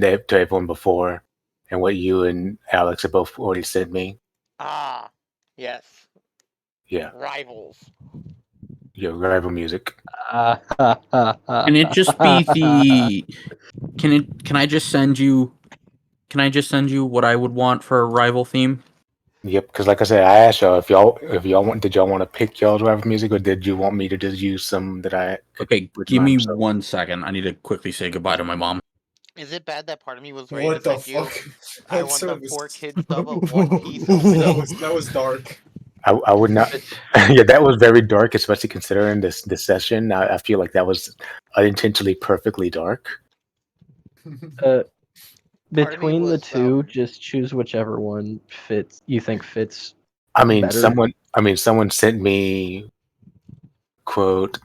to everyone before, and what you and Alex have both already sent me. Ah, yes. Yeah, Rivals. your rival music. Can it just be the? Can I just send you? Can I just send you what I would want for a rival theme? Yep, because like I said, I asked y'all if did y'all want to pick y'all's rival music, or did you want me to just use some that I Okay, with give mine? me So 1 second. I need to quickly say goodbye to my mom. Is it bad that part of me was ready What to the send you? fuck? I That's want so the 4 kids dub of One Piece opening. that was dark. I would not. Yeah, that was very dark, especially considering this session. I feel like that was unintentionally perfectly dark. Between the was, two, just choose whichever one fits. You think fits I mean, better. someone sent me quote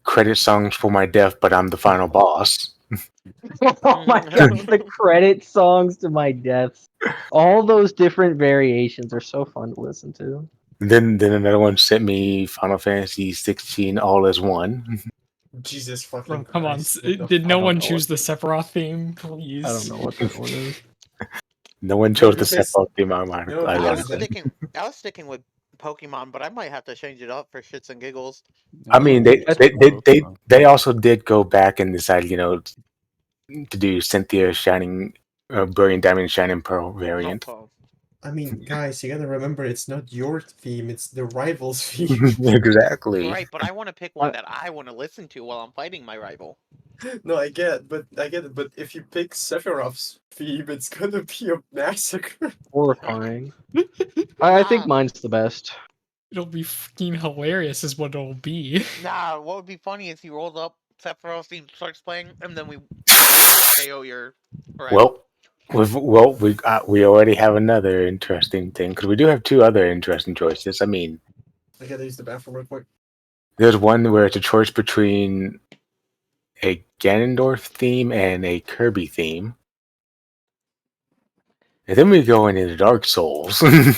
credit songs for my death, but I'm the final boss. Oh my gosh, the credit songs to my deaths. All those different variations are so fun to listen to. Then another one sent me Final Fantasy 16 All as One. Jesus Bro, fucking come on. Christ. What the Did no fuck? one know choose what- the Sephiroth theme? I Please. don't know what that one is. No one chose the because- Sephiroth theme. I might. No, I I because was love it. sticking with Pokemon, but I might have to change it up for shits and giggles. I mean, they also did go back and decide, to do Cynthia Shining, Brilliant Diamond, Shining Pearl variant. Oh, I mean, guys, you gotta remember it's not your theme, it's the rival's theme. Exactly. right, but I want to pick one that I want to listen to while I'm fighting my rival. No, I get it, but if you pick Sephiroth's theme, it's gonna be a massacre. Horrifying. I think mine's the best. It'll be fucking hilarious, is what it'll be. Nah, what would be funny is he rolls up, Sephiroth's theme starts playing, and then we KO your rival. We already have another interesting thing because we do have two other interesting choices. I mean, I gotta use the bathroom real quick. there's one where it's a choice between a Ganondorf theme and a Kirby theme, and then we go into Dark Souls. I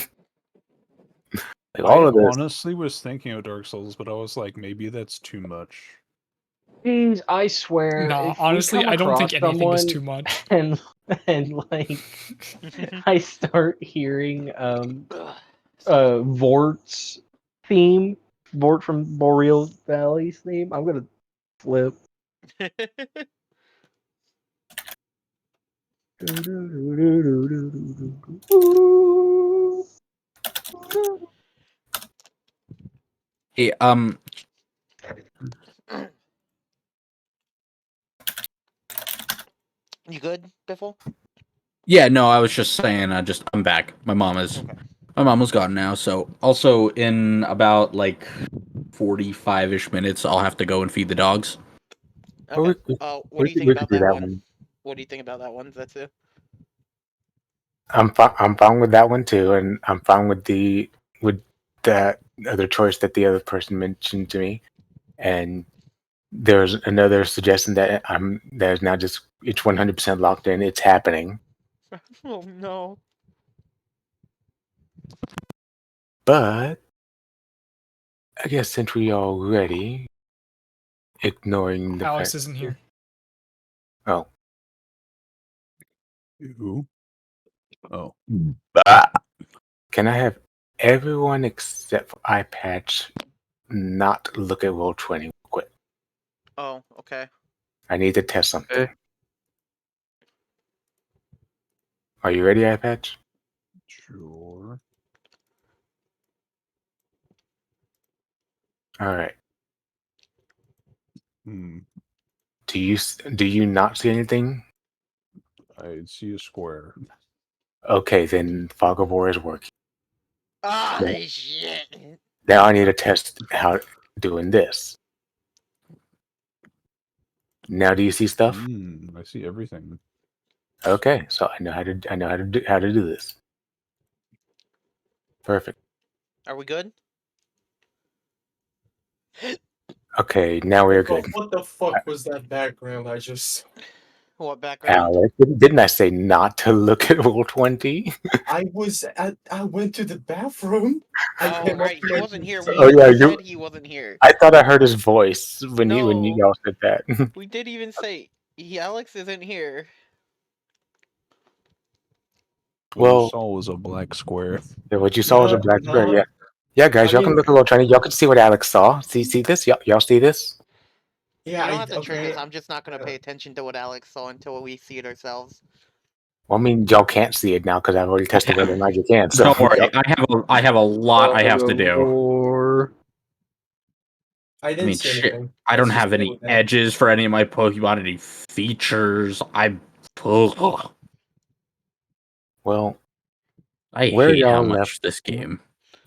honestly was thinking of Dark Souls, but I was like, maybe that's too much. Jeez, I swear. Nah, if we honestly, come I don't think across anything is someone too much. and like I start hearing Vort's theme, Vort from Boreal Valley's theme, I'm gonna flip. Hey, You good, Biffle? yeah, no, I was just saying. I'm back. My mom was gone now. So also in about like 45-ish minutes, I'll have to go and feed the dogs. Okay. What do you think about do that one? What do you think about that one, Zetsu? I'm fine with that one too, and I'm fine with that other choice that the other person mentioned to me. And there's another suggestion that is now just it's 100% locked in. It's happening. Oh no. But I guess since we already ignoring the Alex fact, isn't here. oh, Who? Oh. can I have everyone except for iPatch not look at Roll20 real quick? Oh, okay. I need to test something. Okay. Are you ready, iPatch? Sure. All right. Hmm. Do you not see anything? I see a square. Okay, then Fog of War is working. Ah, Yeah. shit. Now I need to test how doing this. Now do you see stuff? I see everything. Okay, so I know how to do this. Perfect. Are we good? Okay, now we're good. What the fuck was that background I just... What background? Alex, didn't I say not to look at Roll20? I went to the bathroom. I Oh, came up right. to He my wasn't here. computer. We Oh yeah, said he wasn't here. I thought I heard his voice when you No. all said that. We did even say Alex isn't here. What you Well, saw was a black square. what you saw was a No, black square. no. Yeah, yeah, guys, I y'all can mean- look a little tiny. Y'all can see what Alex saw. See this? Y'all see this? Yeah, You don't have to trick okay. us. I'm just not gonna pay attention to what Alex saw until we see it ourselves. Well, I mean, y'all can't see it now because I've already tested whether or not you can. So Don't worry, I have a lot I have to do. Or I I didn't mean, see shit. anything. I don't Let's just have go any with that. edges for any of my Pokemon, any features. well, I where hate how y'all much left this game.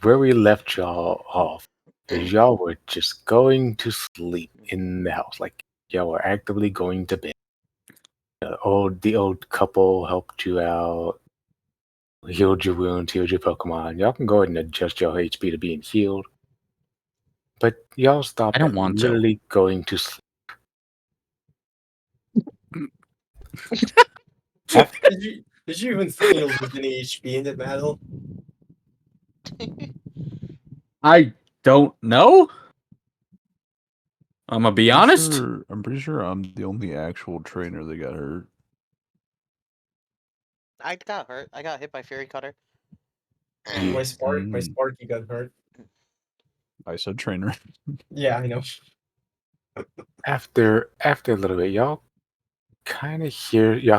where we left y'all off is y'all were just going to sleep in the house, like y'all were actively going to bed. The old couple helped you out, healed your wounds, healed your Pokemon. Y'all can go ahead and adjust your HP to being healed, but y'all stopped I don't at want to. literally going to sleep. Did you even feel with any HP in the battle? I don't know. I'm gonna be honest. I'm pretty sure I'm the only actual trainer that got hurt. I got hurt. I got hit by Fairy Cutter. Yeah. My Mm. Sparky got hurt. I said trainer. Yeah, I know. After a little bit, y'all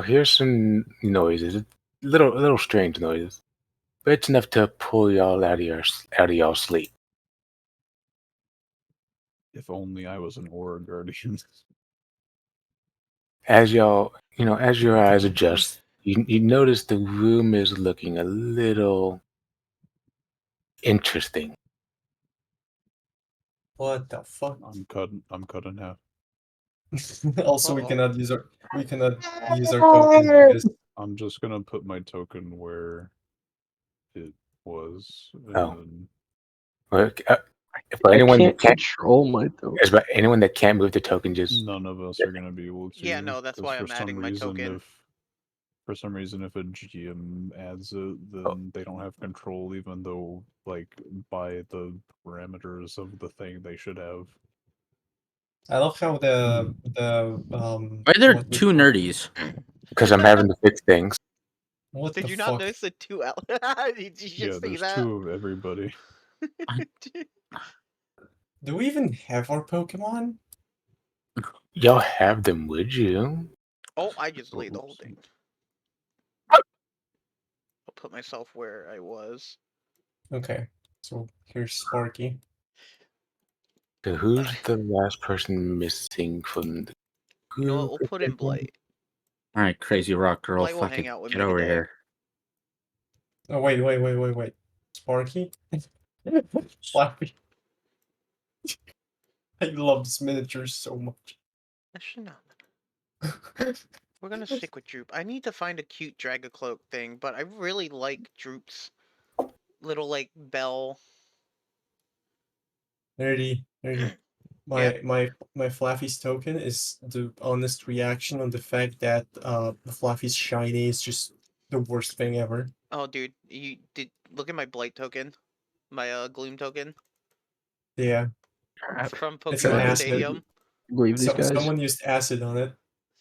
hear some noises, little strange noises, but it's enough to pull y'all out of y'all sleep. If only I was an Aura Guardian. As as your eyes adjust, you notice the room is looking a little interesting. What the fuck? I'm cut in half. Also, Uh-oh. we cannot use our tokens because I'm just gonna put my token where it was, and Oh. then Well, for I anyone can't that can't, control my though. anyone that can't move the token, just none of us are gonna be able to. Yeah, no, that's 'cause why for I'm some adding my reason, token. for some reason, if a GM adds it, then they don't have control, even though, like, by the parameters of the thing, they should have. I love how the Why are there what do you two call- nerdies? because I'm having to fix things. What Did the you fuck? not notice the two out? Did you Yeah, just see there's that? two of everybody. Do we even have our Pokemon? Y'all have them, would you? Oh, I just laid the whole Oops. thing. I'll put myself where I was. Okay, so here's Sparky. So who's the last person missing from the You know what? group? We'll put in Blight. All right, crazy rock girl, Blight will hang fucking out with get me over today. here. Oh wait. Sparky? Flappy. I love this miniature so much. Actually, no. We're gonna stick with Droop. I need to find a cute Dragocloak thing, but I really like Droop's little like bell. Nerdy. My Flaffy's token is the honest reaction on the fact that the Flaffy's shiny is just the worst thing ever. Oh, dude, you did look at my Blight token, my Gloom token. Yeah, It's from it's an Pokemon acid. Stadium. Believe these guys. Someone used acid on it.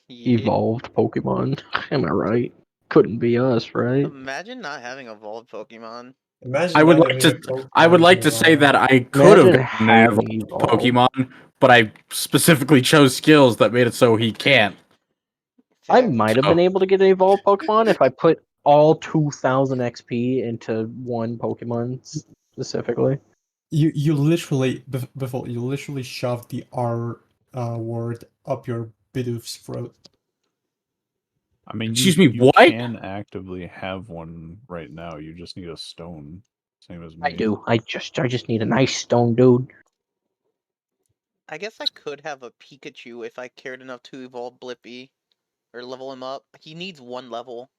Yeah. Evolved Pokemon. Am I right? Couldn't be us, right? Imagine not having evolved Pokemon. Imagine I would not like having a to. I would Pokemon like to say that I could have Imagine gotten an having evolved evolved. Pokemon, but I specifically chose skills that made it so he can't. I Exactly. might have So- been able to get an evolved Pokemon if I put all 2,000 XP into one Pokemon specifically. You literally before you literally shoved the R word up your Bidoof's throat. I mean, Excuse me, you what? can actively have one right now. You just need a stone, same as me. I do. I just need a nice stone dude. I guess I could have a Pikachu if I cared enough to evolve Blippi or level him up. He needs one level.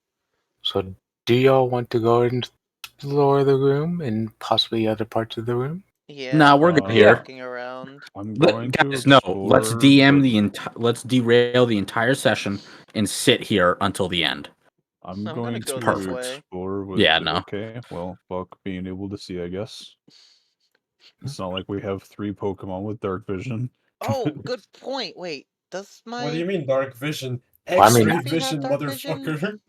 So do y'all want to go and explore the room and possibly other parts of the room? Yeah, Nah, I'll we're probably good be here. walking around. I'm going to Guys, no. Let's explore, DM but the entire. Let's derail the entire session and sit here until the end. I'm I'm gonna going go to this way. explore with. Yeah, no. Okay, well, fuck being able to see, I guess. It's not like we have 3 Pokemon with dark vision. Oh, good point. Wait, does What do you my mean dark vision? Well, I mean, X-ray Flaffy have vision, dark vision? motherfucker.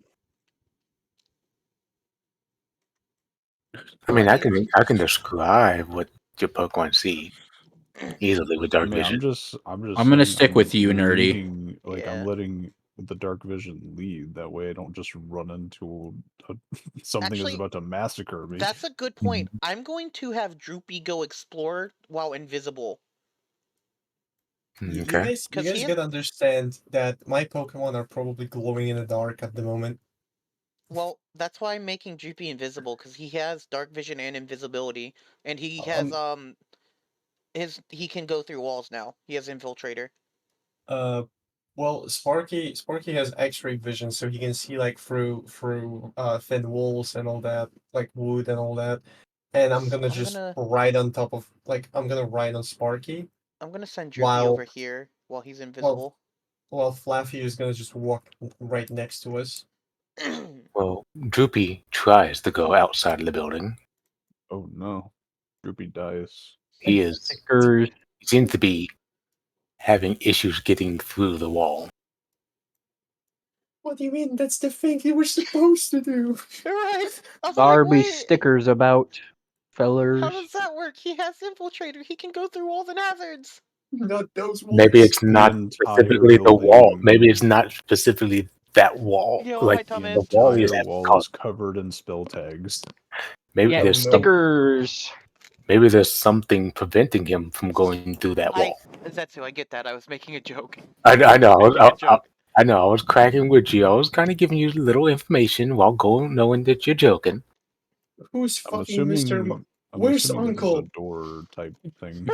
I mean, I can describe what your Pokemon see easily with I dark mean, vision. I'm gonna saying stick with you, Nerdy. leading, like I'm Yeah. letting the dark vision lead. That way, I don't just run into something that's Actually, about to massacre me. That's a good point. I'm going to have Droopy go explore while invisible. You Okay. guys, you 'Cause he guys has- gotta understand that my Pokemon are probably glowing in the dark at the moment. Well, that's why I'm making Droopy invisible, because he has dark vision and invisibility, and he has he can go through walls now. He has Infiltrator. Well, Sparky has X-ray vision, so he can see like through thin walls and all that, like wood and all that. And I'm So gonna I'm just gonna ride on top of I'm gonna ride on Sparky send Droopy while over here while he's while invisible. while Flaffy is gonna just walk right next to us. Well, Droopy tries to go outside of the building. Oh no, Droopy dies. He is. Stickers. He seems to be having issues getting through the wall. What do you mean? That's the thing you were supposed to do. Right. I was There like, be wait, stickers about, fellers. how does that work? He has Infiltrator. He can go through walls and hazards. Not those walls. Maybe it's The not entire specifically the wall. building- Maybe it's not specifically that wall. Yo, Like hi, The Thomas. the wall is entire wall called. is covered in spell tags. Maybe Yeah, there's no. stickers. maybe there's something preventing him from going through that wall. Zetsu, I get that. I was making a joke. I know. I was, Making a joke. I know. I was cracking with you. I was kind of giving you little information while going knowing that you're joking. Who's I'm fucking Mr. assuming. I'm Where's assuming there's a Uncle? door type thing.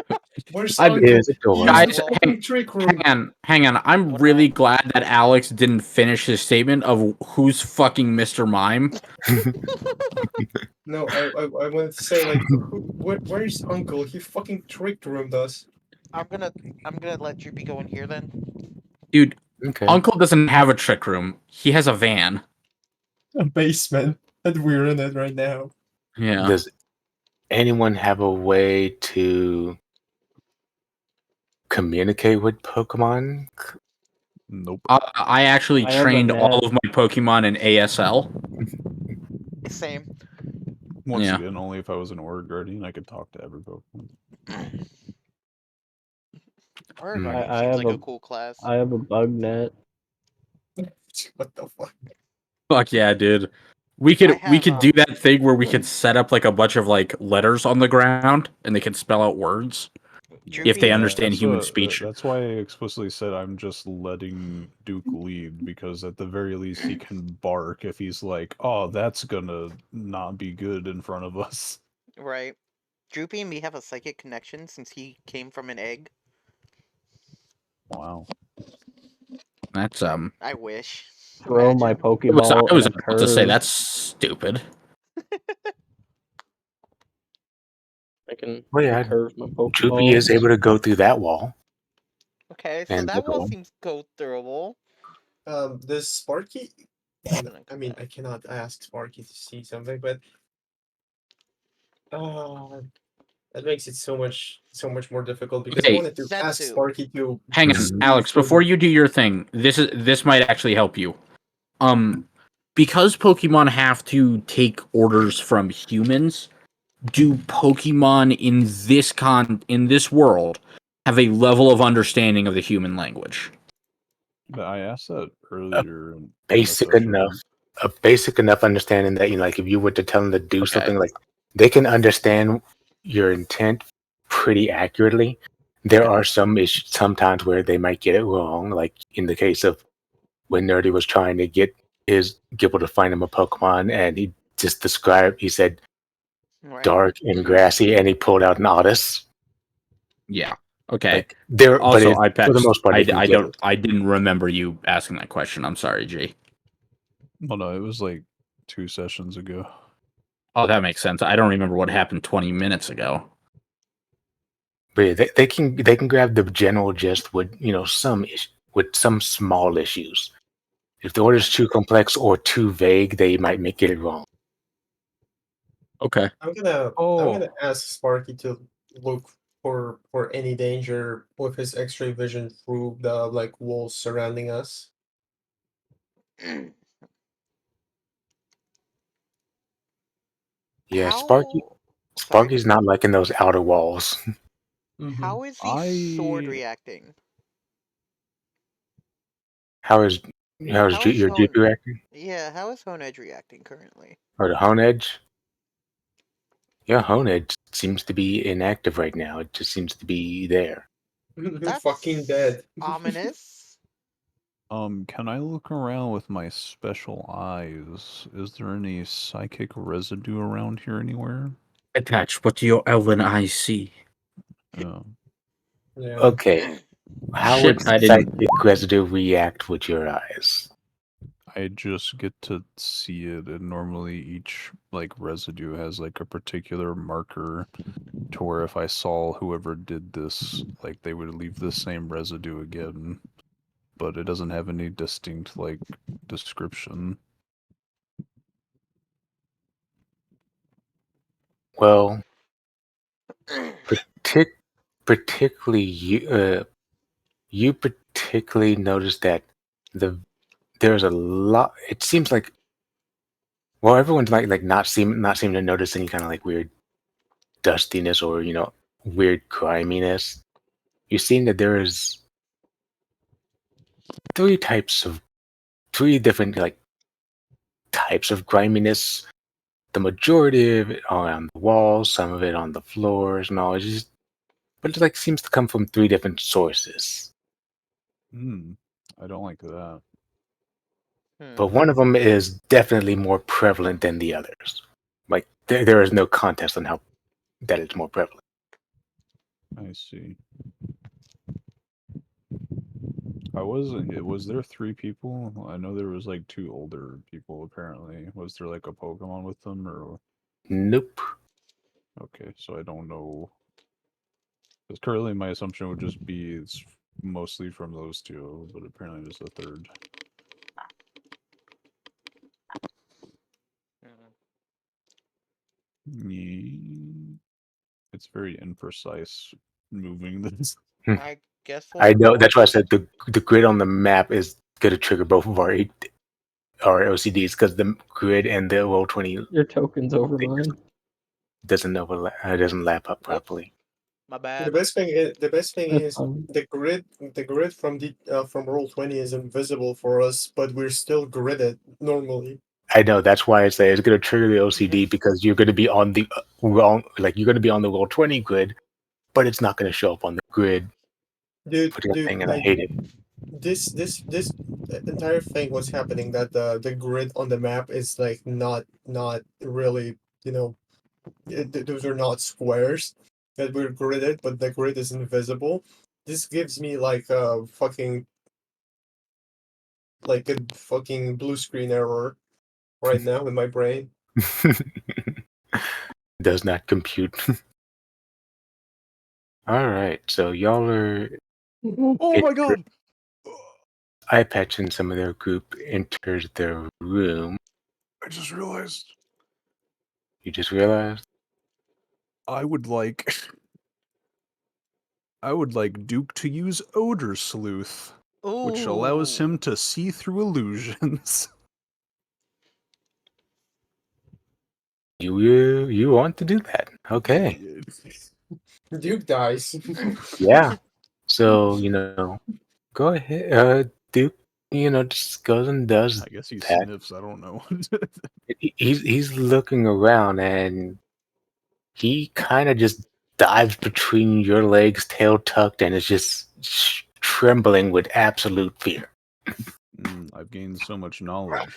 Where's I'm- Uncle? There's a door. Use the Guys, fucking trick room. hang on. I'm What really about- glad that Alex didn't finish his statement of who's fucking Mr. Mime. No, I wanted to say like, where's Uncle? He fucking trick roomed us. I'm gonna let Droopy go in here then. Dude, Okay. Uncle doesn't have a trick room. He has a van. A basement, and we're in it right now. Yeah. Does anyone have a way to communicate with Pokemon? Nope. I actually I have a trained all net. of my Pokemon in ASL. Same. Once Yeah. again, only if I was an Aura Guardian, I could talk to every Pokemon. Aura Hmm. Guardian I seems have like a a- cool class. I have a bug net. What the fuck? Fuck yeah, dude. We could have, do that thing where we could set up like a bunch of like letters on the ground and they can spell out words if they Droopy- understand human speech. That's why I explicitly said I'm just letting Duke lead, because at the very least he can bark if he's like, oh, that's gonna not be good in front of us. Right. Droopy and me have a psychic connection since he came from an egg. Wow. That's I wish. Throw my Imagine. Pokeball I was in a about to say curve. that's stupid. I can Well, yeah, curve my Droopy Pokeball. is able to go through that wall. Okay, so And that the wall wall. seems go throughable. Does Sparky? Gonna I go mean, back. I cannot ask Sparky to see something, but that makes it so much more difficult because I Okay. wanted to ask Zetsu. Sparky to. Hang on, Mhm. Alex, before you do your thing, this might actually help you. Because Pokemon have to take orders from humans, do Pokemon in this world have a level of understanding of the human language? But I asked that earlier. In the Basic session. enough. A basic enough understanding that, you know, like if you were to tell them to do Okay. something, like they can understand your intent pretty accurately. There are some issues sometimes where they might get it wrong, like in the case of when Nerdy was trying to get Gibble to find him a Pokemon, and he just described, he said Right. dark and grassy, and he pulled out an Otis. Yeah. Okay. Like there, but Also, for the most part, they can I get don't. it. I didn't remember you asking that question. I'm sorry, G. Well, no, it was like 2 sessions ago. Oh, that makes sense. I don't remember what happened 20 minutes ago. But yeah, they can grab the general gist with, you know, with some small issues. If the order's too complex or too vague, they might get it wrong. Okay. I'm gonna ask Sparky to look for any danger with his X-ray vision through the like walls surrounding us. Yeah, How? Sorry. Sparky's not liking those outer walls. How is the sword I reacting? How is How is your GP Hone? reacting? Yeah, how is Hone Edge reacting currently? Or the Hone Edge? Yeah, Hone Edge seems to be inactive right now. It just seems to be there. Fucking That's dead. ominous. can I look around with my special eyes? Is there any psychic residue around here anywhere? Attach what your elven eyes see. Oh. Yeah. Okay, how would Shit, I psychic didn't. residue react with your eyes? I just get to see it, and normally each like residue has like a particular marker to where if I saw whoever did this, like they would leave the same residue again. But it doesn't have any distinct like description. Well, partic- particularly you particularly notice that there's a lot. It seems like everyone's like not seem to notice any kind of like weird dustiness or weird griminess. You're seeing that there is three different like types of griminess. The majority of it are on the walls, some of it on the floors, and all. But it like seems to come from three different sources. I don't like that. But one of them is definitely more prevalent than the others. Like there is no contest on how that it's more prevalent. I see. Was there three people? I know there was like two older people apparently. Was there like a Pokemon with them or? Nope. Okay, so I don't know. Because currently my assumption would just be it's mostly from those two, but apparently there's a third. It's very imprecise moving this. I guess we'll I have to know. That's watch why I it. said the grid on the map is going to trigger both of our OCDs because the grid and the Roll20 Your token's over mine. doesn't lap up Whoops. properly. My The bad. best thing That's is fine. the grid from Roll20 is invisible for us, but we're still gridded normally. I know. That's why I say it's going to trigger the OCD because you're going to be on the wrong, like you're going to be on the Roll20 grid, but it's not going to show up on the grid Dude, for the thing, and I like hate it. this entire thing what's happening that the grid on the map is like not really, those are not squares that we're gridded, but the grid is invisible. This gives me like a fucking blue screen error right now in my brain. Does not compute. All right, so y'all are. Oh my god! Eye Patch and some of their group enters their room. I just realized You just realized? I would like Duke to use Odor Sleuth, which allows him Ooh. to see through illusions. You want to do that? Okay. Duke dies. Yeah. So go ahead, Duke. Just goes and does I guess he that. sniffs, I don't know. He's looking around and he kind of just dives between your legs, tail tucked, and is just trembling with absolute fear. I've gained so much knowledge.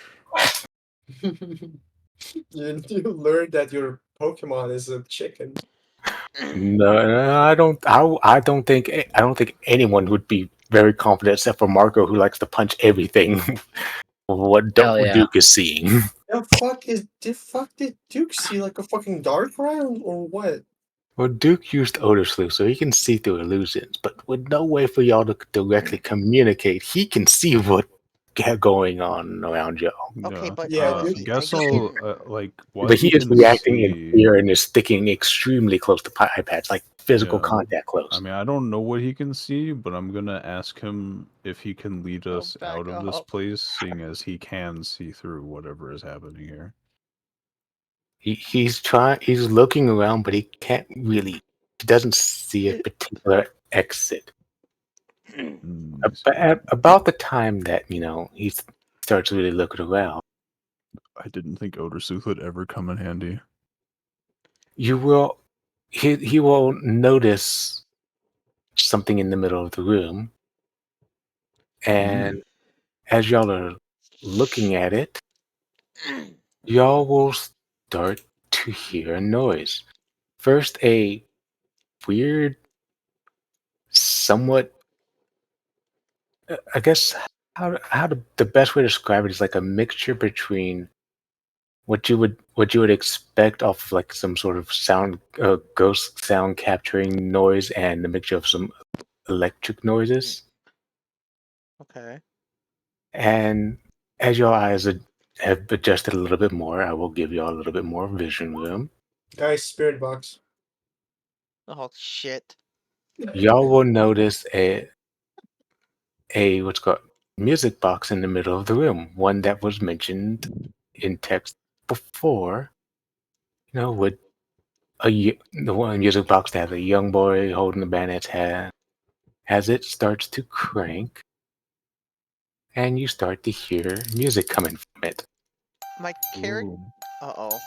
You learned that your Pokemon is a chicken. No, I don't. I don't think. I don't think anyone would be very confident, except for Marco, who likes to punch everything. What Hell yeah. Duke is seeing. The fuck did Duke see like a fucking dark round or what? Well, Duke used Odor Sleuth, so he can see through illusions, but with no way for y'all to directly communicate, he can see what going on around y'all. Okay, but Yeah, I Duke. guess he can. I'll what But he he is can reacting in see. fear and is sticking extremely close to iPads, like physical Yeah. contact close. I mean, I don't know what he can see, but I'm gonna ask him if he can lead us back out of this up. place, seeing as he can see through whatever is happening here. He's looking around, but he can't really. He doesn't see a particular exit. I see. About the time that he starts really looking around, I didn't think Odersooth would ever come in handy. you will he will notice something in the middle of the room, and as y'all are looking at it, y'all will start to hear a noise. First, a weird, somewhat, I guess, the best way to describe it is like a mixture between what you would expect of like some sort of sound, ghost sound capturing noise, and a mixture of some electric noises. Okay. And as your eyes have adjusted a little bit more, I will give you all a little bit more vision room. Guys, spirit box. Oh shit. Y'all will notice a what's called music box in the middle of the room, one that was mentioned in text before. With the one music box that has a young boy holding the bandit's hand. As it starts to crank, and you start to hear music coming from it. My character. Ooh. Uh-oh.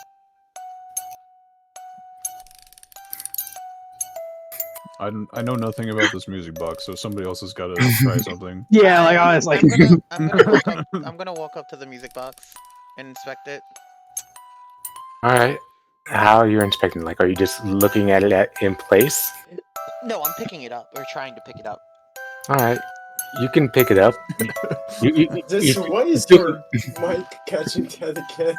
I know nothing about this music box, so somebody else has got to try something. Yeah, like I was like, I'm gonna walk up. I'm gonna walk up to the music box and inspect it. All right. How are you inspecting? Like, are you just looking at it in place? No, I'm picking it up or trying to pick it up. All right. You can pick it up. Why is your mic catching that again?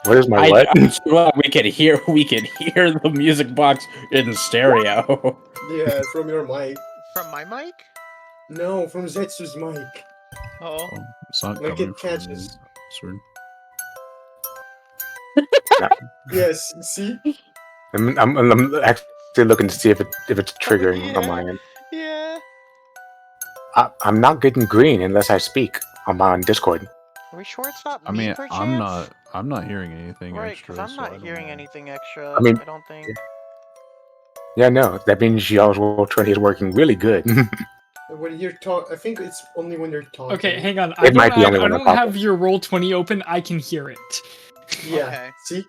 What is my what? Well, we can hear the music box in stereo. Yeah, from your mic. From my mic? No, from Zetsu's mic. Oh. It's not Like coming it catches. from Sword. Yes, see? I'm actually looking to see if it's triggering on my end. Yeah. I'm not getting green unless I speak on Discord. Are we sure it's not I me, mean, perchance? I'm not hearing anything Right, extra. because I'm so I not don't hearing know. anything extra. I mean, I don't think. Yeah, no, that means y'all's roll 20 is working really good. When you're I think it's only when you're talking. Okay, hang on. It might be only I when I'm don't have talking. your roll 20 open. I can hear it. Yeah. Okay. See?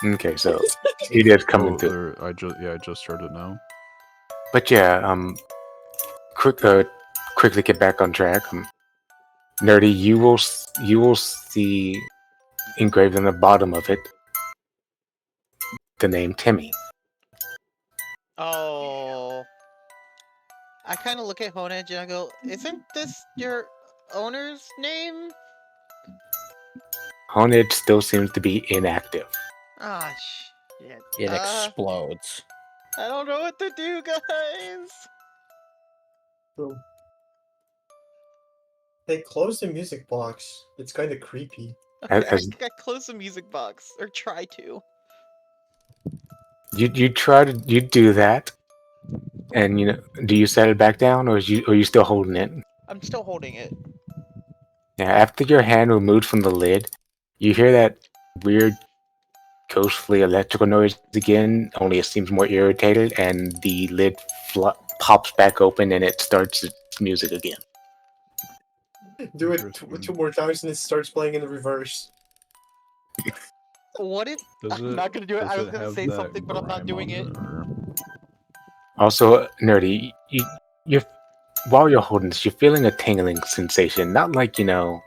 Okay, so it is coming through. I just heard it now. But yeah, quickly get back on track. Nerdy, you will see engraved on the bottom of it the name Timmy. Oh. I kind of look at Honedge and I go, "Isn't this your owner's name?" Honed still seems to be inactive. Ah, shit. It explodes. I don't know what to do, guys. So, hey, close the music box. It's kind of creepy. Okay, As I close the music box or try to. you do that, and do you set it back down, or are you still holding it? I'm still holding it. Yeah, after your hand removed from the lid, you hear that weird ghostly electrical noise again, only it seems more irritated, and the lid pops back open and it starts its music again. Do it two more times and it starts playing in reverse. What if... I'm not gonna do it. I was gonna say something, but I'm not doing it. Also, Nerdy, you're while you're holding this, you're feeling a tingling sensation, not like a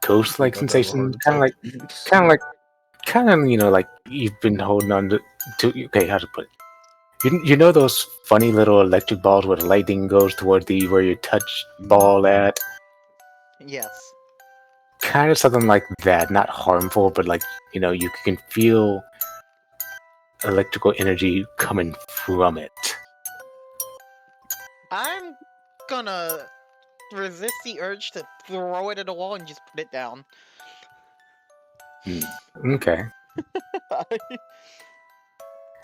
ghost-like sensation, kind of like you've been holding on to. Okay, how to put it? You know those funny little electric balls where the lightning goes toward where you touch ball at? Yes. Kind of something like that, not harmful, but like, you can feel electrical energy coming from it. I'm gonna resist the urge to throw it at a wall and just put it down. Okay.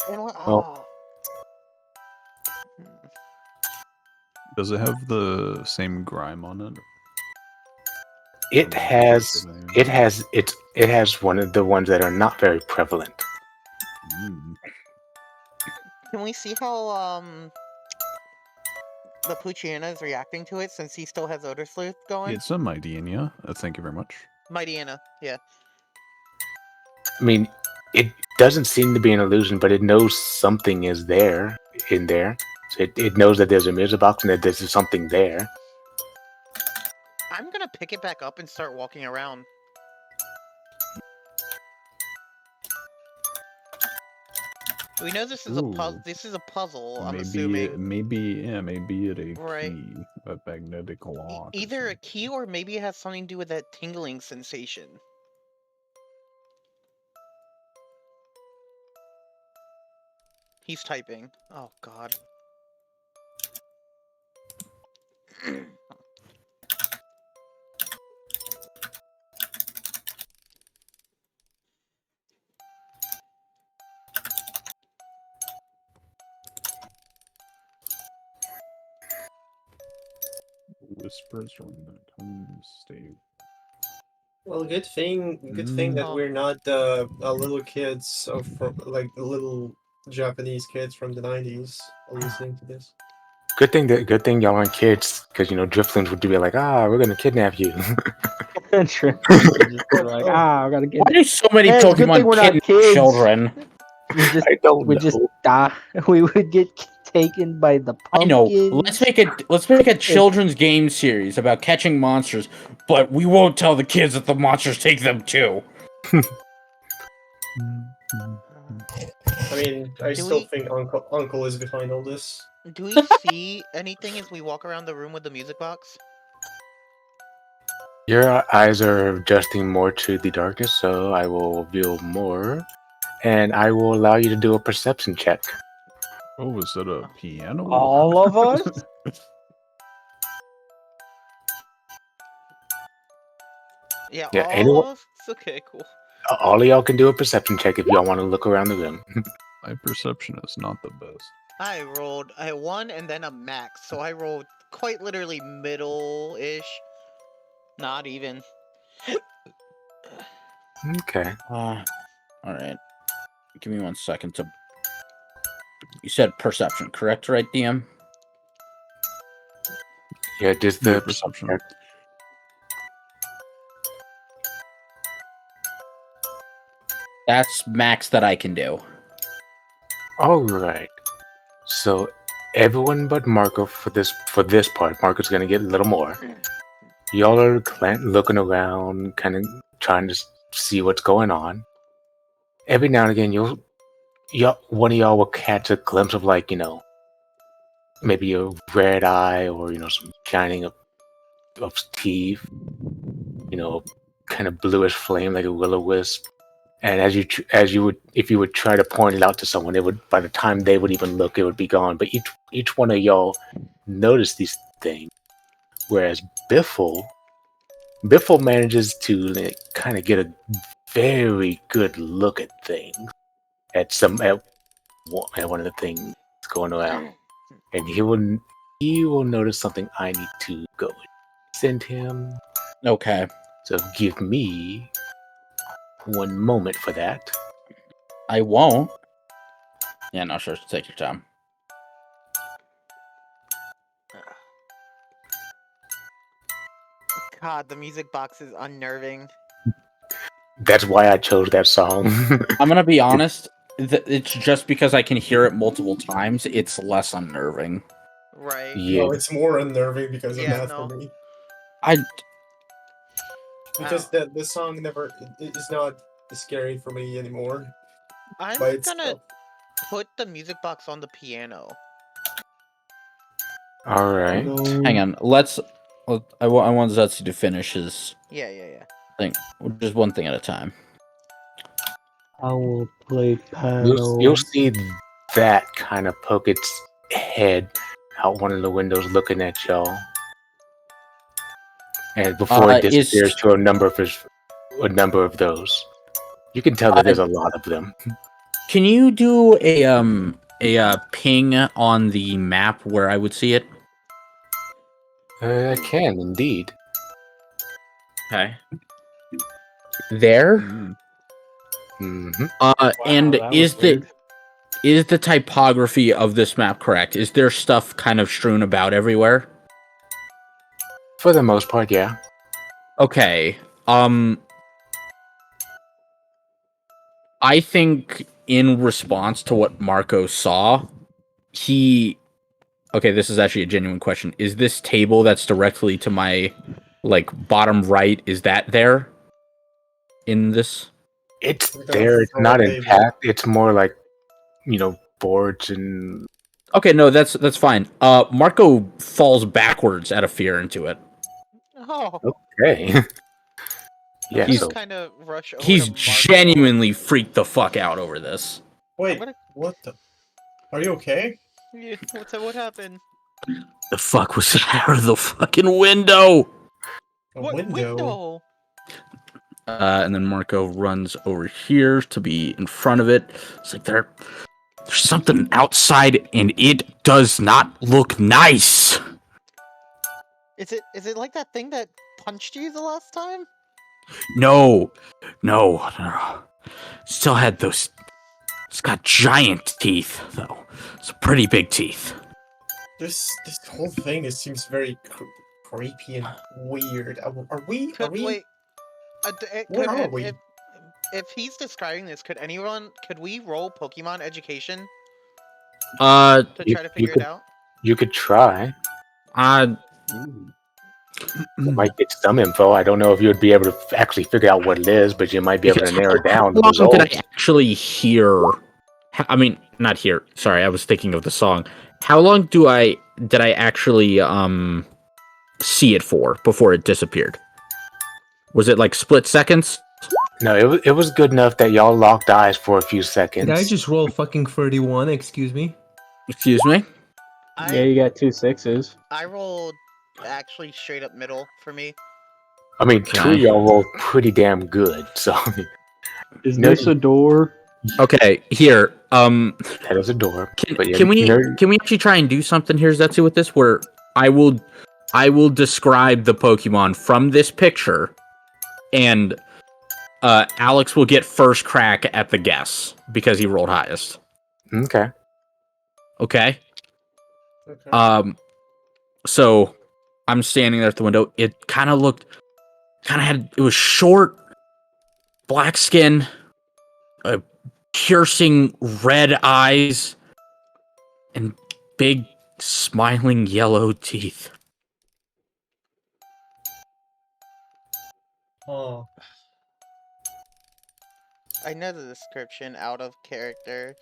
Well, Does it have the same grime on it? It Or has anything. it has one of the ones that are not very prevalent. Mm. Can we see how the Puchiana is reacting to it since he still has Odor Sleuth going? It's a Mightyania. Thank you very much. Mightyana, yeah. I mean, it doesn't seem to be an illusion, but it knows something is there in there. So it knows that there's a music box and that there's something there. I'm gonna pick it back up and start walking around. We know this is a puzzle. Ooh. This is a puzzle. I'm Maybe assuming. maybe it a Right. key, a magnetic lock. or Either a something. key or maybe it has something to do with that tingling sensation. He's typing. Oh god. Whispers from the home state. Well, good thing that Oh. we're not little kids from like the little Japanese kids from the 90s listening to this. Good thing y'all aren't kids, because driftlings would be like, we're gonna kidnap you. Triplets would just be Oh, like, oh. I gotta get. Why do so many Man, it's a good thing Pokemon we're not kidnap kids. children? We just I don't we just know. die. We would get taken by the I know. pumpkins. Let's make a children's game series about catching monsters, but we won't tell the kids that the monsters take them too. I mean, I Do still we- think Uncle is behind all this. Do we see anything as we walk around the room with the music box? Your eyes are adjusting more to the darkness, so I will reveal more, and I will allow you to do a perception check. Oh, is that a piano? All of us. Yeah, Yeah, all anyone, of us? Okay, cool. all of y'all can do a perception check if y'all want to look around the room. My perception is not the best. I rolled a 1 and then a max, so I rolled quite literally middle-ish. Not even. Okay. All right. Give me 1 second to. You said perception, correct? Right, DM? Yeah, just Yeah, the perception. check. That's max that I can do. All right. So everyone but Marco for this part. Marco's gonna get a little more. Y'all are looking around, kind of trying to see what's going on. Every now and again, one of y'all will catch a glimpse of maybe a red eye or some shining of teeth. Kind of bluish flame like a will-o-wisp. And as you would, if you would try to point it out to someone, it would, by the time they would even look, it would be gone. But each one of y'all notice these things, whereas Biffle manages to kind of get a very good look at things, at one of the things going around, and he will notice something I need to go send him. Okay. So give me 1 moment for that. I won't. Yeah, no, sure. Take your time. God, the music box is unnerving. That's why I chose that song. I'm gonna be honest. It's just because I can hear it multiple times. It's less unnerving. Right. Yeah. No, it's more unnerving because of Yeah, that no. for me. Because the song is not scary for me anymore. I'm By gonna itself. put the music box on the piano. All right. Hang on. I want Zetsu to finish his Yeah. thing. Just one thing at a time. I will play You'll see that kind of poke its head out one of the windows looking at y'all. And before it disappears to a number of those. You can tell that there's a lot of them. Can you do a ping on the map where I would see it? I can indeed. Okay. There. Mm-hmm. And that was weird. is the typography of this map correct? Is there stuff kind of strewn about everywhere? For the most part, yeah. Okay. I think in response to what Marco saw, okay, this is actually a genuine question. Is this table that's directly to my bottom right, is that there in this? It's Like a there. It's throw not table. intact. It's more like, boards and. Okay, no, that's fine. Marco falls backwards out of fear into it. Oh, Okay. I'm Yeah, gonna He's- so. kind of rush over He's to Marco. genuinely freaked the fuck out over this. Wait, gonna- what the? Are you okay? Yeah, what happened? The fuck was that out of the fucking window? A What window? And then Marco runs over here to be in front of it. It's like there's something outside, and it does not look nice. Is it like that thing that punched you the last time? No. Still had those. It's got giant teeth, though. It's pretty big teeth. This whole thing seems very creepy and weird. Are we? Wait? Where are we? If he's describing this, could we roll Pokemon education Uh, to You- try to you figure it could- out? You could try. uh, You might get some info. I don't know if you would be able to actually figure out what it is, but you might be able to because narrow down how the long did I results. actually hear? I mean, not hear. Sorry, I was thinking of the song. How long did I actually see it for before it disappeared? Was it like split seconds? No, it was good enough that y'all locked eyes for a few seconds. Did I just roll fucking 31? Excuse me. Excuse me? Yeah, you got 2 6s. I rolled actually straight up middle for me. I mean, two of Okay. y'all rolled pretty damn good, so Is No, this a door? Okay, here. that is a door. But yeah, Can we nerd- actually try and do something here, Zetsu, with this? Where I will describe the Pokemon from this picture, and Alex will get first crack at the guess because he rolled highest. Okay. Okay. Okay. So I'm standing there at the window. It it was short, black skin, piercing red eyes, and big smiling yellow teeth. Oh. I know the description out of character.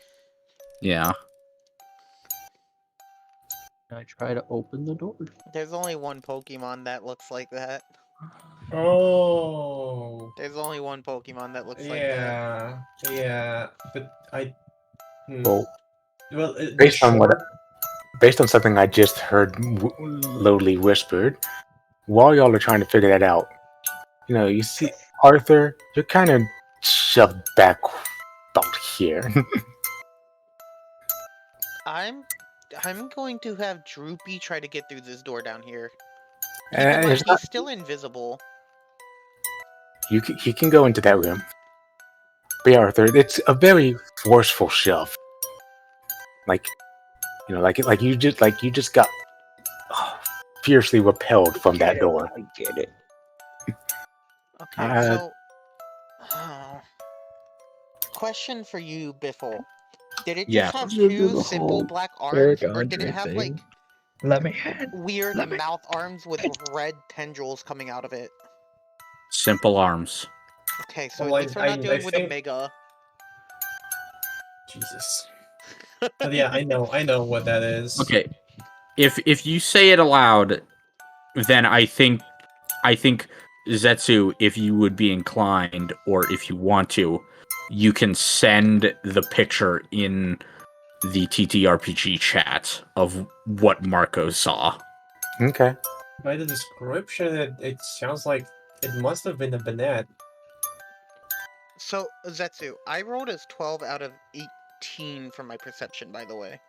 Yeah. I try to open the door. There's only one Pokemon that looks like that. Oh. There's only one Pokemon that looks like that. Yeah. Yeah. But I. Well, Well, the based on short. based on something I just heard lowly whispered, while y'all are trying to figure that out, you see Arthur, you're kind of shoved back about here. I'm going to have Droopy try to get through this door down here. Keep Uh, in mind, it's not- he's still invisible. He can go into that room. But yeah, Arthur, it's a very forceful shove. Like you just got fiercely repelled from that door. I get it. Okay, so question for you, Biffle. Did it just Yeah. have Into two the simple whole black Eric arms, or did it have Andre like thing. Let me weird Let me- mouth arms with red tendrils coming out of it? Simple arms. Okay, so Well, at least we're not dealing with a Mega. Jesus. But yeah, I know what that is. Okay. If you say it aloud, then I think Zetsu, if you would be inclined, or if you want to, you can send the picture in the TTRPG chat of what Marco saw. Okay. By the description, it sounds like it must have been a Banette. So, Zetsu, I rolled as 12 out of 18 from my perception, by the way.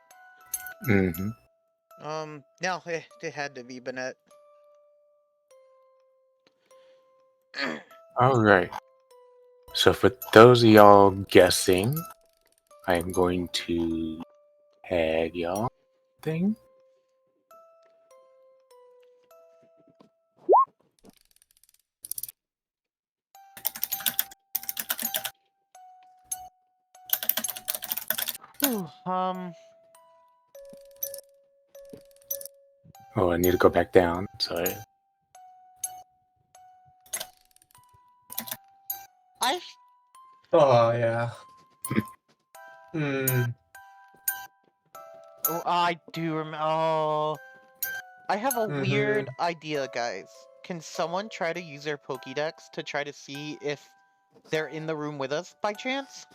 Mm-hmm. No, it had to be Bennett. All right. So for those of y'all guessing, I'm going to tag y'all thing. Whew, Oh, I need to go back down. Sorry. Oh yeah. Hmm. I do remember. Oh, I have a weird Mhm. idea, guys. Can someone try to use their Pokédex to try to see if they're in the room with us by chance?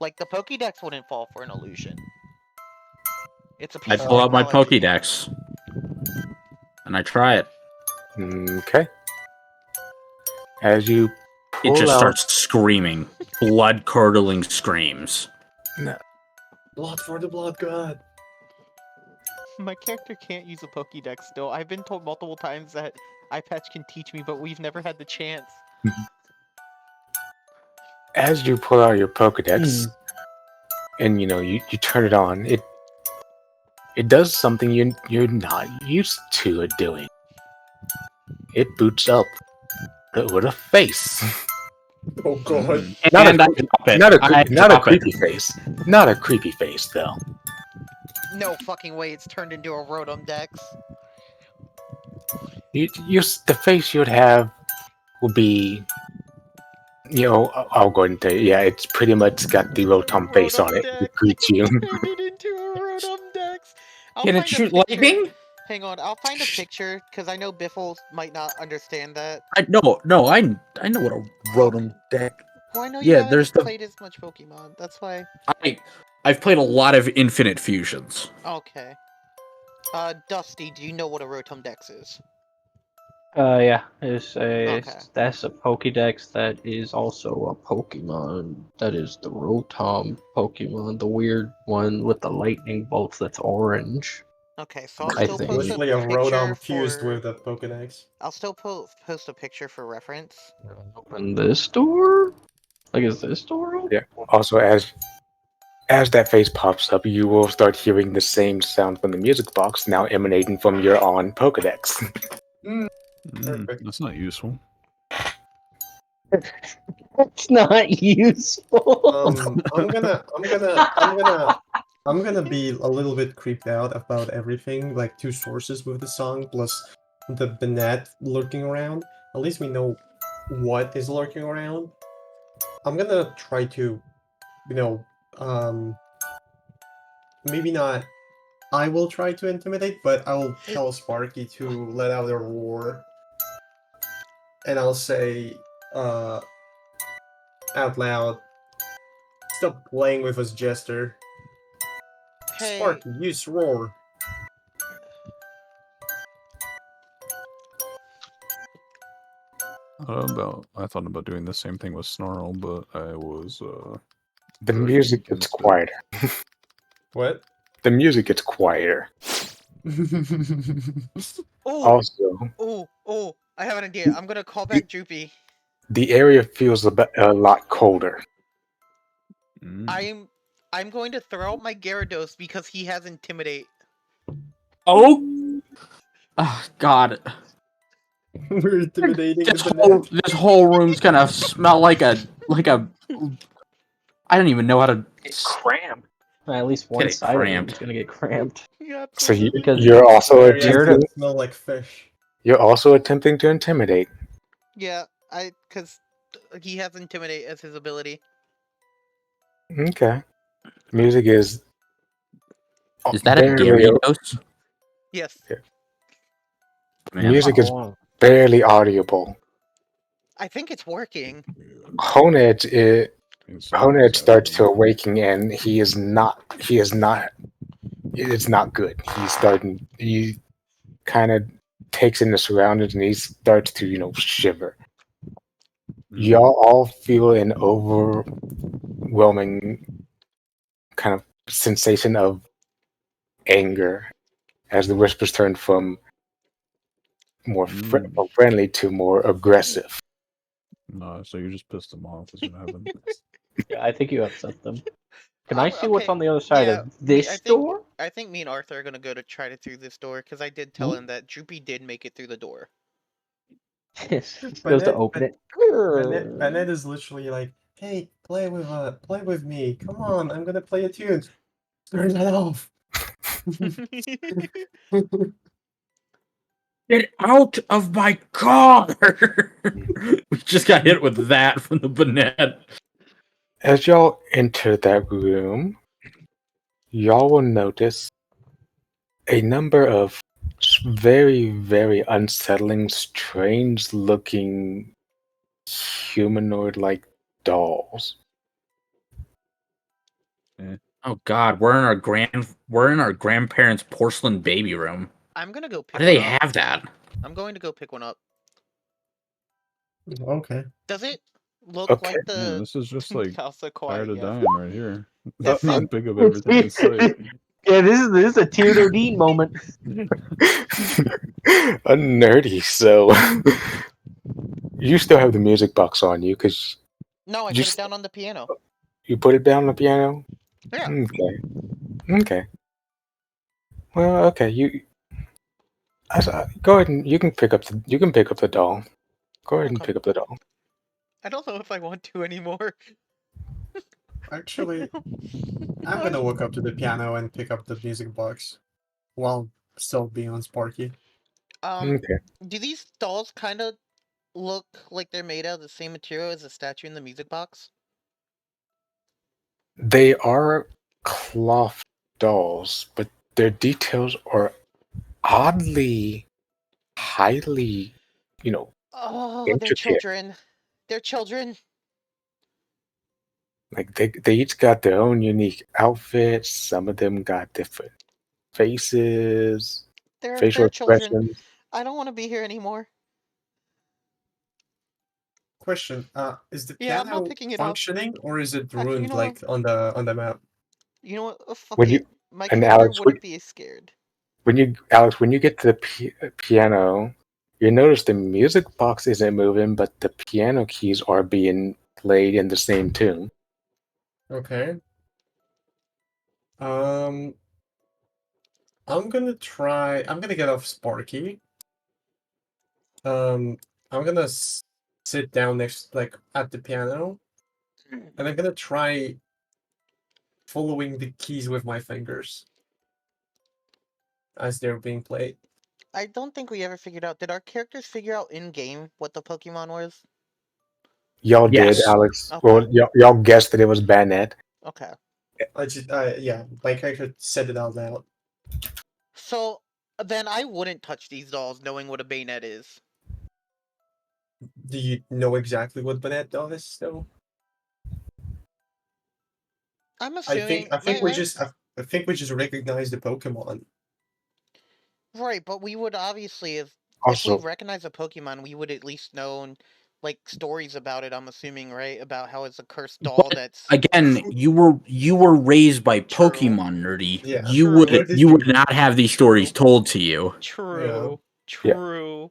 Like, the Pokédex wouldn't fall for an illusion. It's a I piece of pull out my technology. Pokédex and I try it. Okay. As you It pull just out, starts screaming, blood curdling screams. Blood for the blood god. My character can't use a Pokédex still. I've been told multiple times that iPatch can teach me, but we've never had the chance. as you pull out your Pokedex, and you turn it on, it does something you're not used to it doing. It boots up with a face. Oh god. Not And I a drop it. not a I not a drop it. creepy face. Not a creepy face though. No fucking way it's turned into a Rotom Dex. The face you'd have would be, I'll go ahead and tell you, yeah, it's pretty much got the Rotom face on Rotom it to Dex! greet you. Turned it into a Rotom Dex! I'll Can it find a shoot picture. lightning? Hang on, I'll find a picture, because I know Biffle might not understand that. No, I know what a Rotom deck. Well, I know you Yeah, haven't there's the. played as much Pokemon, that's why. I've played a lot of Infinite Fusions. Okay. Dusty, do you know what a Rotom Dex is? Yeah, Okay. that's a Pokédex that is also a Pokemon. That is the Rotom Pokemon, the weird one with the lightning bolts that's orange. Okay, so I'll I still think. post a Literally a picture Rotom fused for... with the Pokedex. I'll still post a picture for reference. Open this door? Like, is this door open? Yeah. Also, as that face pops up, you will start hearing the same sound from the music box now emanating from your on Pokedex. Perfect. That's not useful. That's not useful. I'm gonna be a little bit creeped out about everything, like two sources with the song, plus the Banette lurking around. At least we know what is lurking around. I'm gonna try to, you know, maybe not. I will try to intimidate, but I'll tell Sparky to let out a roar, and I'll say, out loud, "Stop playing with us, Jester. Hey, Sparky, use roar." I thought about doing the same thing with Snarl, but I was The voting music gets against it. quieter. What? The music gets quieter. oh, Also, I have an idea. I'm gonna call back Droopy. the area feels a lot colder. Mm. I'm going to throw out my Gyarados because he has Intimidate. Oh God! We're intimidating This the Banette. whole room's gonna smell like a. I don't even know how to. Cramped. At least one Get it side of it cramped. is gonna get cramped. Yeah, So Because you're also The area Gyarados- attempting. smell like fish. You're also attempting to intimidate. Yeah, because he has Intimidate as his ability. Okay. Music is Is that a barely. Gyarados? Yes. Man, Music is Oh, barely audible. I think it's working. Honedge is. It's Honedge starts to happening. awaken, and he is not. It's not good. He kind of takes in the surroundings, and he starts to shiver. Y'all all feel an overwhelming kind of sensation of anger as the whispers turn from more friendly to more aggressive. No, so you just pissed them off, is what happened. Yeah, I think you upset them. Can I see what's Okay, on the other side yeah, of this door? I think me and Arthur are gonna go to try to through this door because I did tell him that Droopy did make it through the door. Goes to open it. Bennett is literally like, "Hey, play with me. Come on, I'm gonna play a tune. Turn that off." Get out of my car! We just got hit with that from the Bonnet. As y'all enter that room, y'all will notice a number of very, very unsettling, strange-looking humanoid-like dolls. Oh God, we're in our grandparents' porcelain baby room. I'm gonna go Why pick do one they up. have that? I'm going to go pick one up. Okay. Does it look Okay. like Yeah, the this is just like House of Tired Quiet? of Yeah. Dying right here. Yeah, see, Just pick up everything in sight. Yeah, this is a Theodore Dean moment. A nerdy, so you still have the music box on you because no, I you put it down on the piano. you put it down on the piano. Yeah. Okay. Okay. Well, okay. Go ahead and you can pick up the doll. Go ahead and Okay. pick up the doll. I don't know if I want to anymore. Actually, I'm gonna walk up to the piano and pick up the music box while still being on Sparky. Okay. Do these dolls kind of look like they're made out of the same material as the statue in the music box? They are cloth dolls, but their details are oddly, highly, Oh, they're intricate. children. They're children. Like they each got their own unique outfits. Some of them got different faces, facial They're children. expressions. I don't want to be here anymore. Question: is the Yeah, I'm not piano picking it up. functioning or is it Actually, you ruined know what? like on the map? You know what? Oh, fuck When it. you My and character Alex, wouldn't be scared. when you get to the piano, you notice the music box isn't moving, but the piano keys are being played in the same tune. Okay. I'm gonna get off Sparky. I'm gonna sit down next, like, at the piano, and I'm gonna try following the keys with my fingers as they're being played. I don't think we ever figured out. Did our characters figure out in game what the Pokemon was? Y'all did, Yes. Alex. Okay. Well, y'all guessed that it was Banette. Okay. Yeah, my character said it out loud. So then I wouldn't touch these dolls knowing what a bayonet is. Do you know exactly what Banette does, though? I'm I assuming. think we just recognize the Pokemon. Right, but we would obviously, if we Also, recognize a Pokemon, we would at least know like stories about it. I'm assuming, right, about how it's a cursed doll But that's again, you were raised by True. Pokemon, nerdy. Yeah. You True. would did you would you- not have these stories told to you. true. Yeah. True.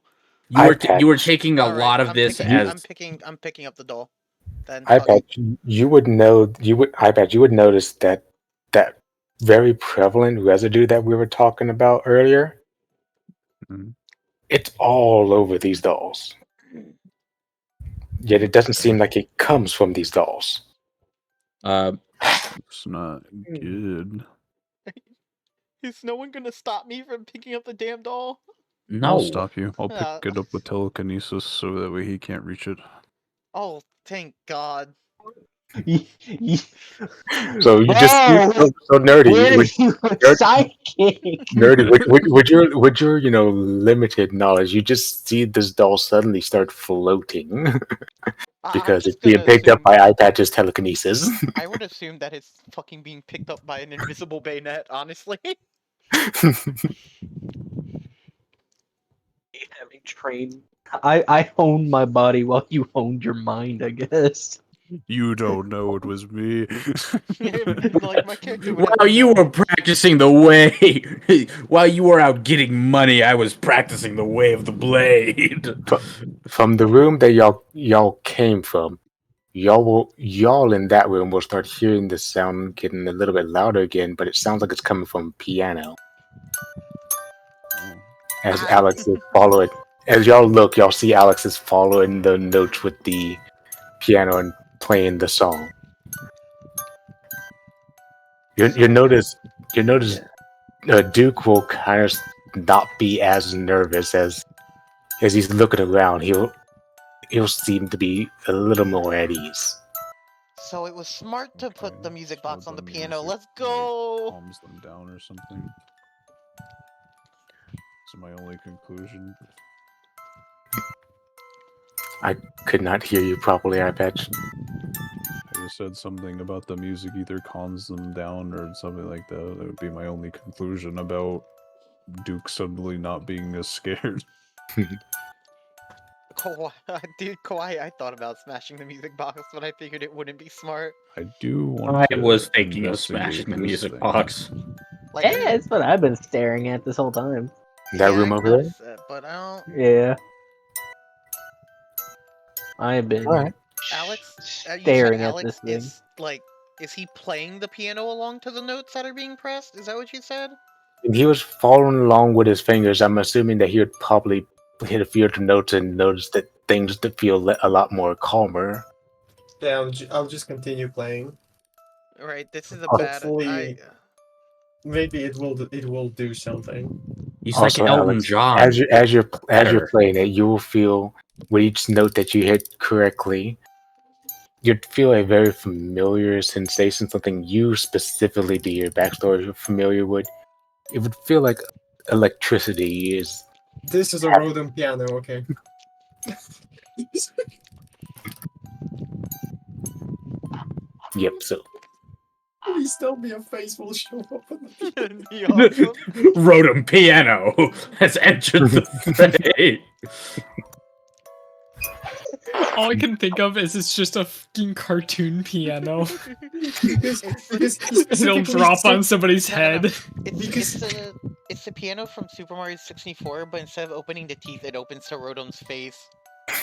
iPad. You were taking a All right, lot of this as I'm picking up the doll. Then I fuck bet it. you would know. I bet you would notice that very prevalent residue that we were talking about earlier. Mhm. It's all over these dolls. Yet it doesn't seem like it comes from these dolls. It's not good. Is no one gonna stop me from picking up the damn doll? no. I'll stop you. I'll Yeah. pick it up with telekinesis so that way he can't reach it. Oh, thank God. So you just Bro, so nerdy. where Would, you a sidekick? nerdy. Would your limited knowledge, you just see this doll suddenly start floating I'm because it's just being gonna picked up assume. by iPad's telekinesis. I would assume that it's fucking being picked up by an invisible bayonet. Honestly. Having trained. I honed my body while you honed your mind, I guess. You don't know it was me. Like my character would have While you no. were practicing the way, while you were out getting money, I was practicing the way of the blade. From the room that y'all came from, y'all in that room will start hearing the sound getting a little bit louder again, but it sounds like it's coming from piano. Oh. As Alex is following, as y'all look, y'all see Alex is following the notes with the piano and playing the song. You notice Duke will kind of not be as nervous as he's looking around. He'll seem to be a little more at ease. So it was smart to put Okay, the music so box on the piano. music, Let's like, go! calms them down or something. Is my only conclusion. I could not hear you properly, I bet. I just said something about the music either calms them down or something like that. That would be my only conclusion about Duke suddenly not being as scared. Kawaii, I thought about smashing the music box, but I figured it wouldn't be smart. I do want I to was thinking of investigate smashing the this music thing. box. Like, Yeah, it's what I've been staring at this whole time. That yeah, room I over there? noticed that, but I don't. Yeah. I have been Alright. Alex, you said staring at Alex this thing. is like, is he playing the piano along to the notes that are being pressed? Is that what you said? And he was following along with his fingers. I'm assuming that he would probably hit a few other notes and notice that things that feel a lot more calmer. Yeah, I'll just continue playing. Right. This is a Hopefully, maybe it will do something. He's Also, like Elton Alex, John. as you're Better. playing it, you will feel with each note that you hit correctly, you'd feel a very familiar sensation, something you specifically do your backstory are familiar with. It would feel like electricity is. This is a Rodin piano, okay. Yep. So Please tell me a face will show up on the piano. That'd be awesome. Rotom piano has entered the fray. All I can think of is it's just a fucking cartoon piano. because he It'll specifically drop said- on somebody's No, no, no. head. It's the piano from Super Mario 64, but instead of opening the teeth, it opens to Rotom's face.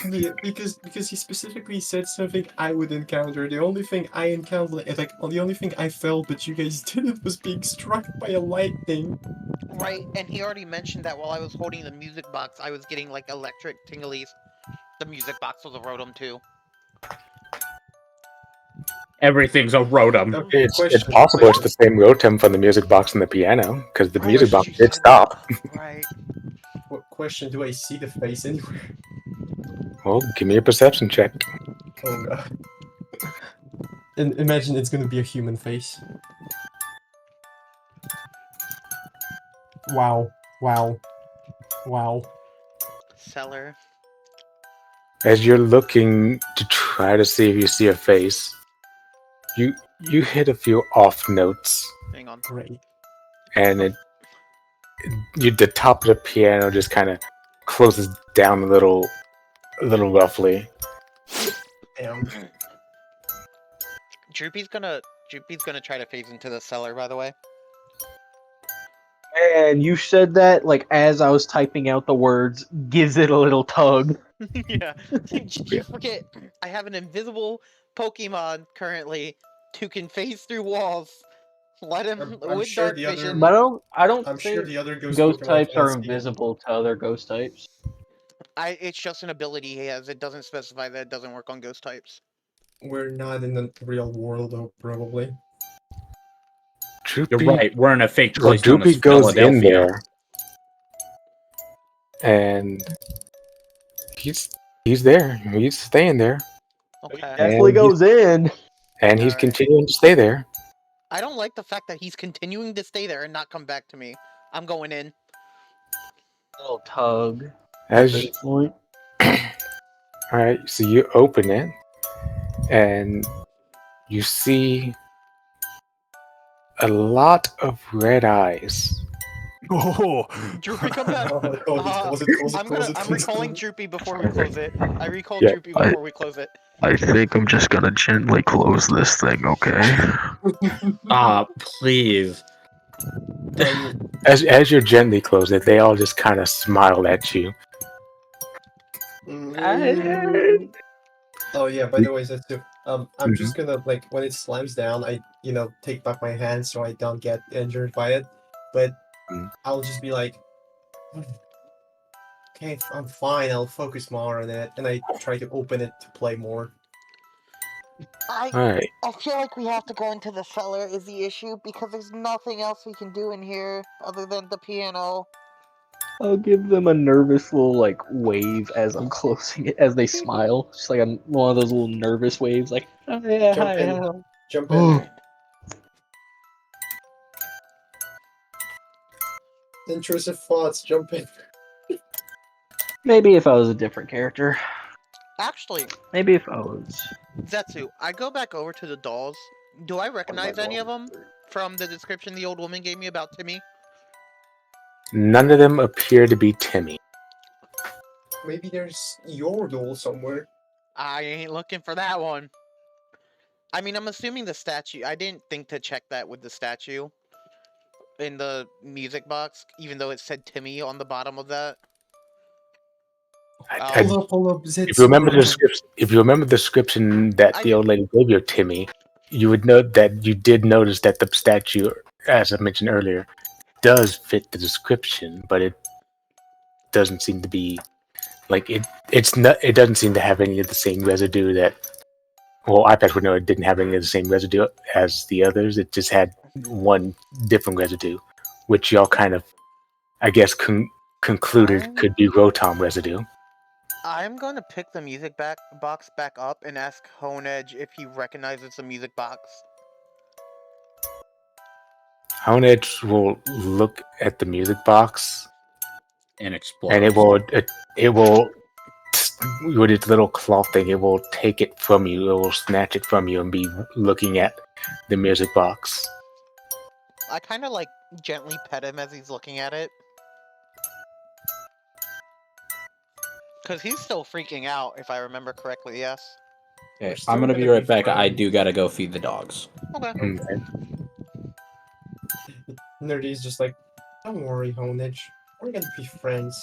Yeah, because he specifically said something I would encounter. The only thing I encountered, the only thing I felt, but you guys didn't, was being struck by a lightning. Right, and he already mentioned that while I was holding the music box, I was getting like electric tinglies. The music box was a Rotom too. Everything's a Rotom. Okay, it's possible it's the same Rotom from the music box and the piano, because the music box did stop. Right. What question? Do I see the face anywhere? Well, give me a perception check. Oh god. And imagine it's gonna be a human face. Wow. Wow. Wow. Cellar. As you're looking to try to see if you see a face, you hit a few off notes, Hang on. Great. and the top of the piano just kind of closes down a little roughly. Damn. Droopy's gonna try to phase into the cellar, by the way. And you said that like as I was typing out the words, gives it a little tug. Yeah. You forget I have an invisible Pokemon currently who can phase through walls. Let him I'm with sure dark the other- vision. But I don't I'm think sure the other ghost ghost Pokemon types are can speak. invisible to other ghost types. It's just an ability he has. It doesn't specify that it doesn't work on ghost types. We're not in the real world, though, probably. You're right. We're in a fake Well, place known Droopy as goes in Philadelphia. there, and he's there. He's staying there, Okay. Definitely goes in. and he's Alright. continuing to stay there. I don't like the fact that he's continuing to stay there and not come back to me. I'm going in. Little tug. At As this point. all right, so you open it, and you see a lot of red eyes. Oh, Droopy, come back. Close it, I'm recalling Droopy before we close it. I recall Yeah, Droopy before we close it. I think I'm just gonna gently close this thing, okay? Please. As you gently close it, they all just kind of smile at you. Oh yeah, by the way, Zetsu, I'm Mhm. just gonna like when it slams down, I take back my hand so I don't get injured by it. But Mhm. I'll just be like, okay, I'm fine. I'll focus more on it, and I try to open it to play more. All right. I feel like we have to go into the cellar is the issue because there's nothing else we can do in here other than the piano. I'll give them a nervous little like wave as I'm closing it, as they smile, just like one of those little nervous waves, like oh, yeah, Jump hi, in, hi. jump in. Intrusive thoughts, jump in. Maybe if I was a different character. Actually, Maybe if I was. Zetsu, I go back over to the dolls. Do I recognize any of them from the description the old woman gave me about Timmy? None of them appear to be Timmy. Maybe there's your doll somewhere. I ain't looking for that one. I mean, I'm assuming the statue. I didn't think to check that with the statue in the music box, even though it said Timmy on the bottom of that. Hold up, If you remember the Zetsu. description, that I the old lady gave you, Timmy, you would note that you did notice that the statue, as I mentioned earlier, does fit the description, but it doesn't seem to be like it. It's not. It doesn't seem to have any of the same residue that. Well, iPads would know it didn't have any of the same residue as the others. It just had one different residue, which y'all kind of, I guess, concluded could be Rotom residue. I'm going to pick the music box back up and ask Honedge if he recognizes the music box. Honedge will look at the music box And explode. and it will with its little claw thing, it will take it from you. It will snatch it from you and be looking at the music box. I kind of like gently pet him as he's looking at it. Because he's still freaking out, if I remember correctly, yes? Okay, still I'm gonna be gonna right be back. I friends. do gotta go feed the dogs. Okay. Okay. Nerdy's just like, don't worry, Honage. We're gonna be friends.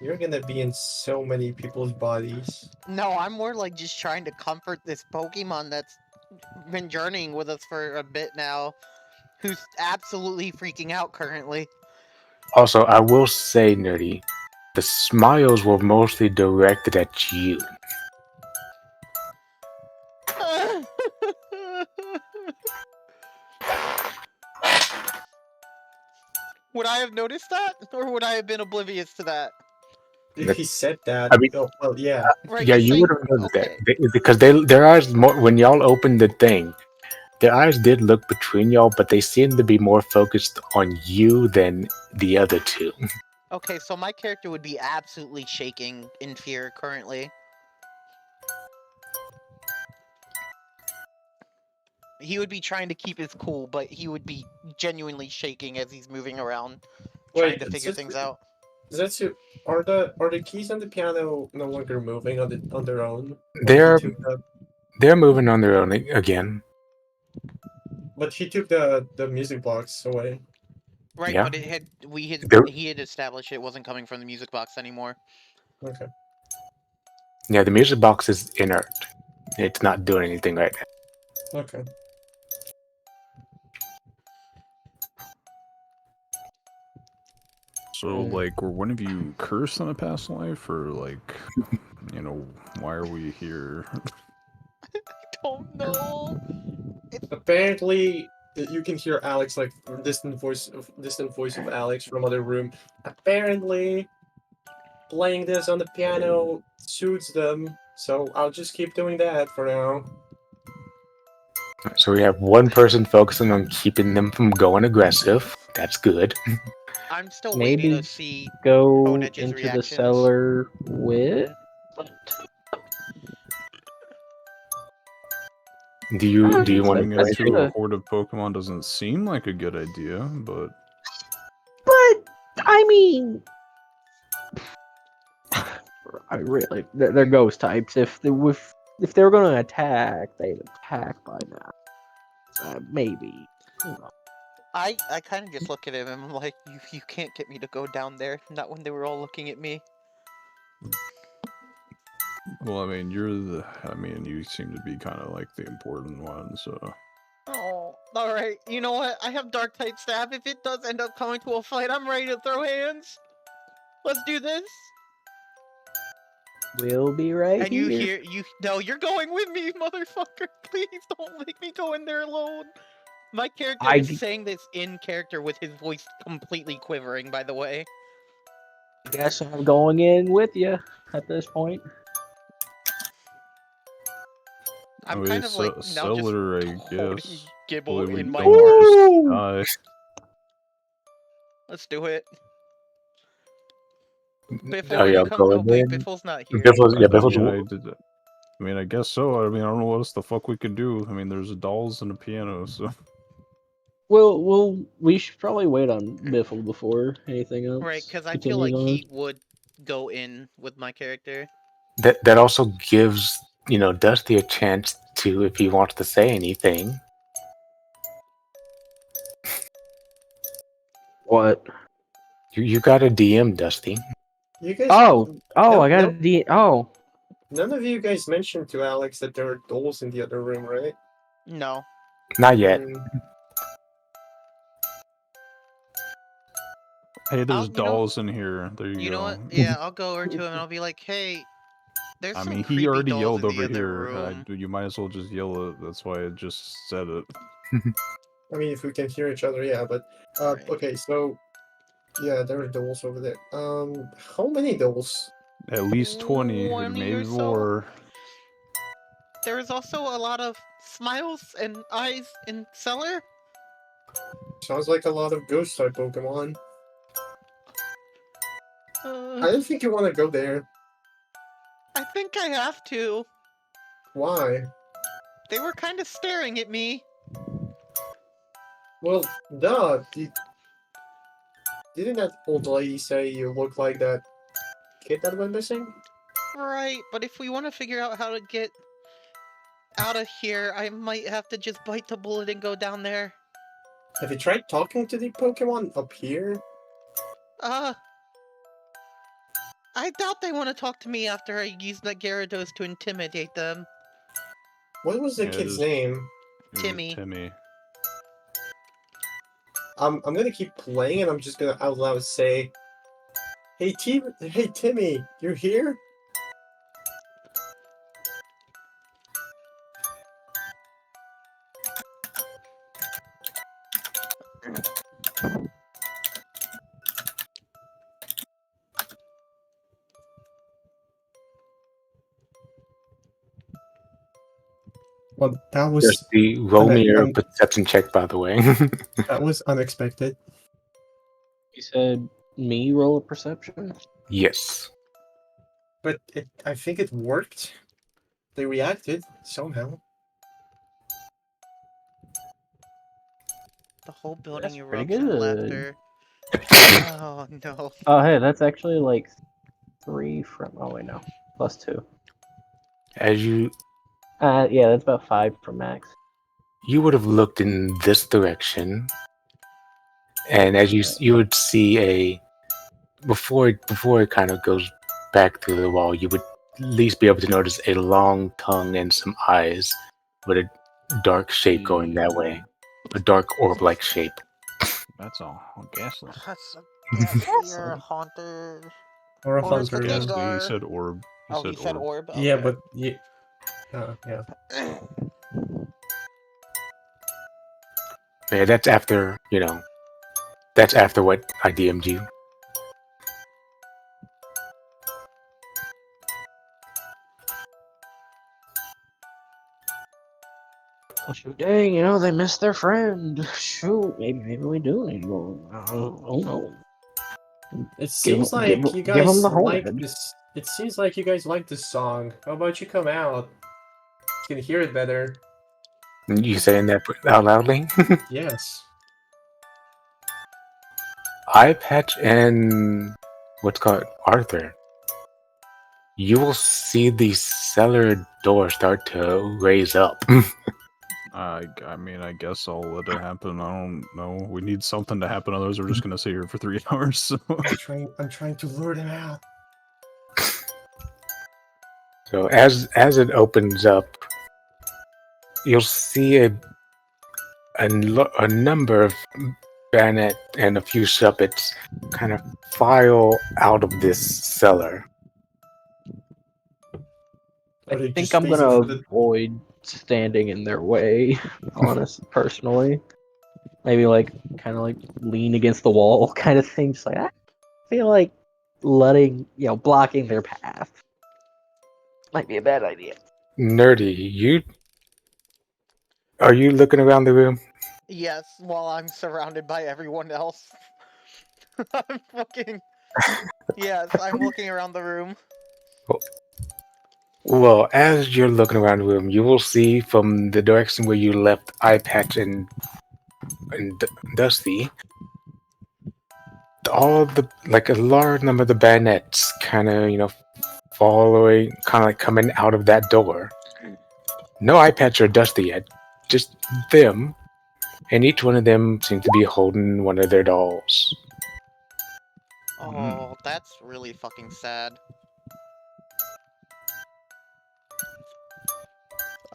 You're gonna be in so many people's bodies. No, I'm more like just trying to comfort this Pokemon that's been journeying with us for a bit now, who's absolutely freaking out currently. Also, I will say, Nerdy, the smiles were mostly directed at you. Would I have noticed that? Or would I have been oblivious to that? If he said that, I mean, oh, well, yeah. Right, yeah, you're you saying- would have noticed okay. that because their eyes more when y'all opened the thing. Their eyes did look between y'all, but they seemed to be more focused on you than the other two. Okay, so my character would be absolutely shaking in fear currently. He would be trying to keep his cool, but he would be genuinely shaking as he's moving around, trying to figure things out. Zetsu, are the keys on the piano no longer moving on their own? They're He took they're moving on their own again. but he took the music box away. Right, Yeah. but They're- he had established it wasn't coming from the music box anymore. Okay. Yeah, the music box is inert. It's not doing anything right now. Okay. So, like, were one of you cursed in a past life, or like, why are we here? Don't know. Apparently, you can hear Alex like distant voice of Alex from other room. Apparently, playing this on the piano suits them, so I'll just keep doing that for now. So we have one person focusing on keeping them from going aggressive. That's good. I'm still Maybe waiting to see go Honedge's into the reactions. cellar with. Do you want to Going do into anything? a horde of Pokemon doesn't seem like a good idea, but But I mean, I really they're ghost types. If they were going to attack, they'd attack by now. Maybe. I kind of just look at him and I'm like, you can't get me to go down there. Not when they were all looking at me. Well, I mean, you seem to be kind of like the important one, so. Oh, alright. You know what? I have dark type staff. If it does end up coming to a fight, I'm ready to throw hands. Let's do this. We'll be right And here. no, you're going with me, motherfucker. Please don't make me go in there alone. My character is saying this in character with his voice completely quivering, by the way. Guess I'm going in with you at this point. I'm Okay, kind of like now just Cellar, I holding guess. Gibble Hopefully we in my don't arms. just die. Let's do it. Biffle, Oh, are yeah, you I'll coming? go Oh wait, in. Biffle's not here. I mean, I guess so. I mean, I don't know what else the fuck we could do. I mean, there's dolls and a piano, so. We should probably wait on Biffle before anything else. Right, because I feel like he would go in with my character. That also gives, Dusty a chance to, if he wants to say anything. What? You got a DM, Dusty. You guys. I got a D. Oh, None of you guys mentioned to Alex that there are dolls in the other room, right? No. Not yet. Hey, there's dolls in here. There you go. You know what? Yeah, I'll go over to him and I'll be like, hey, there's some creepy he already dolls yelled in the over other here. room. You might as well just yell it. That's why I just said it. I mean, if we can hear each other, yeah. But okay, so yeah, there are dolls over there. How many dolls? At least 20, 20 maybe or so. more. There is also a lot of smiles and eyes in Cellar. Sounds like a lot of ghost type Pokemon. I don't think you want to go there. I think I have to. Why? They were kind of staring at me. Well, duh. Didn't that old lady say you look like that kid that went missing? Right, but if we want to figure out how to get out of here, I might have to just bite the bullet and go down there. Have you tried talking to the Pokemon up here? I doubt they want to talk to me after I used that Gyarados to intimidate them. What was the kid's name? Timmy. Timmy. I'm gonna keep playing and I'm just gonna out loud say, hey Timmy, you're here? Well, that was Just the roll me your perception check, by the way. that was unexpected. You said me roll a perception? Yes. But I think it worked. They reacted somehow. The whole building That's erupts pretty in good. laughter. Oh no. Oh, hey, that's actually like 3 from. Oh wait, no, +2. As you Yeah, that's about 5 for max. you would have looked in this direction, and as you would see before it kind of goes back through the wall, you would at least be able to notice a long tongue and some eyes with a dark shape going that way, a dark orb-like shape. That's all. Ghastly. That's a ghastly or a haunted. Or a Or hunter. a Yeah. Ghastly, he said orb. He said orb? Yeah, Okay. but yeah. Yeah. Yeah, that's after that's after what I DM'd you. Oh, shoot, dang, they missed their friend. Shoot, maybe we do need to go. I don't know. It seems like you give guys him the like horn. this. It seems like you guys like this song. How about you come out? You can hear it better. You saying that out loudly? Yes. Eye Patch and what's called Arthur. You will see the cellar door start to raise up. I mean, I guess I'll let it happen. I don't know. We need something to happen, otherwise we're just gonna sit here for 3 hours. So. I'm trying to lure them out. So as it opens up, you'll see a number of bayonet and a few shuppets kind of file out of this cellar. I Are they think just I'm waiting gonna for the? avoid standing in their way, personally. Maybe like kind of like lean against the wall kind of thing. Just like I feel like blocking their path might be a bad idea. Nerdy, are you looking around the room? Yes, while I'm surrounded by everyone else. I'm fucking. Yes, I'm looking around the room. Well, as you're looking around the room, you will see from the direction where you left Eye Patch and Dusty, all the like a large number of the bayonets kind of following, kind of like coming out of that door. No Eye Patch or Dusty yet, just them, and each one of them seems to be holding one of their dolls. Oh, that's really fucking sad.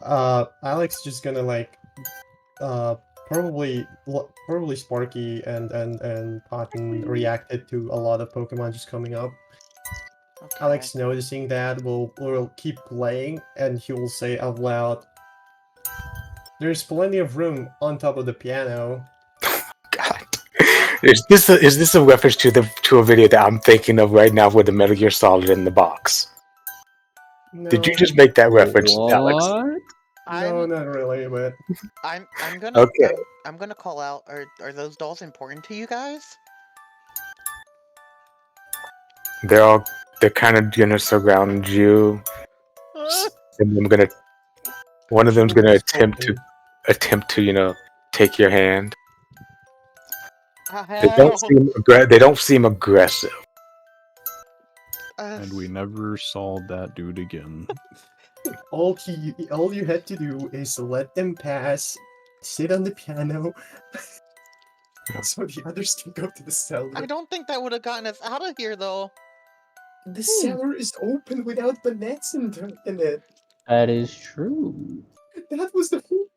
Alex just gonna like probably Sparky and Cotton reacted to a lot of Pokemon just coming up. Okay. Alex noticing that will keep playing and he will say out loud, "There's plenty of room on top of the piano." God, is this a reference to a video that I'm thinking of right now with the Metal Gear Solid in the box? No, Did you just make that reference, Alex? What? no, I'm not really, but I'm gonna Okay. I'm gonna call out. Are those dolls important to you guys? They're kind of gonna surround you. And one of them's gonna attempt to take your hand. They don't seem aggressive. And we never saw that dude again. all you had to do is let them pass, sit on the piano, so the others can go to the cellar. I don't think that would have gotten us out of here though. The cellar is open without the nets in it. That is true. That was the whole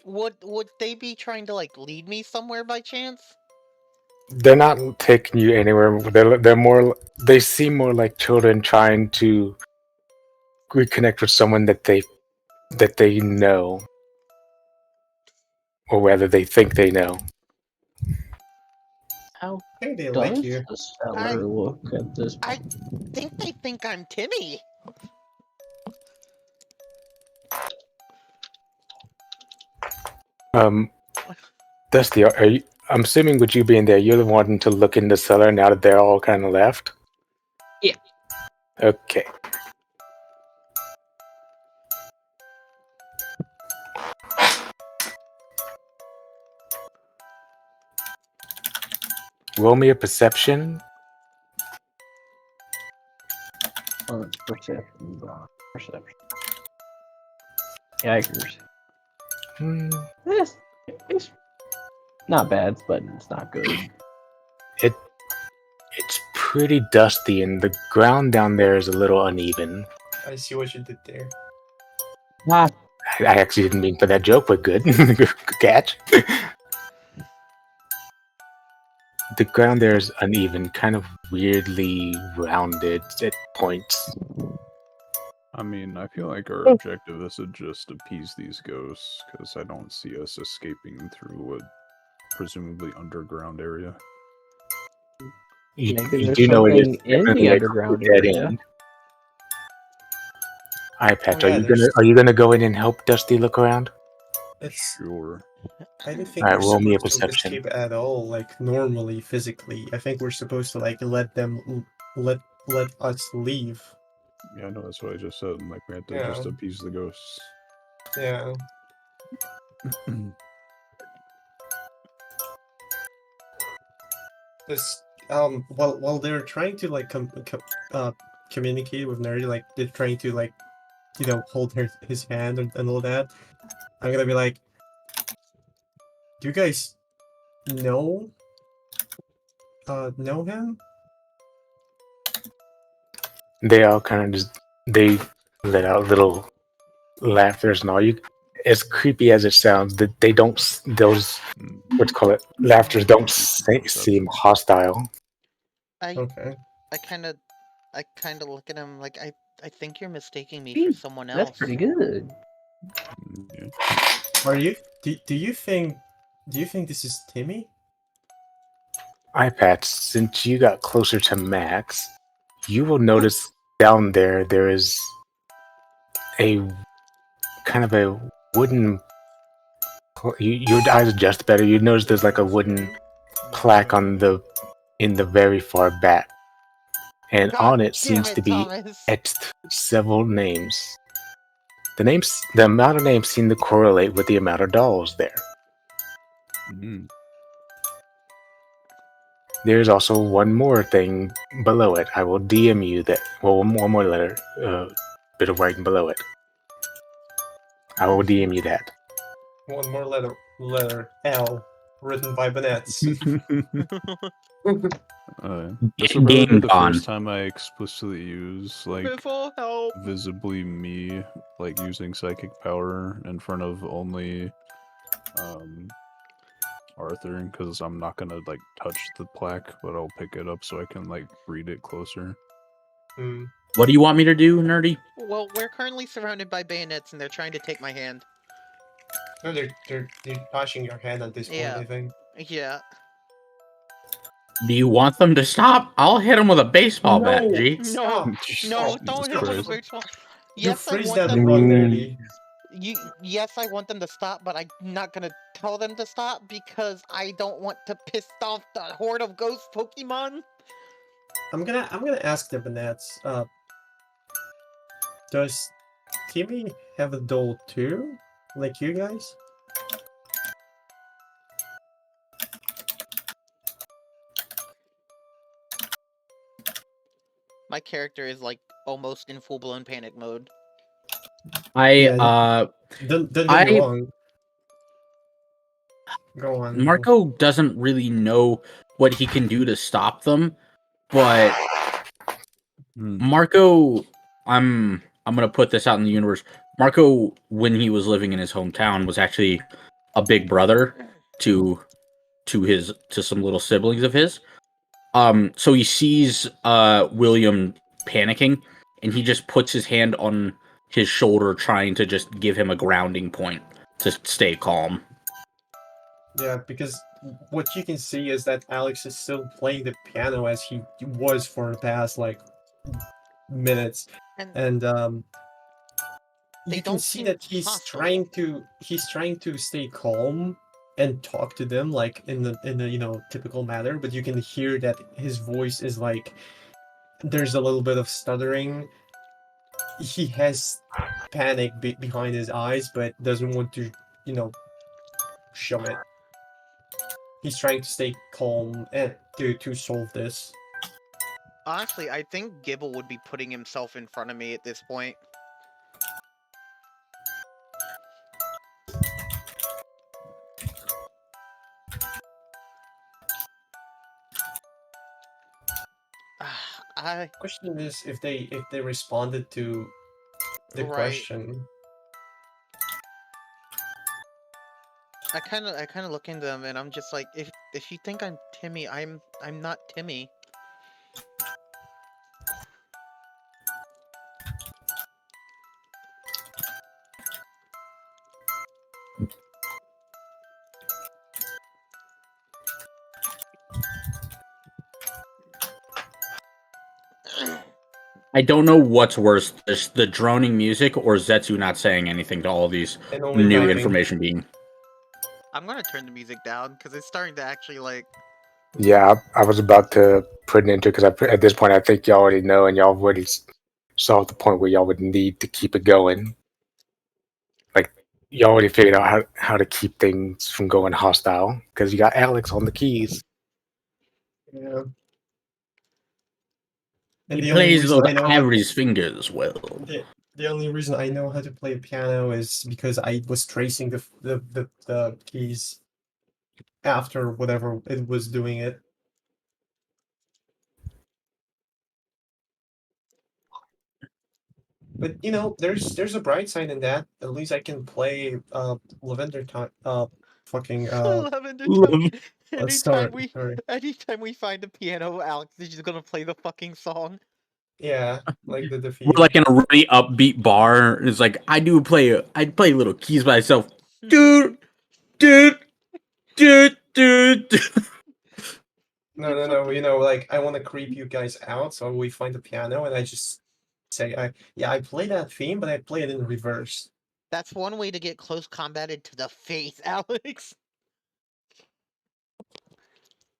point. Would they be trying to like lead me somewhere by chance? They're not taking you anywhere. They're more. They seem more like children trying to reconnect with someone that they know, or rather, they think they know. How Hey, they does like you. the seller look at this I point? think they think I'm Timmy. Dusty, are you? I'm assuming with you being there, you're the one to look in the cellar now that they're all kind of left. Yeah. Okay. Roll me a perception. Perception. Perception. Yikers. It's not bad, but it's not good. It's pretty dusty, and the ground down there is a little uneven. I see what you did there. Ah, I actually didn't mean for that joke, but good. Good catch. The ground there is uneven, kind of weirdly rounded at points. I mean, I feel like our objective is to just appease these ghosts, because I don't see us escaping through a presumably underground area. You maybe there's do know it is something in definitely the like underground a dead area. end. Eye Patch, Oh, yeah, are you gonna go in and help Dusty look around? It's. Sure. I don't think Alright, we're roll me a supposed to perception. escape at all, like normally, physically. I think we're supposed to like let them let us leave. Yeah, no, that's what I just said. Like, we have to Yeah. just appease the ghosts. Yeah. This while they're trying to like communicate with Nerdy, like they're trying to like hold his hand and all that. I'm gonna be like, do you guys know him? They all kind of just they let out little laughters and all. You, as creepy as it sounds, that they don't those Mm, what's call it laughters don't seem perception. hostile. Okay. I kind of look at him like I think you're mistaking me for Gee, someone That's else. pretty good. Yeah. Are you? Do you think? Do you think this is Timmy? iPad, since you got closer to Max, you will notice down there is a kind of a wooden. Your eyes adjust better. You notice there's like a wooden plaque on the in the very far back, and God on it damn seems it, to be Thomas. etched several names. The amount of names seem to correlate with the amount of dolls there. Mm. There's also one more thing below it. I will DM you that. Well, one more letter, bit of writing below it. I will DM you that. One more letter L, written by Banets. This will probably be Game the gone. first time I explicitly use like Biffle, help. visibly me like using psychic power in front of only Arthur, because I'm not gonna like touch the plaque, but I'll pick it up so I can like read it closer. Hmm. What do you want me to do, Nerdy? Well, we're currently surrounded by bayonets and they're trying to take my hand. No, they're touching your hand at this point. Yeah. I think. Yeah. Do you want them to stop? I'll hit them with a baseball bat, No! G. No, Stop! no, Stop! don't Jesus hit them with Christ. a baseball. You Yes, I phrased want that them. wrong, Nerdy. Yes, I want them to stop, but I'm not gonna tell them to stop because I don't want to piss off the horde of ghost Pokemon. I'm gonna ask the Banets. Does Timmy have a doll too, like you guys? My character is like almost in full blown panic mode. I Don't get me I- wrong. Go on. Marco doesn't really know what he can do to stop them, but Hmm. Marco, I'm gonna put this out in the universe. Marco, when he was living in his hometown, was actually a big brother to some little siblings of his. So he sees William panicking, and he just puts his hand on his shoulder, trying to just give him a grounding point to stay calm. Yeah, because what you can see is that Alex is still playing the piano as he was for the past like minutes, And and They you can don't see seem that he's hostile. trying to stay calm and talk to them like in the typical manner, but you can hear that his voice is like there's a little bit of stuttering. He has panic behind his eyes, but doesn't want to you know show it. He's trying to stay calm and to solve this. honestly, I think Gibble would be putting himself in front of me at this point. I Question is if they responded to the Right. question. I kind of look into them and I'm just like, if you think I'm Timmy, I'm not Timmy. I don't know what's worse, the droning music or Zetsu not saying anything to all these And only new typing. information being. I'm gonna turn the music down because it's starting to actually like. Yeah, I was about to put it into because at this point I think y'all already know and y'all already saw the point where y'all would need to keep it going. Like y'all already figured out how to keep things from going hostile because you got Alex on the keys. Yeah. He And the only plays reason those I know Ivory's fingers well. the only reason I know how to play piano is because I was tracing the keys after whatever it was doing it. But you know, there's a bright side in that. At least I can play Lavender time fucking Lavender Love. Time. Anytime sorry. anytime we find a piano, Alex is just gonna play the fucking song. Yeah, like the We're theme. like in a really upbeat bar. It's like I play little keys by myself. Dude, dude, dude, dude. No, no, no. You know, like I want to creep you guys out, so we find the piano, and I just say, I play that theme, but I play it in reverse. That's one way to get close combated to the face, Alex.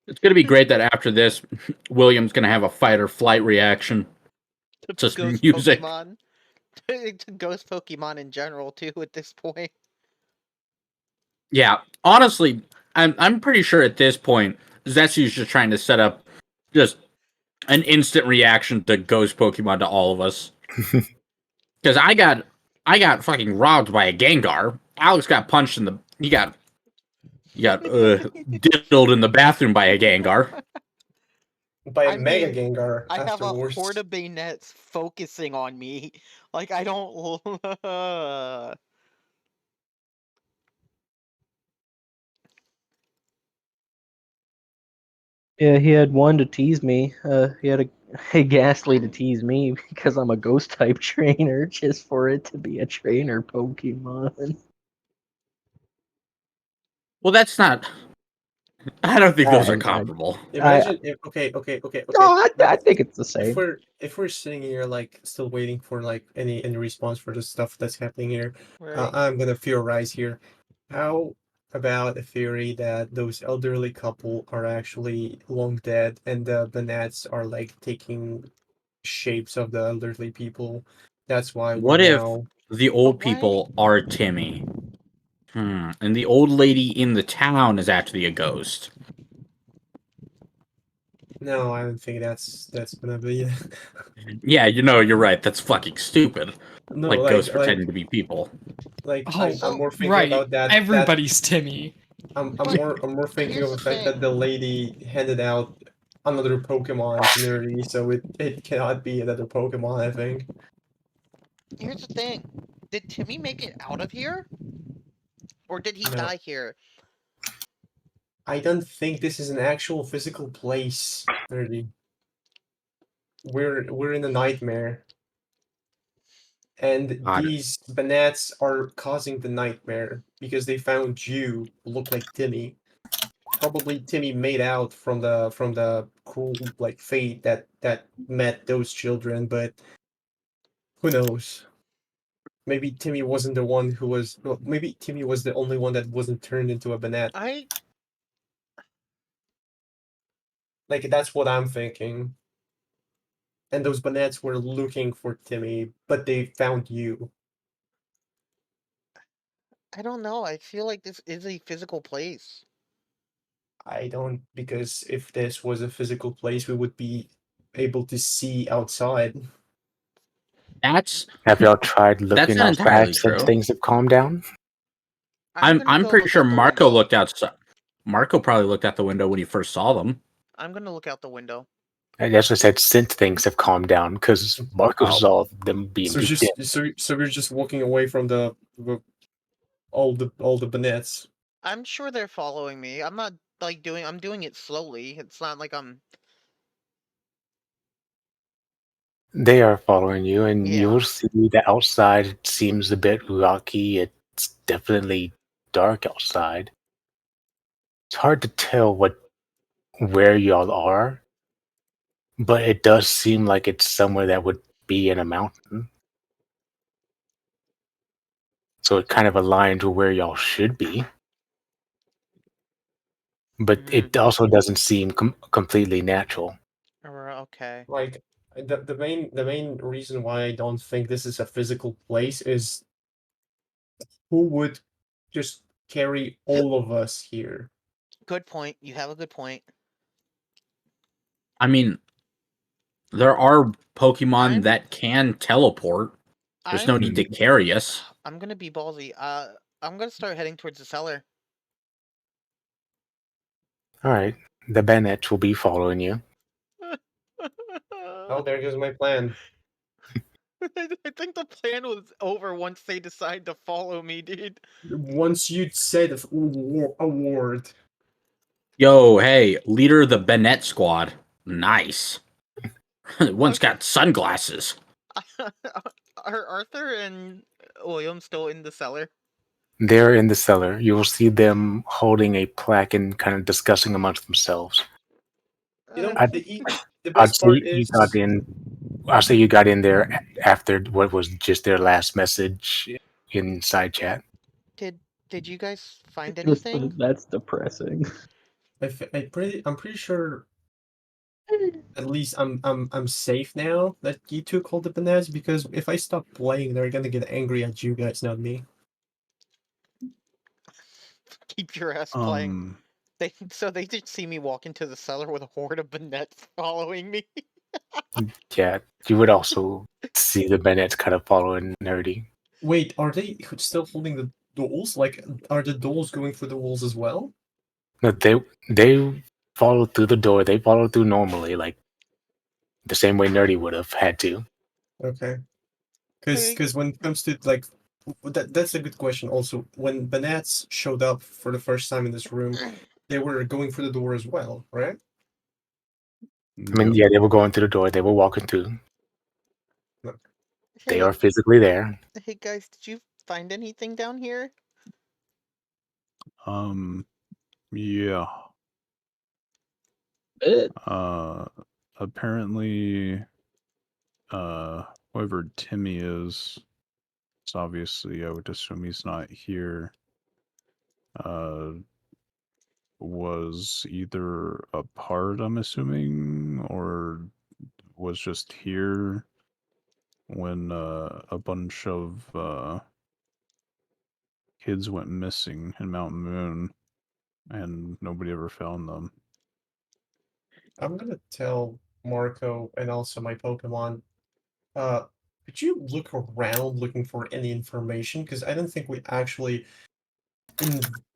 It's gonna be great that after this, William's gonna have a fight or flight reaction. To Just Ghost music. Pokemon. To Ghost Pokemon in general, too, at this point. Yeah, honestly, I'm pretty sure at this point Zetsu's just trying to set up just an instant reaction to ghost Pokemon to all of us. Because I got fucking robbed by a Gengar. Alex got punched in the he got diddled in the bathroom by a Gengar. By I Mega mean, Gengar I have a afterwards. horde of bayonets focusing on me. Like, I don't. Yeah, he had one to tease me. He had a ghastly to tease me because I'm a ghost type trainer, just for it to be a trainer Pokemon. Well, that's not. I don't think those are I, comparable. Imagine if okay. no, I think it's the If same. we're sitting here like still waiting for like any response for the stuff that's happening here, Right. I'm gonna theorize here. How about a theory that those elderly couple are actually long dead and the Banats are like taking shapes of the elderly people? That's why we're What if now. the old But why? people are Timmy? And the old lady in the town is actually a ghost. No, I don't think that's gonna be. Yeah, you're right. That's fucking stupid. No, Like ghosts pretending to be people. I'm Oh, So, more thinking right. about that Everybody's Timmy. but I'm more thinking of here's the the fact that thing. the lady handed out another Pokemon to Nerdy, so it cannot be another Pokemon, I think. Here's the thing. Did Timmy make it out of here? Or did he No. die here? I don't think this is an actual physical place, Nerdy. We're in a nightmare. And God, these Banats are causing the nightmare because they found you who look like Timmy. Probably Timmy made out from the cruel like fate that met those children, but who knows? Maybe Timmy wasn't the one who was. Well, maybe Timmy was the only one that wasn't turned into a Banat. I Like that's what I'm thinking. And those Banats were looking for Timmy, but they found you. I don't know. I feel like this is a physical place. I don't, because if this was a physical place, we would be able to see outside. that's Have y'all tried that's looking not outside entirely since true. things have calmed down? I'm gonna I'm go pretty look sure out the Marco window. looked outside. Marco probably looked out the window when he first saw them. I'm gonna look out the window. I just said since things have calmed down because Marco Oh, saw them being So beat in. just so we're just walking away from all the Banats. I'm sure they're following me. I'm not like doing. I'm doing it slowly. It's not like I'm. They are following you, and Yeah. you'll see the outside seems a bit rocky. It's definitely dark outside. It's hard to tell where y'all are, but it does seem like it's somewhere that would be in a mountain. So it kind of aligns with where y'all should be. But Mm, it also doesn't seem completely natural. okay. Like the main reason why I don't think this is a physical place is who would just carry all of us here? Good point. You have a good point. I mean, there are Pokemon I'm. that can teleport. There's no need to I'm. carry us. I'm gonna be ballsy. I'm gonna start heading towards the cellar. All right, the Bennett will be following you. Oh, there goes my plan. I think the plan was over once they decide to follow me, dude. Once you'd said a word. Yo, hey, leader of the Bennett squad. Nice. One's got sunglasses. Are Arthur and William still in the cellar? They're in the cellar. You will see them holding a plaque and kind of discussing amongst themselves. You know, I'd, the I'd best part say you is got in. I'll say you got in there after what was just their last message in side chat. Did you guys find Just anything? that's depressing. I'm pretty sure at least I'm safe now that you two called the bananas, because if I stop playing, they're gonna get angry at you guys, not me. Keep your ass playing. Um, So they did see me walk into the cellar with a horde of Banets following me. Yeah, you would also see the Bennett's kind of following Nerdy. Wait, are they still holding the dolls? Like, are the dolls going for the walls as well? No, they followed through the door. They followed through normally, like the same way Nerdy would have had to. Okay. Hey. Because when it comes to like that's a good question. Also, when Banats showed up for the first time in this room, they were going for the door as well, right? I mean, yep. yeah, they were going through the door. They were walking through. They Hey, are physically there. hey guys, did you find anything down here? Yeah. It. Apparently, whoever Timmy is, it's obviously, I would assume he's not here, was either a part, I'm assuming, or was just here when, a bunch of, kids went missing in Mountain Moon, and nobody ever found them. I'm gonna tell Marco and also my Pokemon. Could you look around looking for any information? Because I don't think we actually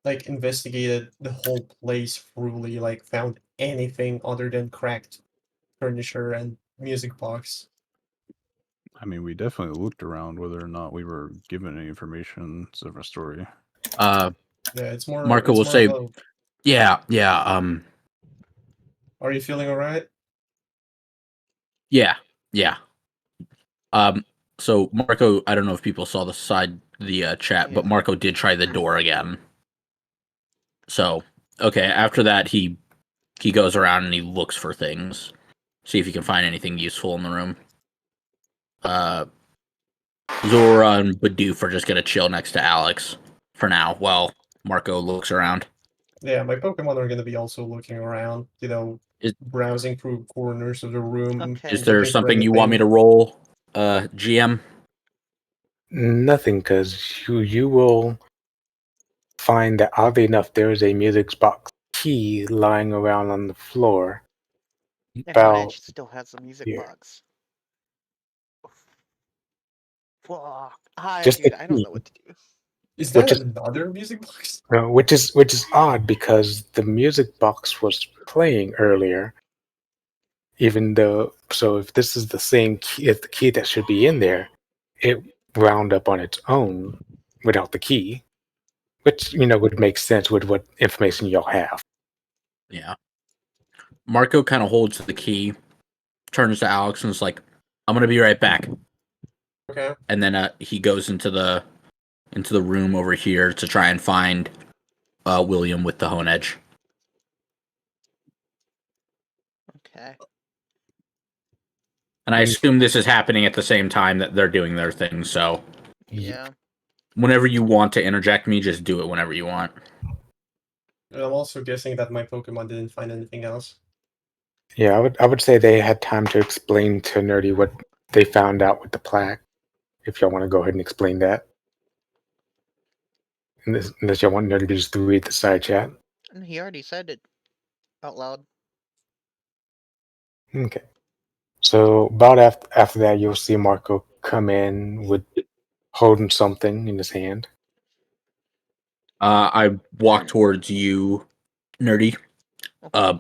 investigated the whole place thoroughly, like found anything other than cracked furniture and music box. I mean, we definitely looked around. Whether or not we were given any information is a different story. Yeah, it's Marco will more of say, a, yeah, are you feeling alright? yeah, yeah. So Marco, I don't know if people saw the chat, but Yeah. Marco did try the door again. So, okay, after that he goes around and he looks for things. See if he can find anything useful in the room. Zora and Bidoof are just gonna chill next to Alex for now while Marco looks around. Yeah, my Pokemon are gonna be also looking around, Is- browsing through corners of the room, Okay. Is there looking for something you want me anything. to roll, GM? Nothing, because you will find that oddly enough, there is a music box key lying around on the floor. And About Honedge still has the music here. box. Fuck. Just the I don't key, know what to do. Is that which is another music box? which is odd because the music box was playing earlier. Even though, so if this is the same key as the key that should be in there, it wound up on its own without the key, which would make sense with what information y'all have. Yeah. Marco kind of holds the key, turns to Alex, and is like, "I'm gonna be right back." Okay. And then he goes into the room over here to try and find William with the hone edge. Okay. And I assume this is happening at the same time that they're doing their thing. So Yeah. whenever you want to interject me, just do it whenever you want. And I'm also guessing that my Pokemon didn't find anything else. Yeah, I would say they had time to explain to Nerdy what they found out with the plaque. If y'all want to go ahead and explain that, unless y'all want Nerdy to just read the side chat. And he already said it out loud. Okay. So about after that, you'll see Marco come in with holding something in his hand. I walk towards you, Nerdy. Can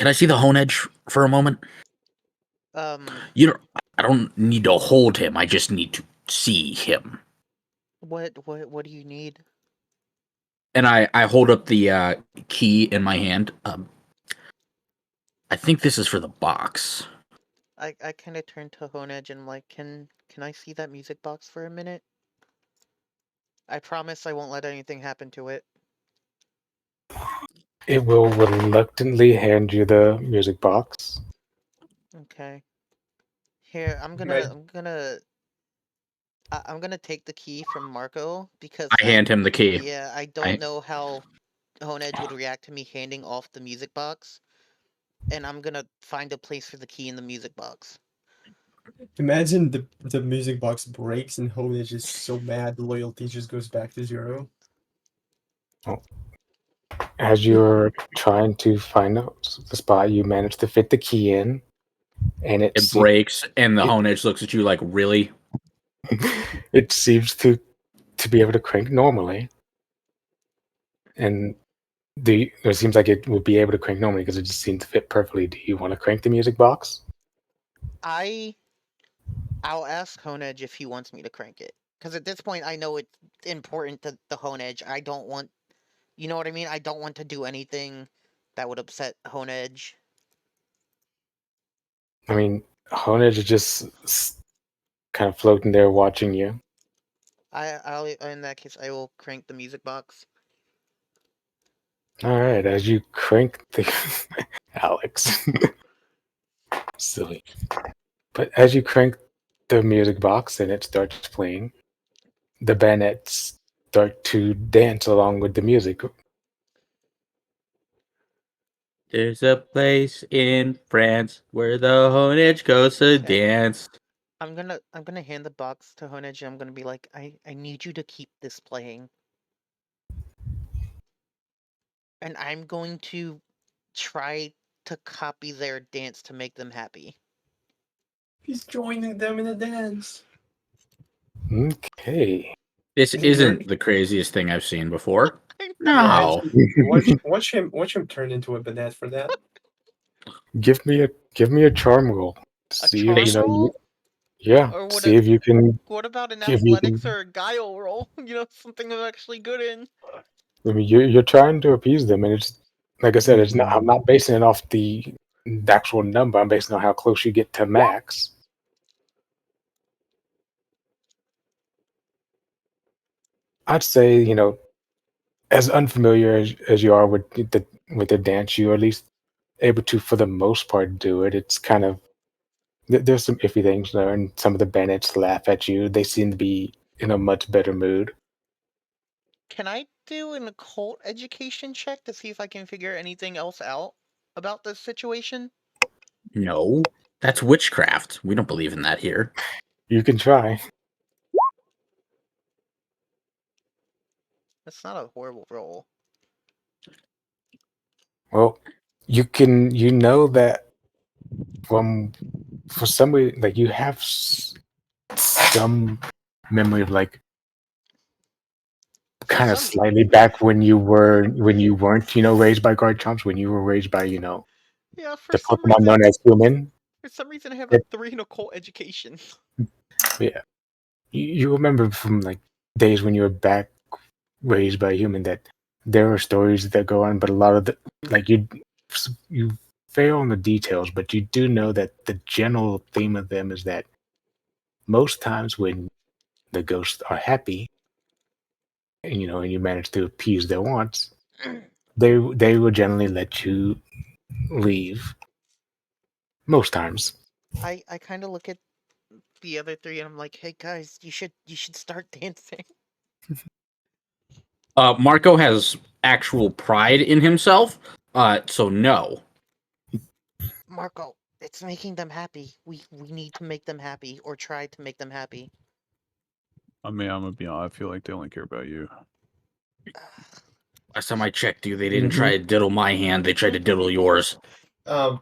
I see the hone edge for a moment? Um. You don't. I don't need to hold him. I just need to see him. What do you need? And I hold up the key in my hand. I think this is for the box. I kind of turn to Honedge and I'm like, can I see that music box for a minute? I promise I won't let anything happen to it. It will reluctantly hand you the music box. Okay. Here, I'm gonna take the key from Marco because I hand him the key. yeah, I don't know how Honedge would react to me handing off the music box, and I'm gonna find a place for the key in the music box. Imagine the music box breaks and Honedge is so mad loyalty just goes back to 0. As you're trying to find the spot, you manage to fit the key in, and It breaks, and the it- Honedge looks at you like, really? it seems to be able to crank normally, and it seems like it would be able to crank normally because it just seemed to fit perfectly. Do you want to crank the music box? I'll ask Honedge if he wants me to crank it, because at this point I know it's important to the Honedge. I don't want, you know what I mean? I don't want to do anything that would upset Honedge. I mean, Honedge is just kind of floating there watching you. I'll in that case I will crank the music box. All right, as you crank the Alex, silly. But as you crank the music box and it starts playing, the bandits start to dance along with the music. There's a place in France where the Honedge goes to Okay. dance. I'm gonna hand the box to Honedge and I'm gonna be like, I need you to keep this playing. And I'm going to try to copy their dance to make them happy. He's joining them in a dance. Okay. This And you're- isn't the craziest thing I've seen before. Yeah, No. watch him turn into a banana for that. Give me a charm roll. A See charm if roll? yeah. Or would See it, if you can. what about an If you athletics can. or a guile roll? You know, something I'm actually good in. I mean, you're trying to appease them, and it's like I said. It's not. I'm not basing it off the actual number. I'm basing it on how close you get to max. I'd say as unfamiliar as you are with the dance, you're at least able to, for the most part, do it. It's kind of there's some iffy things there, and some of the bandits laugh at you. They seem to be in a much better mood. Can I do an occult education check to see if I can figure anything else out about this situation? No. That's witchcraft. We don't believe in that here. You can try. That's not a horrible roll. Well, you know that for some reason, like you have some memory of like kind of slightly back when you weren't raised by guard chomps, when you were raised by Yeah, for the some Pokemon reason, known as human. I have a 3 in occult education. Yeah, you remember from like days when you were back raised by a human that there are stories that go on, but a lot of the like you fail on the details, but you do know that the general theme of them is that most times when the ghosts are happy, and you manage to appease their wants, they will generally let you leave. Most times. I kind of look at the other 3 and I'm like, hey guys, you should start dancing. Marco has actual pride in himself. So no. Marco, it's making them happy. We need to make them happy or try to make them happy. I mean, I'm gonna be honest. I feel like they only care about you. Last time I checked you, they didn't try to diddle my hand. They tried to diddle yours. Um,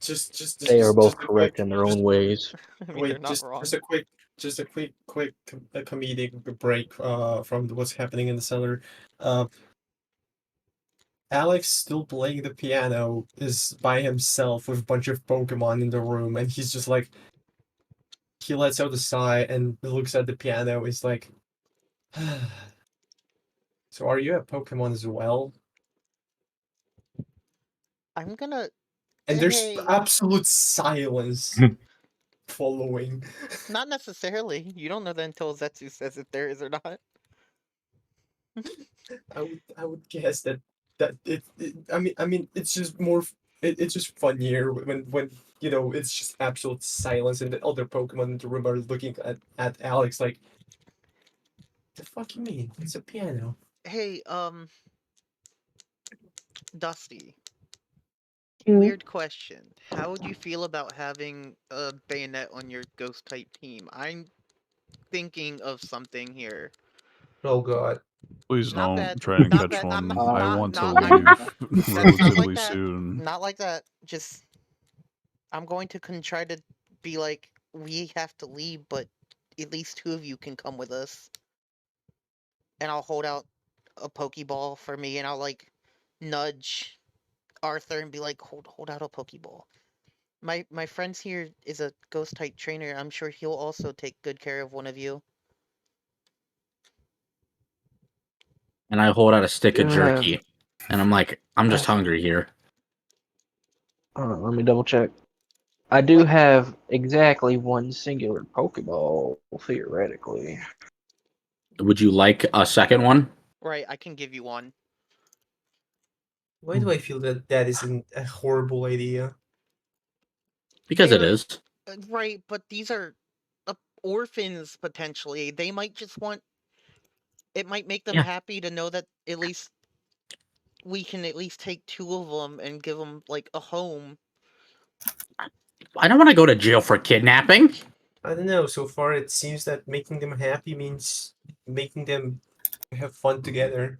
just They are both a correct quick, in their own ways. I mean, they're wait, not wrong. just a quick comedic break from what's happening in the cellar. Uh, Alex, still playing the piano, is by himself with a bunch of Pokemon in the room, and he's just like, he lets out a sigh and looks at the piano. He's like, "So are you a Pokemon as well?" I'm gonna. And there's Hey, absolute silence following. not necessarily. You don't know that until Zetsu says if there is or not. I would guess that I mean it's just more it's just funnier when you know it's just absolute silence and the other Pokemon in the room are looking at Alex like the fuck you mean? It's a piano. Hey, Dusty. Hmm. Weird question. How would you feel about having a bayonet on your ghost type team? I'm thinking of something here. Oh god. Please Not don't bad. try and Not catch bad. I'm one. I want to not. I'm leave that's not like relatively that. soon. Not like that. Just I'm going to try to be like we have to leave, but at least two of you can come with us. And I'll hold out a Pokeball for me, and I'll like nudge Arthur and be like, hold out a Pokeball. My friend's here is a ghost type trainer. I'm sure he'll also take good care of one of you. And I hold out a stick of Yeah. jerky, and I'm like, I'm just hungry here. Let me double check. I do Wait. have exactly one singular Pokeball, theoretically. Would you like a second one? Right, I can give you one. Why do I feel that that isn't a horrible idea? Because it They're is. right, but these are orphans potentially. They might just want. It might make them Yeah. happy to know that at least we can at least take two of them and give them like a home. I don't want to go to jail for kidnapping. I don't know. So far, it seems that making them happy means making them have fun together.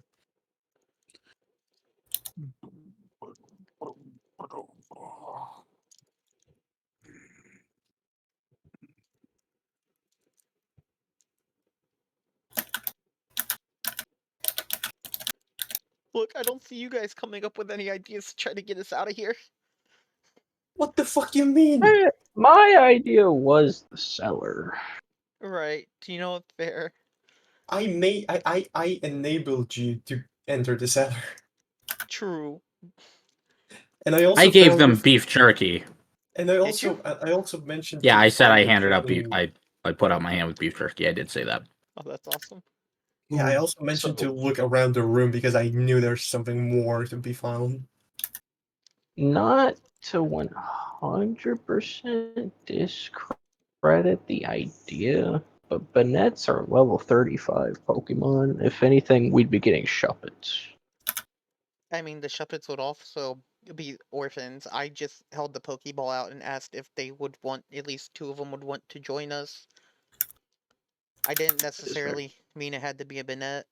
Look, I don't see you guys coming up with any ideas to try to get us out of here. What the fuck you mean? My idea was the cellar. Right. Do you know what's fair? I enabled you to enter the cellar, True. and I I also gave found them your beef jerky. and Did you? I also mentioned Yeah, to I said find I your handed out beef. friend. I put out my hand with beef jerky. I did say that. Oh, that's awesome. Yeah, I also mentioned to look around the room because I knew there's something more to be found. Not to 100% discredit the idea, but Bannettes are level 35 Pokemon. If anything, we'd be getting Shuppets. I mean, the Shuppets would also be orphans. I just held the Pokeball out and asked if they would want, at least two of them would want to join us. I didn't necessarily mean it had to be a Banette.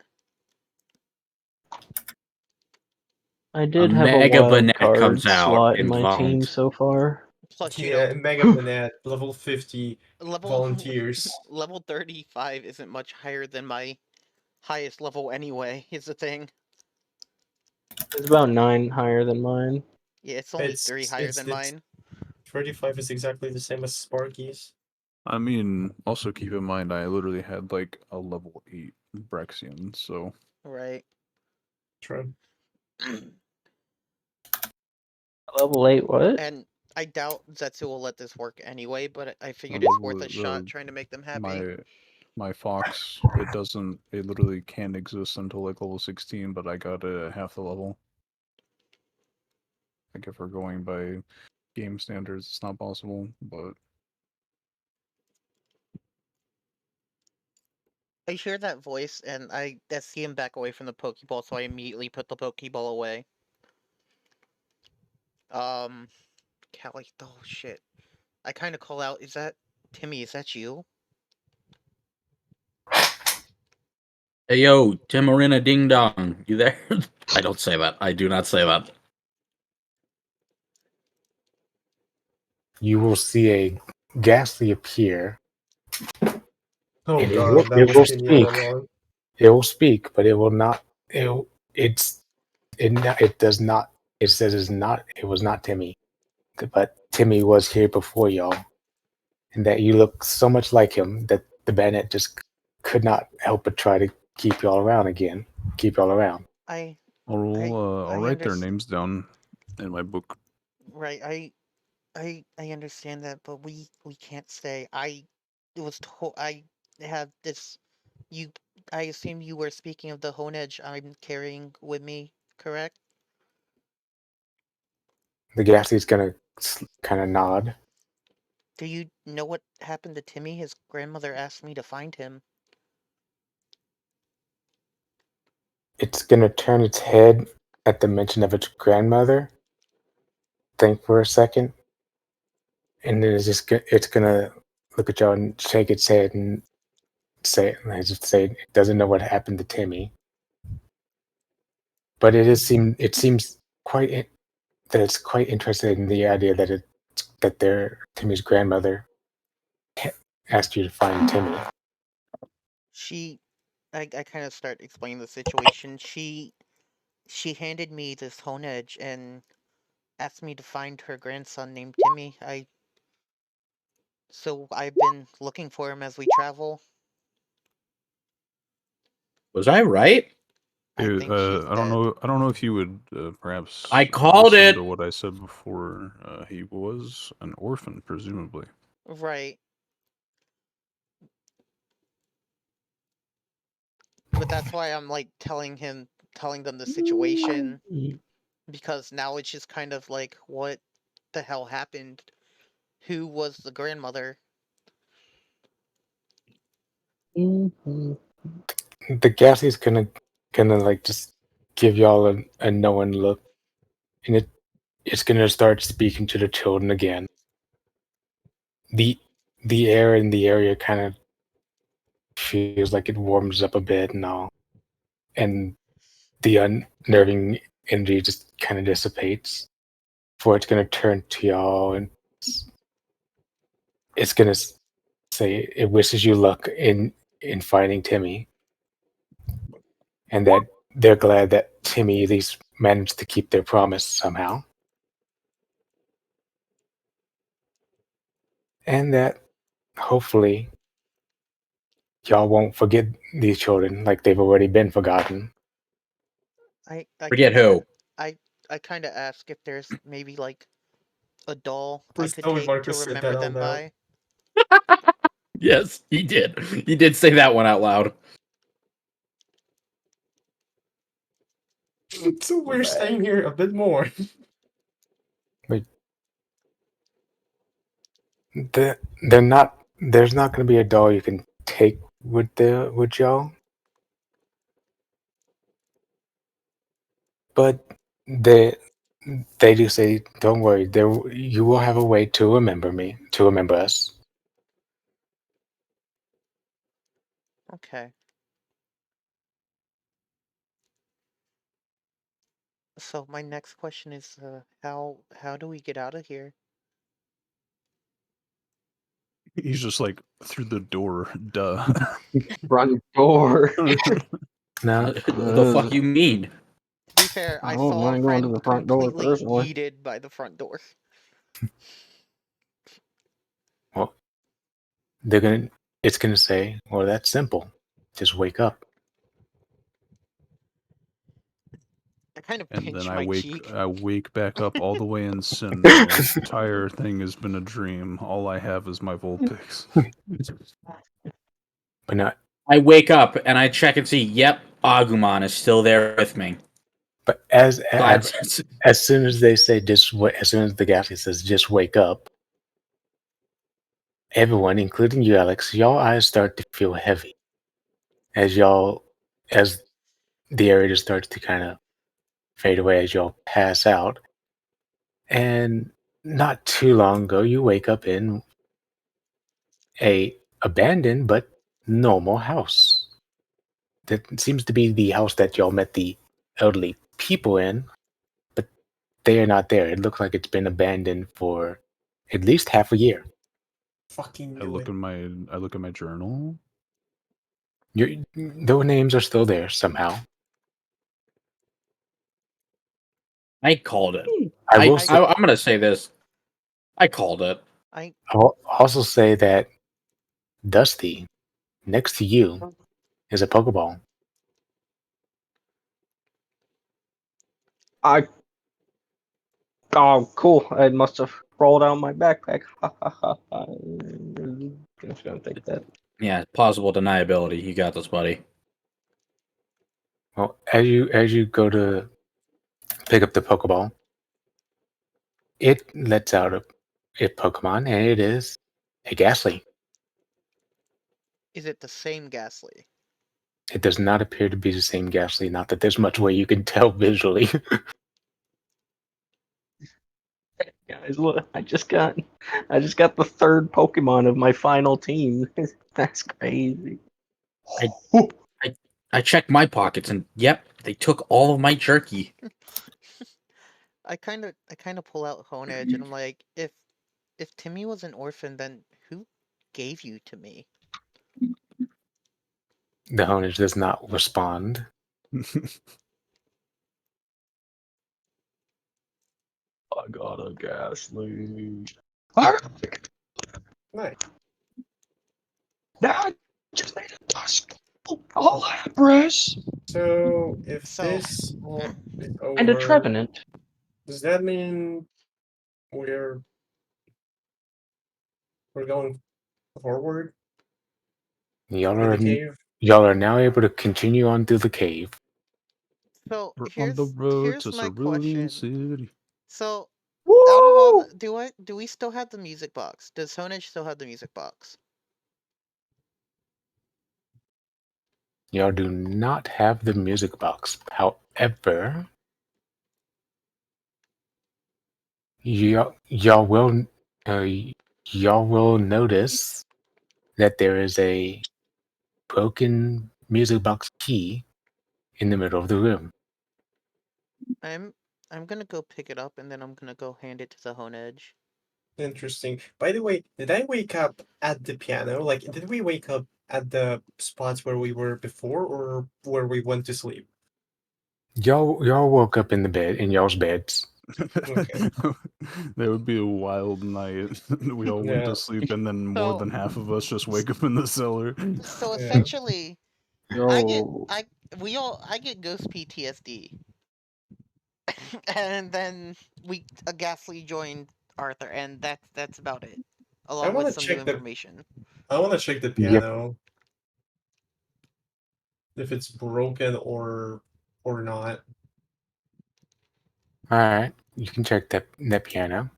I A did have a mega wild banette card comes out slot in and my team volunteers. so far. Plus, you Yeah, know, Mega Banette, level 50 level volunteers. level 35 isn't much higher than my highest level anyway, is the thing. It's about 9 higher than mine. Yeah, it's only 3 higher than It's mine. 35 is exactly the same as Sparky's. I mean, also keep in mind I literally had like a level 8 Brexian, so Right. True. Level 8 what? And I doubt Zetsu will let this work anyway, but I a figured it's level worth a shot trying to make them happy. my fox, it literally can't exist until like level 16, but I got a half the level. Like if we're going by game standards, it's not possible, but I hear that voice and I see him back away from the Pokeball, so I immediately put the Pokeball away. Callie, oh shit. I kind of call out, is that Timmy? Is that you? Hey yo, Timarina Ding Dong, you there? I don't say that. I do not say that. You will see a ghastly appear. Oh And god, that it was will Timmy all speak. along. It will speak, but it will not. It does not. It says it's not. It was not Timmy, but Timmy was here before y'all. and that you look so much like him that the bandit just could not help but try to keep y'all around again. Keep y'all around. I I'll I write their underst- names down in my book. right. I understand that, but we can't stay. I have this. You. I assume you were speaking of the honedge I'm carrying with me, correct? The Ghastly's gonna kind of nod. Do you know what happened to Timmy? His grandmother asked me to find him. It's gonna turn its head at the mention of its grandmother. Think for a second, and then it's gonna look at y'all and shake its head and say it doesn't know what happened to Timmy, but it seems that it's quite interested in the idea that their Timmy's grandmother asked you to find Timmy. She, I kind of start explaining the situation. She handed me this honedge and asked me to find her grandson named Timmy. So I've been looking for him as we travel. Was I right? I think she's I don't dead. know. I don't know if you would perhaps I called listen to it. what I said before. He was an orphan, presumably. Right. But that's why I'm like telling them the situation, because now it's just kind of like, what the hell happened? Who was the grandmother? Mhm. The Ghastly's gonna like just give y'all a knowing look, and it's gonna start speaking to the children again. The the air in the area kind of feels like it warms up a bit and all, and the unnerving energy just kind of dissipates. Before it's gonna turn to y'all and it's gonna say it wishes you luck in finding Timmy, and that they're glad that Timmy at least managed to keep their promise somehow, and that hopefully y'all won't forget these children like they've already been forgotten. I Forget kind of who? I I kind of ask if there's maybe like a doll I Please could tell me take to Marcus said that remember out them loud. by. Yes, he did. He did say that one out loud. So we're staying here a bit more. They're not. There's not going to be a doll you can take with y'all, but they they do say, "Don't worry, there you will have a way to remember me, to remember us." Okay. So my next question is, how do we get out of here? He's just like through the door. Duh. Front door. Now, The fuck you mean? To be fair, I I won't saw a mind going to friend the front door completely personally. yeeted by the front door. well, they're gonna. It's gonna say, "Well, that's simple. Just wake up." I kind of And then pinch my cheek. I wake back up all the way in sin. The entire thing has been a dream. All I have is my Vulpix. But not. I wake up and I check and see, yep, Agumon is still there with me. But Glad. as soon as they say as soon as the Ghastly says, "Just wake up," everyone, including you, Alex, y'all eyes start to feel heavy as the area just starts to kind of fade away as y'all pass out. And not too long ago, you wake up in a abandoned but normal house. That seems to be the house that y'all met the elderly people in, but they are not there. It looks like it's been abandoned for at least half a year. Fucking I knew look it. in my journal. Their names are still there somehow. I called it. I will I- say, I'm gonna say this. I called it. I'll also say that Dusty, next to you, is a Pokeball. Oh, cool. I must have rolled out my backpack. I'm just gonna take that. Yeah, plausible deniability. You got this, buddy. Well, as you go to pick up the Pokeball, it lets out a Pokemon, and it is a Ghastly. Is it the same Ghastly? It does not appear to be the same Ghastly. Not that there's much way you can tell visually. Guys, look, I just got the third Pokemon of my final team. That's crazy. I checked my pockets, and yep, they took all of my jerky. I kind of pull out Honedge, and I'm like, if Timmy was an orphan, then who gave you to me? The Honage does not respond. I got a Ghastly. Nice. Now I just made a dust. Oh, Lapras. So if So- this all is And a over, Trevenant. does that mean we're going forward Y'all in are the cave? y'all are now able to continue on through the cave. So We're on the road here's to my Cerulean question. City. So Woo! out of all do we still have the music box? Does Honedge still have the music box? Y'all do not have the music box. However, y'all will y'all will notice that there is a broken music box key in the middle of the room. I'm gonna go pick it up, and then I'm gonna go hand it to the Honedge. Interesting. By the way, did I wake up at the piano? Like, did we wake up at the spots where we were before, or where we went to sleep? Y'all woke up in y'all's beds. Okay. That would be a wild night. We all went Yeah. to sleep, and then more than half of us just wake up in the cellar. So Yeah. essentially, Yo. I get ghost PTSD. And then a Ghastly joined Arthur, and that's about it. Along with wanna some new check the- information. I want to check the piano. If it's broken or not. All right, you can check that piano.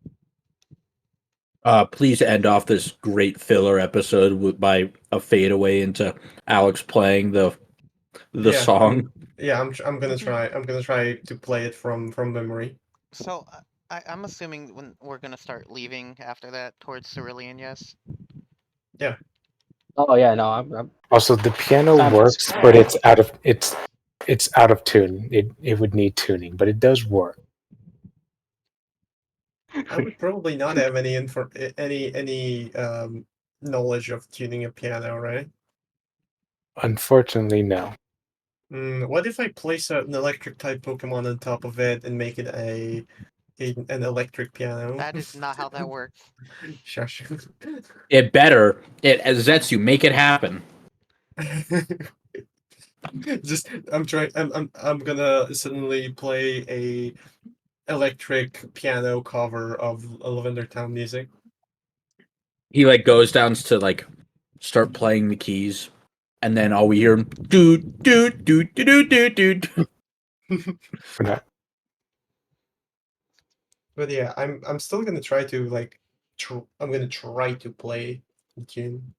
Please end off this great filler episode by a fadeaway into Alex playing the Yeah, song. I'm gonna try. I'm gonna try to play it from memory. So I'm assuming when we're gonna start leaving after that towards Cerulean, yes? Oh yeah, no, I'm Also, the piano Time to works, but it's out of tune. It would need tuning, but it does work. I would probably not have any knowledge of tuning a piano, right? Unfortunately, no. What if I place an electric type Pokemon on top of it and make it an electric piano? That is not how that works. Shush. It better. It Zetsu, make it happen. Just I'm trying. I'm gonna suddenly play a electric piano cover of Lavender Town music. He like goes down to like start playing the keys, and then all we hear him do do do do do do do. We're not- But yeah, I'm still gonna try to I'm gonna try to play the tune,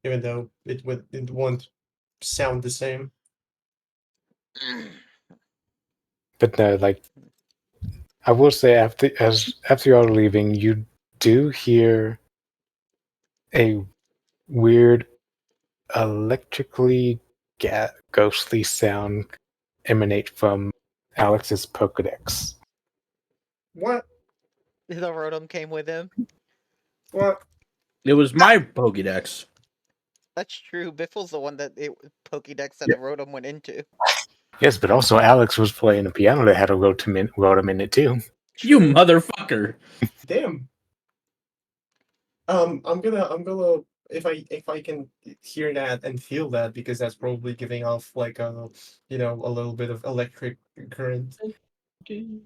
even though it won't sound the same. But no, like I will say, after y'all are leaving, you do hear a weird electrically ghostly sound emanate from Alex's Pokedex. What? The Rotom came with him. What? It was my Pokédex. That's true. Biffle's the one that Pokédex that the Rotom went into. Yes, but also Alex was playing a piano that had a Rotom in it too. You True. motherfucker. Damn. I'm gonna if I can hear that and feel that because that's probably giving off like a a little bit of electric current.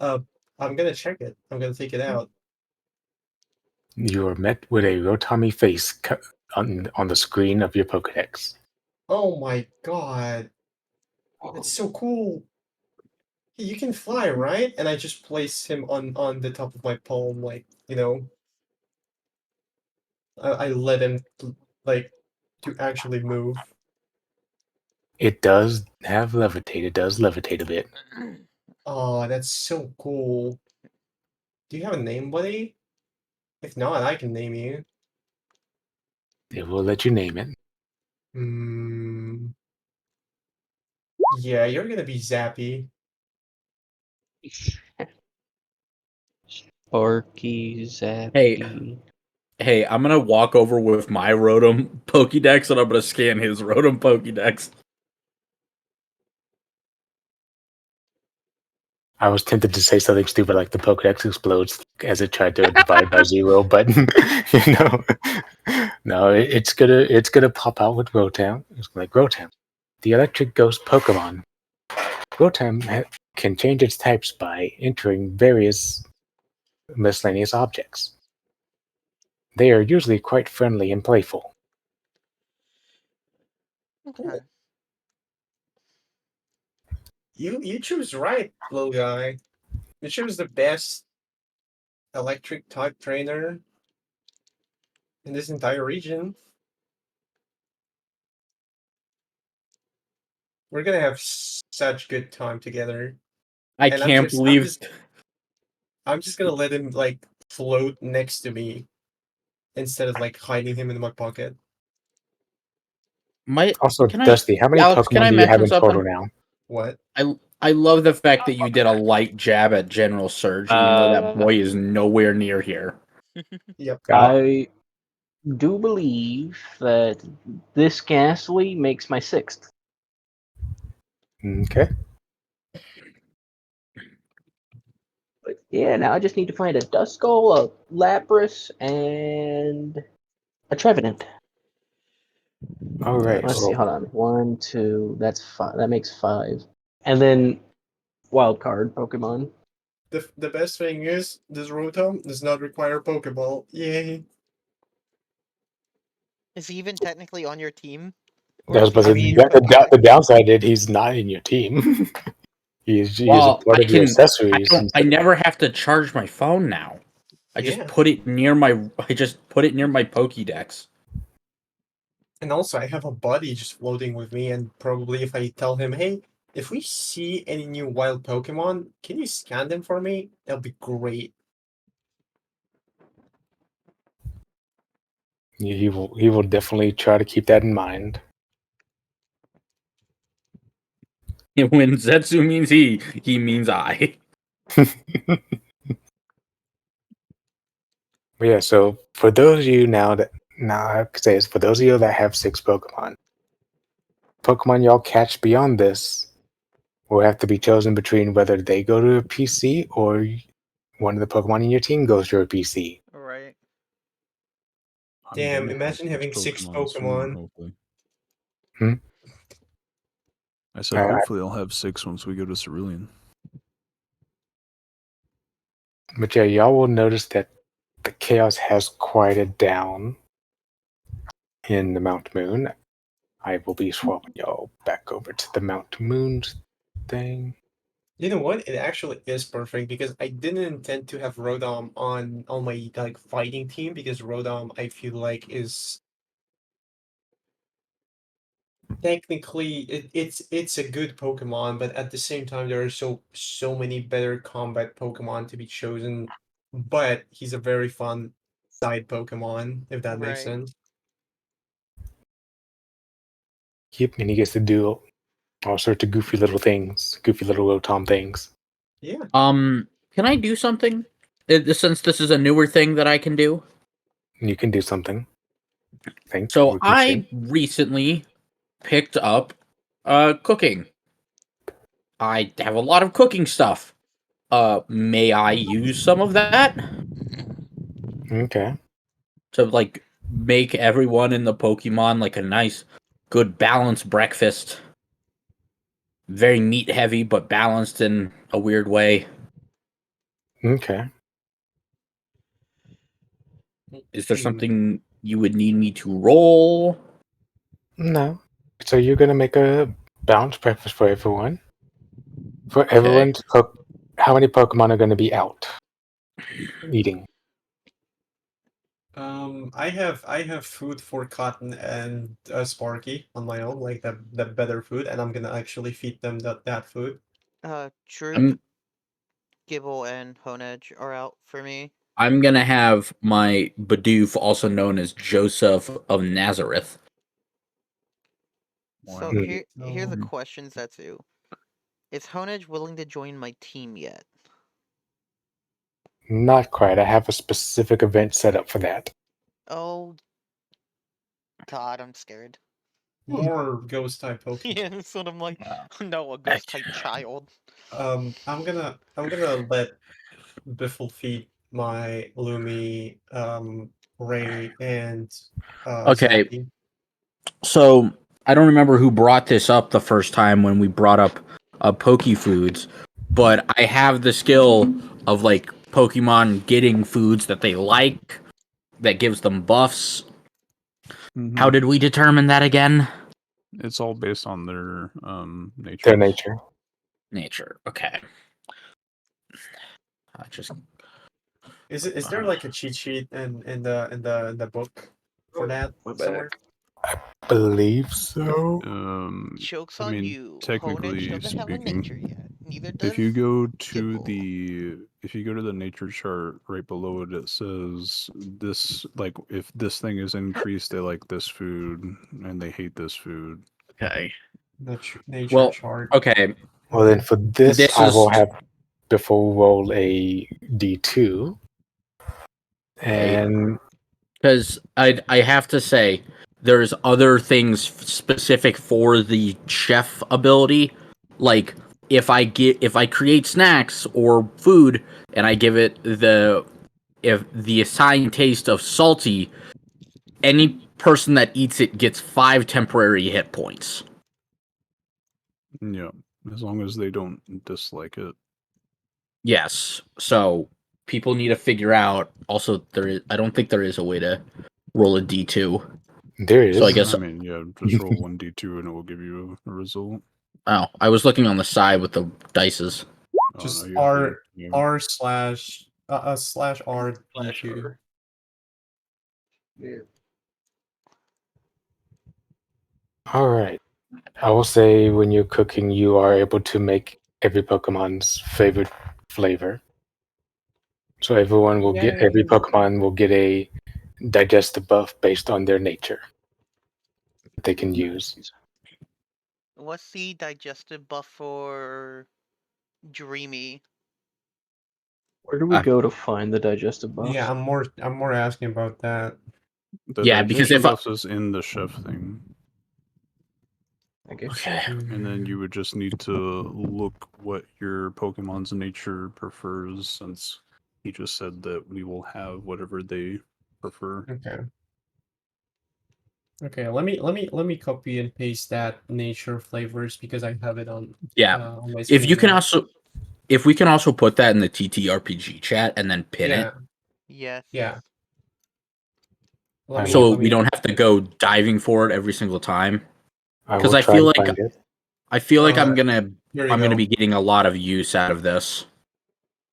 Uh, I'm gonna check it. I'm gonna take it out. You are met with a Rotami face on the screen of your Pokedex. Oh my god, that's so cool. You can fly, right? And I just place him on the top of my palm, like I let him like to actually move. It does have levitate. It does levitate a bit. Oh, that's so cool. Do you have a name, buddy? If not, I can name you. It will let you name it. Hmm. Yeah, you're gonna be Zappy. Sparky, Hey, Zappy. hey, I'm gonna walk over with my Rotom Pokédex and I'm gonna scan his Rotom Pokédex. I was tempted to say something stupid like the Pokedex explodes as it tried to divide by 0, but no, it's gonna pop out with Rotom. It's like Rotom, the electric ghost Pokemon. Rotom can change its types by entering various miscellaneous objects. They are usually quite friendly and playful. Okay. You choose right, little guy. You choose the best electric type trainer in this entire region. We're gonna have such good time together. I And can't believe I'm just gonna let him like float next to me instead of like hiding him in my pocket. my Also, can I Dusty, how many Alex, can Pokemon I do you have mention in total something? now? What? I love the fact that you did a light jab at General Surge, even though that boy is nowhere near here. Yep. I do believe that this Ghastly makes my 6th. Okay. But yeah, now I just need to find a Duskull, a Lapras, and a Trevenant. All right. Let's see, Well, hold on. 1, 2, that's 5. That makes 5. And then wild card Pokemon. The best thing is this Rotom does not require Pokeball. Yay. Is he even technically on your team? Or that was is he but I just the, your mean, the Pokédex? downside is he's not in your team. he is a Well, part of your accessories. I never have to charge my phone now. I just yeah. put it near my Pokédex. And also, I have a buddy just floating with me, and probably if I tell him, hey, if we see any new wild Pokemon, can you scan them for me? That'll be great. He will definitely try to keep that in mind. When Zetsu means he means I. Yeah, so for those of you now I have to say is for those of you that have 6 Pokemon y'all catch beyond this will have to be chosen between whether they go to a PC or one of the Pokemon in your team goes to a PC. Right. I'm Damn, gonna have imagine 6 having 6 Pokemon soon, Pokemon. hopefully. Hmm? I said hopefully I'll have 6 once we go to Cerulean. But yeah, y'all will notice that the chaos has quieted down in the Mount Moon. I will be swapping y'all back over to the Mount Moon thing. You know what? It actually is perfect because I didn't intend to have Rodom on my like fighting team because Rodom I feel like is technically it's a good Pokemon, but at the same time there are so many better combat Pokemon to be chosen. But he's a very fun side Pokemon, if that makes Right. sense. Yep, and he gets to do all sorts of goofy little things, goofy little Rotom things. Yeah. Can I do something? Since this is a newer thing that I can do. You can do something. Think So we can I see. recently picked up cooking. I have a lot of cooking stuff. May I use some of that? Okay. to like make everyone in the Pokemon like a nice, good balanced breakfast. Very meat heavy, but balanced in a weird way. Okay. Is there something you would need me to roll? No. So you're gonna make a balanced breakfast for everyone. For Okay. everyone's how many Pokemon are gonna be out eating? I have food for Cotton and Sparky on my own, like the better food, and I'm gonna actually feed them that food. Droop, Gibble, and Honedge are out for me. I'm gonna have my Bidoof, also known as Joseph of Nazareth. So Hmm. here's a question, Zetsu. Is Honedge willing to join my team yet? Not quite. I have a specific event set up for that. Oh God, I'm scared. More ghost type Pokemon. Yeah, that's what I'm like. No, a ghost type child. I'm gonna let Biffle feed my Lumi, Ray, and Okay. Zappy. So I don't remember who brought this up the first time when we brought up Poke Foods, but I have the skill of like Pokemon getting foods that they like that gives them buffs. How did we determine that again? It's all based on their nature. Their nature. Nature. Okay. I just Is there like a cheat sheet in the book for that somewhere? Believe so. Joke's I on mean, you. Honedge technically doesn't have a nature speaking, yet. Neither does if you go to Gibble. the nature chart right below it, it says this, like, if this thing is increased, they like this food and they hate this food. okay. The nature Well, chart. okay. Well, then for this, This I is will have Biffle roll a D2. And because I have to say there's other things specific for the chef ability, like if I create snacks or food and I give it if the assigned taste of salty, any person that eats it gets 5 temporary hit points. Yeah, as long as they don't dislike it. Yes, so people need to figure out. Also, I don't think there is a way to roll a D2. there is. So I guess I mean, yeah, just roll 1d2 and it will give you a result. I was looking on the side with the dices. Oh, Just no, you have to, R slash slash R D2. All right. I will say when you're cooking, you are able to make every Pokemon's favorite flavor. So every Pokemon will get a digestive buff based on their nature that they can use. What's the digestive buff for Dreamy? Where do we go to find the digestive buffs? Yeah, I'm more asking about that. The Yeah, because digestion if I- buffs is in the chef thing. I guess. Okay. And then you would just need to look what your Pokemon's nature prefers, since he just said that we will have whatever they prefer. Okay. Okay, let me copy and paste that nature flavors because I have it on on my screen If you can now. also, if we can also put that in the TTRPG chat and then pin it, Yes. Yeah. so we don't have to go diving for it every single time. I Because will I try feel and like find it. I'm gonna Here you I'm gonna go. be getting a lot of use out of this.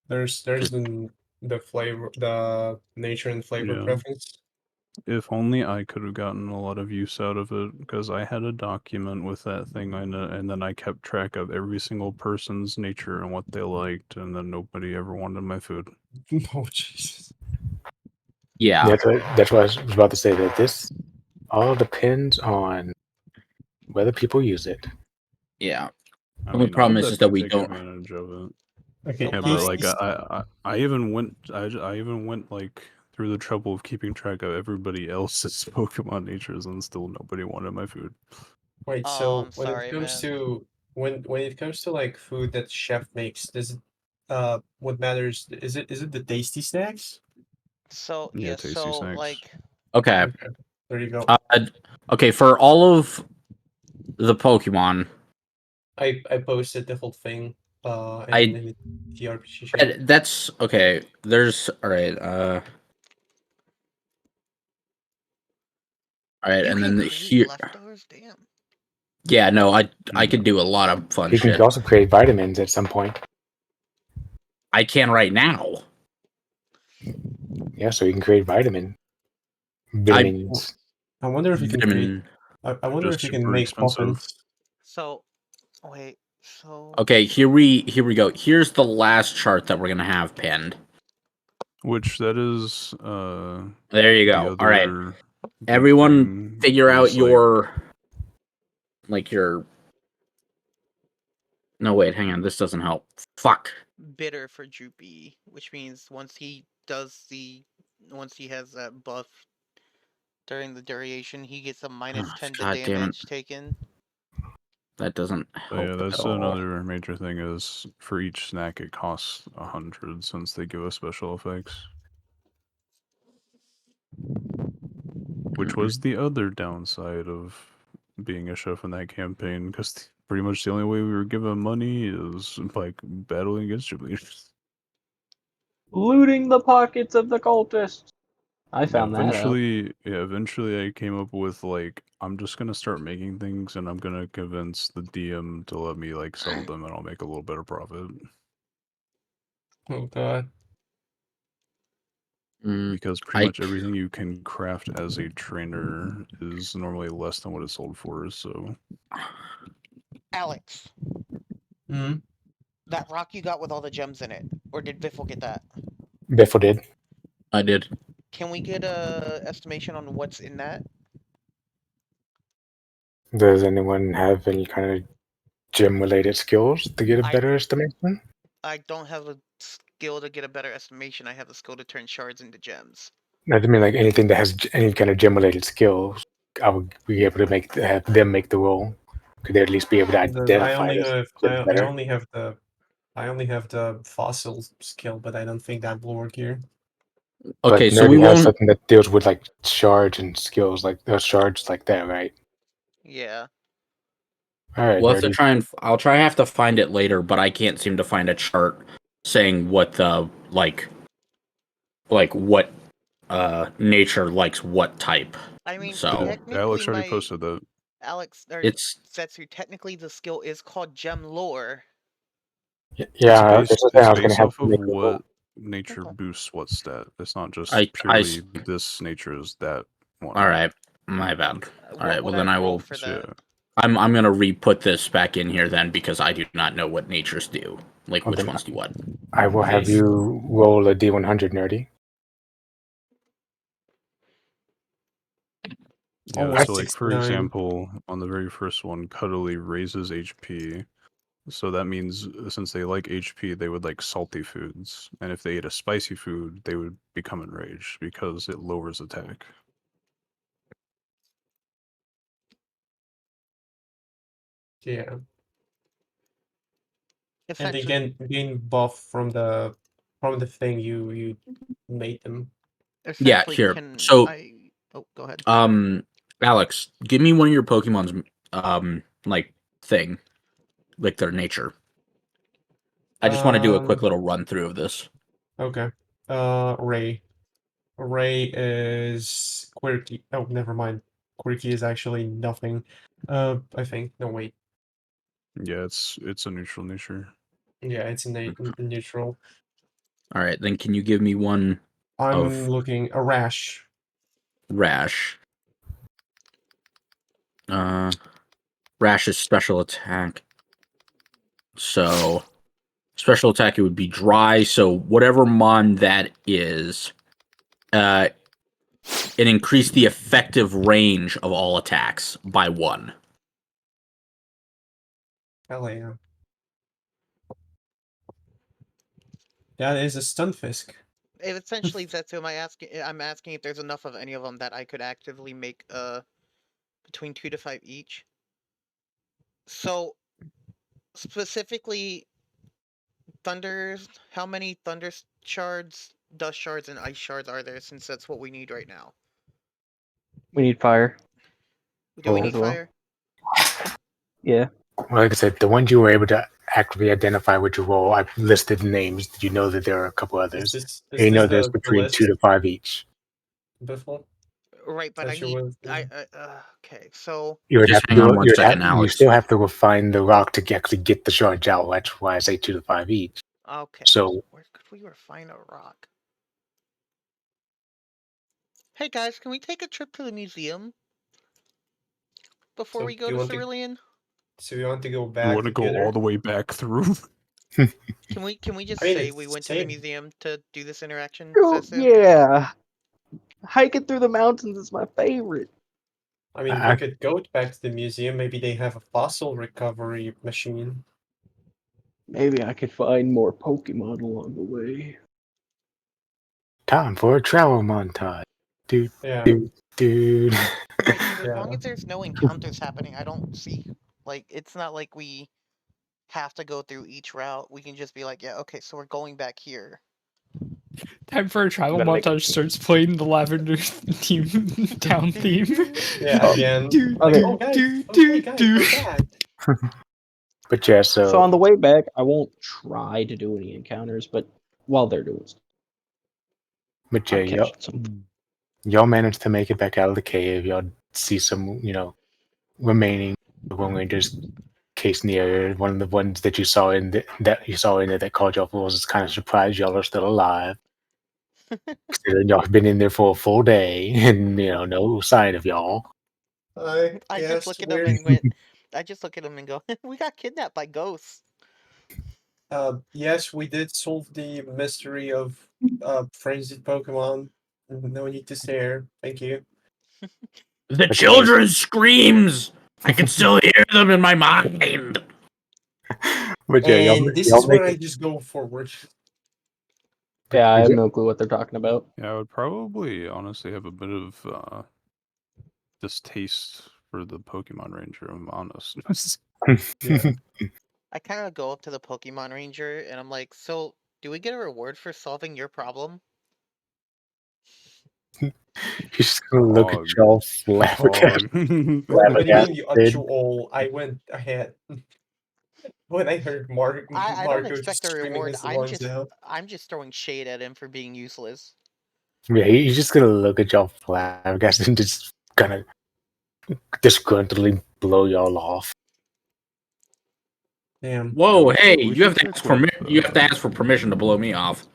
There's the flavor, the nature and flavor Yeah. preference. If only I could have gotten a lot of use out of it, because I had a document with that thing in it, and then I kept track of every single person's nature and what they liked, and then nobody ever wanted my food. Oh Jesus. Yeah. That's what I was about to say, that this all depends on whether people use it. Yeah. I The only mean, problem I'll is that we definitely take don't. advantage of it. Okay, Yeah, but like I even went like through the trouble of keeping track of everybody else's Pokemon natures, and still nobody wanted my food. Wait, Oh, so I'm sorry, man. when it comes to like food that chef makes, does what matters is it the tasty snacks? So Yeah, yeah, tasty so snacks. like Okay. Okay, there you go. Okay, for all of the Pokemon, I posted the whole thing in I- the TRPG chat. that's okay. There's all right. All right, You and can then create here. leftovers. Damn. Yeah, no, I could do a lot of fun You can shit. also create vitamins at some point. I can right now. Yeah, so you can create vitamins. I wonder if you can create. Vitamin. I wonder Just if you can super make expensive. muffins. So, wait. So. Okay, here we go. Here's the last chart that we're gonna have pinned. Which that is There you the go. All right, other big everyone, thing figure out is, your your. No, wait, hang on. This doesn't help. Fuck. Bitter for Droopy, which means once he has that buff during the duration, he gets a minus 10 to God damn it. damage taken. That doesn't But help yeah, that's at all. another major thing is for each snack it costs 100 since they give us special effects. Which was the other downside of being a chef in that campaign, because pretty much the only way we were given money is by battling against Jubilees. Looting the pockets of the cultists. I found that out. Eventually I came up with, like, I'm just gonna start making things and I'm gonna convince the DM to let me, like, sell them and I'll make a little better profit. Oh god. Because pretty much everything you can craft as a trainer is normally less than what it's sold for, so... Alex, Hmm. that rock you got with all the gems in it, or did Biffle get that? Biffle did. I did. Can we get a estimation on what's in that? Does anyone have any kind of gym-related skills to get a better estimation? I don't have a skill to get a better estimation. I have a skill to turn shards into gems. I mean, like anything that has any kind of gym-related skills, I would be able to have them make the roll. Could they at least be able to identify it better? I only have the fossil skill, but I don't think that will work here. Okay, But so we Nerdy has won't. something that deals with like shards and skills, like those shards like that, right? Yeah. All right, We'll have to Nerdy. try and. I'll try. Have to find it later, but I can't seem to find a chart saying what the like what nature likes what type. I mean, So technically, Alex already posted that. Alex or it's Setsu, technically the skill is called gem lore. Yeah, this is the thing I was going based to have off to of make a roll. what nature boosts what stat. It's not just I purely this nature is that one. All right, my bad. All right, well then I will. For that? I'm gonna re-put this back in here then because I do not know what natures do. Like Well, which then ones do what. I will have you roll a D100, Nerdy. Yeah, so like for example, on the very first one, Cuddly raises HP. So that means since they like HP, they would like salty foods. And if they ate a spicy food, they would become enraged because it lowers attack. Yeah. And they gain buff from the thing you made them. Yeah, here. So oh, go ahead. Alex, give me one of your Pokemon's like thing, like their nature. I just want to do a quick little run through of this. Okay. Ray. Ray is quirky. Oh, never mind. Quirky is actually nothing. I think. No, wait. Yeah, it's a neutral nature. Yeah, it's a neutral. All right, then can you give me one I'm looking a rash. Rash. Rash is special attack. So special attack it would be dry. So whatever mon that is, it increased the effective range of all attacks by 1. Hell yeah. That is a Stunfisk. Essentially, Zetsu, I'm asking if there's enough of any of them that I could actively make between 2 to 5 each. So specifically, how many thunder shards, dust shards, and ice shards are there? Since that's what we need right now. We need fire. Do we Oh. need As well. fire? Yeah. Like I said, the ones you were able to actively identify with your role, I've listed names. Did you know that there are a couple others? Is And you this know there's the between 2 list, to 5 each. Biffle? Right, but I That you need. was- Okay, so You would Just have to hang on do, one second, you Alex. still have to refine the rock to actually get the shards out. That's why I say 2 to 5 each. okay. So where could we refine a rock? Hey guys, can we take a trip to the museum before So we go you to want to- Cerulean? So you want to go You back want to go together? all the way back through? Can we just I mean, say it's we the went to the same. museum to do this interaction? Oh, Sesu? yeah. Hiking through the mountains is my favorite. I mean, I- we could go back to the museum. Maybe they have a fossil recovery machine. Maybe I could find more Pokemon along the way. time for a travel montage. Dude, Yeah. dude. Right, because as long Yeah. as there's no encounters happening, I don't see. Like, it's not like we have to go through each route. We can just be like, yeah, okay, so we're going back here. Time for a travel Gotta make it- montage starts playing the Lavender team town theme. Yeah, again. Do, Like, Okay. oh guys, do, okay do, guys, do. we're back. But yeah, So on the way back, I won't try to do any encounters, but while they're doing stuff, but yeah, I'm catching some. y'all managed to make it back out of the cave. Y'all see some, remaining Pokemon Rangers case in the area. One of the ones that you saw in there that called y'all fools is kind of surprised y'all are still alive. Considering y'all have been in there for a full day and no sign of y'all. I I guess just look at him we're and went. I just look at him and go, "We got kidnapped by ghosts." yes, we did solve the mystery of frenzied Pokemon. No need to stare. Thank you. The Okay. children's screams! I can still hear them in my mind. But yeah, And this y'all is where make I it. just go forward. Yeah, I But have yeah, no clue what they're talking about. Yeah, I would probably honestly have a bit of distaste for the Pokemon Ranger, I'm honest. Yeah. I kind of go up to the Pokemon Ranger and I'm like, "So, do we get a reward for solving your problem?" He's just gonna look at Dog. y'all flabbergasted. When being the Flabbergasted. actual, I went ahead. When I heard I don't Marco expect just a screaming reward. his lungs out. I'm just throwing shade at him for being useless. Yeah, he's just gonna look at y'all flabbergasted and just kind of disgruntledly blow y'all off. Damn. Whoa, we hey, should- we you have should to ask check with, you have to ask for permission to blow me off.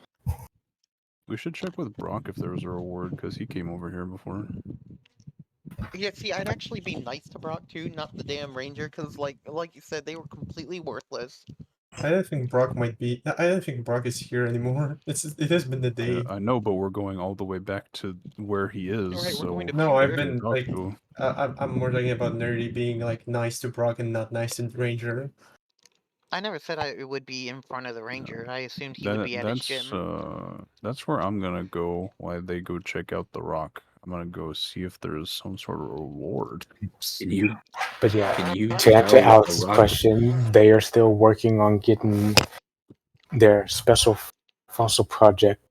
We should check with Brock if there was a reward, because he came over here before. Yeah, see, I'd actually be nice to Brock too, not the damn Ranger, because like you said, they were completely worthless. I don't think Brock might be. I don't think Brock is here anymore. It has been the day. I know, but we're going all the way back to where he is, Right, we're so going to No, I've Pewter. been talk like, to. I'm more talking about Nerdy being like nice to Brock and not nice to Ranger. I never said it would be in front of the Ranger. I assumed he would be at his gym. That's where I'm gonna go while they go check out the rock. I'm gonna go see if there's some sort of reward. Can you But yeah, can you to answer tell what the Alex's rock question, they are still working on getting their special fossil project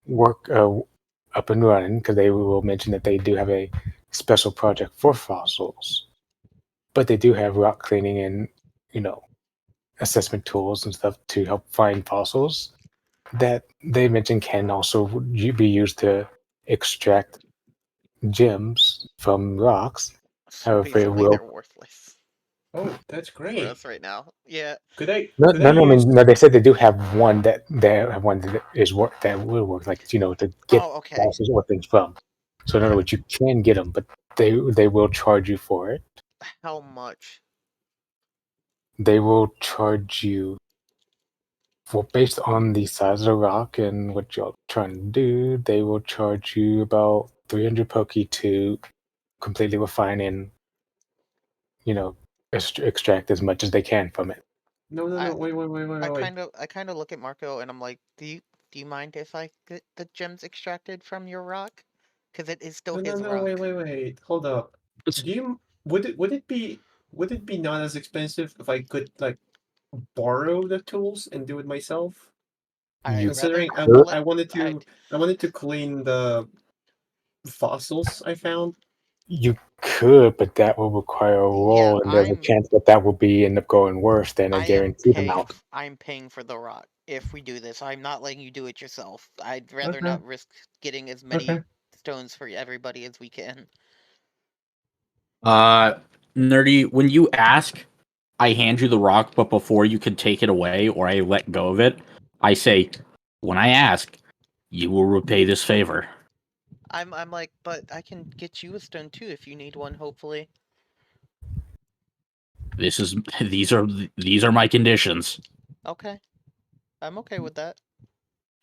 work up and running because they will mention that they do have a special project for fossils, but they do have rock cleaning and assessment tools and stuff to help find fossils that they mentioned can also be used to extract gems from rocks. So However, it basically, will. they're worthless Oh, that's for great. us right now. Yeah. Could I? No, Could no, I no. I use? mean, no. They said they do have one that is work that will work, like to get Oh, okay. fossils or things from. So in other words, you can get them, but they will charge you for it. How much? They will charge you for based on the size of the rock and what you're trying to do. They will charge you about 300 poke to completely refine and extract as much as they can from it. No, no, I no. Wait. I kind of look at Marco and I'm like, do you mind if I get the gems extracted from your rock? Because it is still his No. rock. Wait. Hold up. Do you? Would it be not as expensive if I could like borrow the tools and do it myself? You Considering could, I wanted to clean the fossils I found. You could, but that will require a roll, and there's a chance that that will end up going worse than a guaranteed amount. I'm paying for the rock if we do this. I'm not letting you do it yourself. I'd rather Okay. not risk getting as many stones for everybody as we can. Nerdy, when you ask, I hand you the rock, but before you can take it away or I let go of it, I say, when I ask, you will repay this favor. I'm like, but I can get you a stone too if you need one, hopefully. These are my conditions. Okay. I'm okay with that.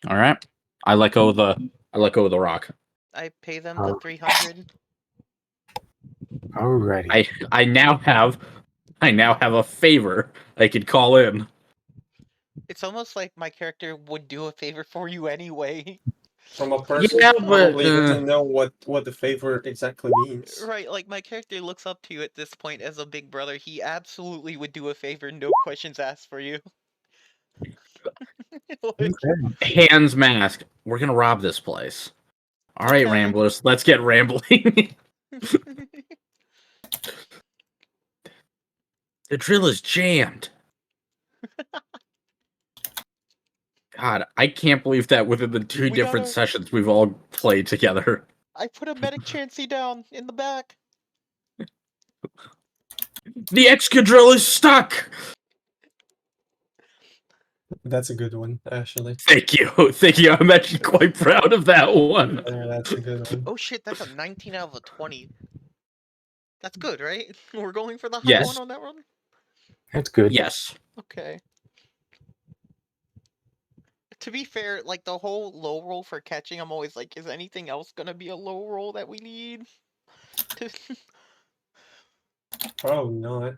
All right. I let go of the rock. I pay them the 300. Alrighty. I now have a favor I could call in. It's almost like my character would do a favor for you anyway. From a person Yeah, who but, probably doesn't know what the favor exactly means. Right, like my character looks up to you at this point as a big brother. He absolutely would do a favor, no questions asked for you. Like, Hands mask. We're gonna rob this place. All right, okay. Ramblers, let's get rambling. The drill is jammed. God, I can't believe that within the two different sessions we've all played together. I put a medic Chansey down in the back. The Excadrill is stuck! That's a good one, actually. Thank you. Thank you. I'm actually quite proud of that one. Yeah, that's a good one. Oh shit, that's a 19 out of a 20. That's good, right? We're going for the high Yes. one on that one? That's good. Yes. Okay. To be fair, like the whole low roll for catching, I'm always like, is anything else gonna be a low roll that we need? Oh, not.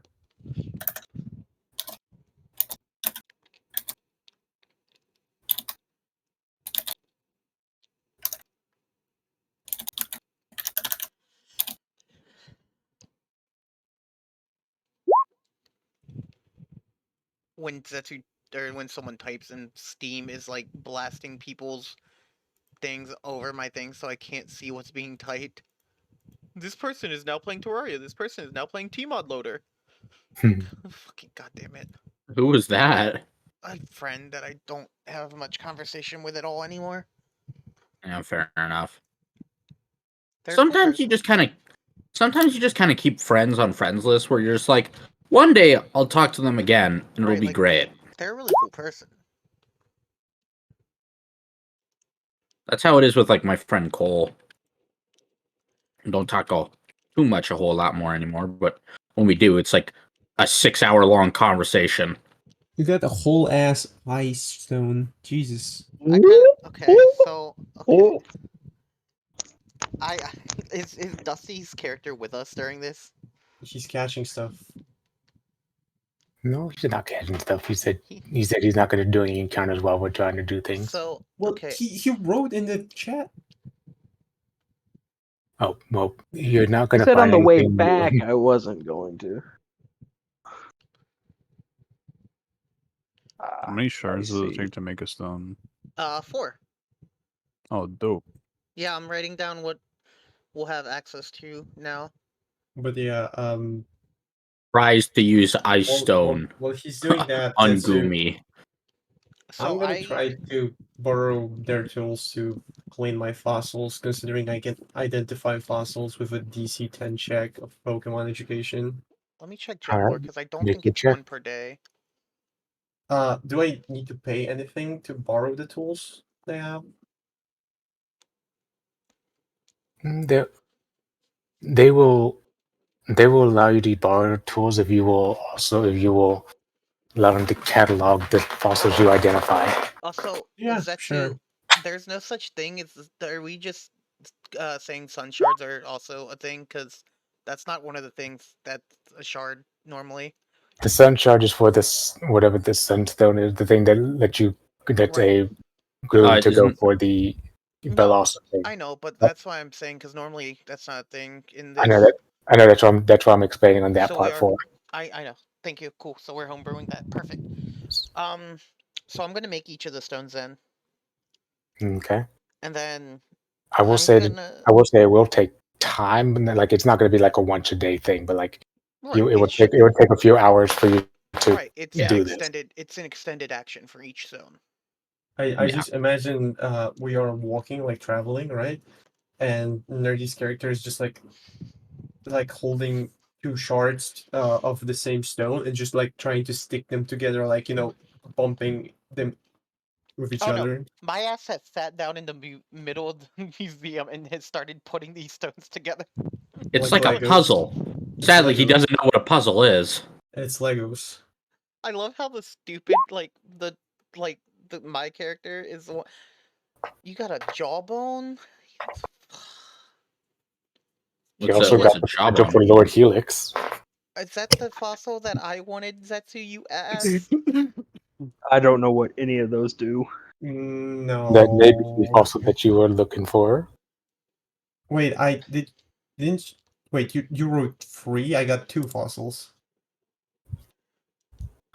When Zetsu, or when someone types in Steam is like blasting people's things over my thing so I can't see what's being typed. This person is now playing Terraria. This person is now playing Tmod Loader. Fucking goddamn it. Who was that? A friend that I don't have much conversation with at all anymore. Yeah, fair enough. They're Sometimes you just kind of keep friends on friends lists where you're just like, one day I'll talk to them again and it'll be like, great. They're a really cool person. That's how it is with like my friend Cole. Don't talk too much a whole lot more anymore, but when we do, it's like a 6-hour long conversation. You got a whole ass ice stone. Jesus. Okay, so okay. Is Dusty's character with us during this? She's catching stuff. No, he's not catching stuff. He said he's not going to do any encounters while we're trying to do things. So Well, okay. he wrote in the chat. Oh well, you're not going I to said find on the way anything new. back I wasn't going to. How many shards does it take to make a stone? 4. Oh, dope. Yeah, I'm writing down what we'll have access to now. But yeah, Tries to use ice stone. Well, he's doing that. On Zetsu. Gumi. So I'm gonna try to borrow their tools to clean my fossils, considering I can identify fossils with a DC 10 check of Pokemon Education. Let me check All gem lore right, because I don't make think your it's check. 1 per day. Do I need to pay anything to borrow the tools they have? They will allow you to borrow tools if you will allow them to catalog the fossils you identify. Also, Yeah, Zetsu, sure. there's no such thing as. Are we just saying sun shards are also a thing? Because that's not one of the things that's a shard normally. The sun charges for this whatever the sunstone is, the thing that that's a glue to go for the Belos thing. I know, but that's why I'm saying because normally that's not a thing in this. I know that. I know that's why I'm explaining on that part for. I know. Thank you. Cool. So we're homebrewing that. Perfect. So I'm gonna make each of the stones then. Okay. And then I will say it will take time, like it's not going to be like a once a day thing, but like Right. it would take a few hours for you to Right. It's Yeah. do this. It's an extended action for each zone. I Yeah. just imagine we are walking, like traveling, right? And Nerdy's character is just like holding two shards of the same stone and just like trying to stick them together, like bumping them with each Oh no, other. my ass has sat down in the middle of the museum and has started putting these stones together. It's Like like a Legos. puzzle. It's Sadly, he Legos. doesn't know what a puzzle is. It's Legos. I love how the stupid my character is the one. You got a jawbone. He What's also what's got a the potential jawbone? for Lord Helix. Is that the fossil that I wanted, Zetsu? You ass. I don't know what any of those do. That may be the No. fossil that you were looking for. Wait, didn't wait, you wrote 3? I got 2 fossils.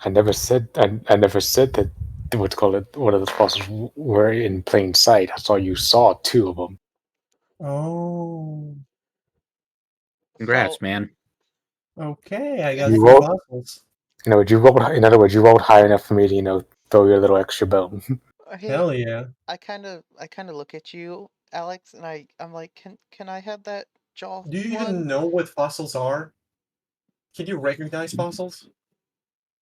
I never said that what's called it. One of those fossils were in plain sight. I saw you saw 2 of them. Oh. Congrats, So, man. Okay, I got You 2 rolled, fossils. you rolled. In other words, you rolled high enough for me to throw your little extra bone. hey, Hell yeah. I kind of look at you, Alex, and I'm like, can I have that jaw Do you one? even know what fossils are? Can you recognize fossils?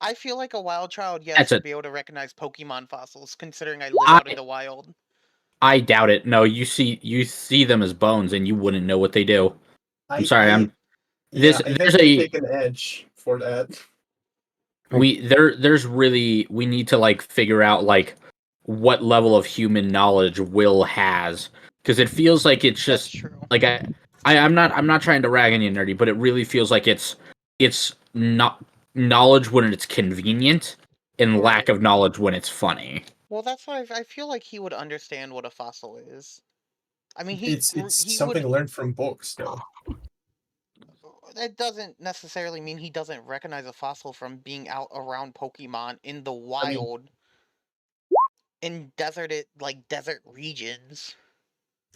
I feel like a wild child, yes, That's should it. be able to recognize Pokemon fossils, considering I live out in the wild. I doubt it. No, you see them as bones, and you wouldn't know what they do. I'm sorry. I This. I There's have to a take an edge for that. there's really we need to like figure out like what level of human knowledge Will has, because it feels like it's That's just true. like I'm not trying to rag on you, Nerdy, but it really feels like it's not knowledge when it's convenient and lack Right. of knowledge when it's funny. Well, that's why I feel like he would understand what a fossil is. I mean, It's he something would. learned from books, though. That doesn't necessarily mean he doesn't recognize a fossil from being out around Pokemon in the I mean, wild, in desert regions.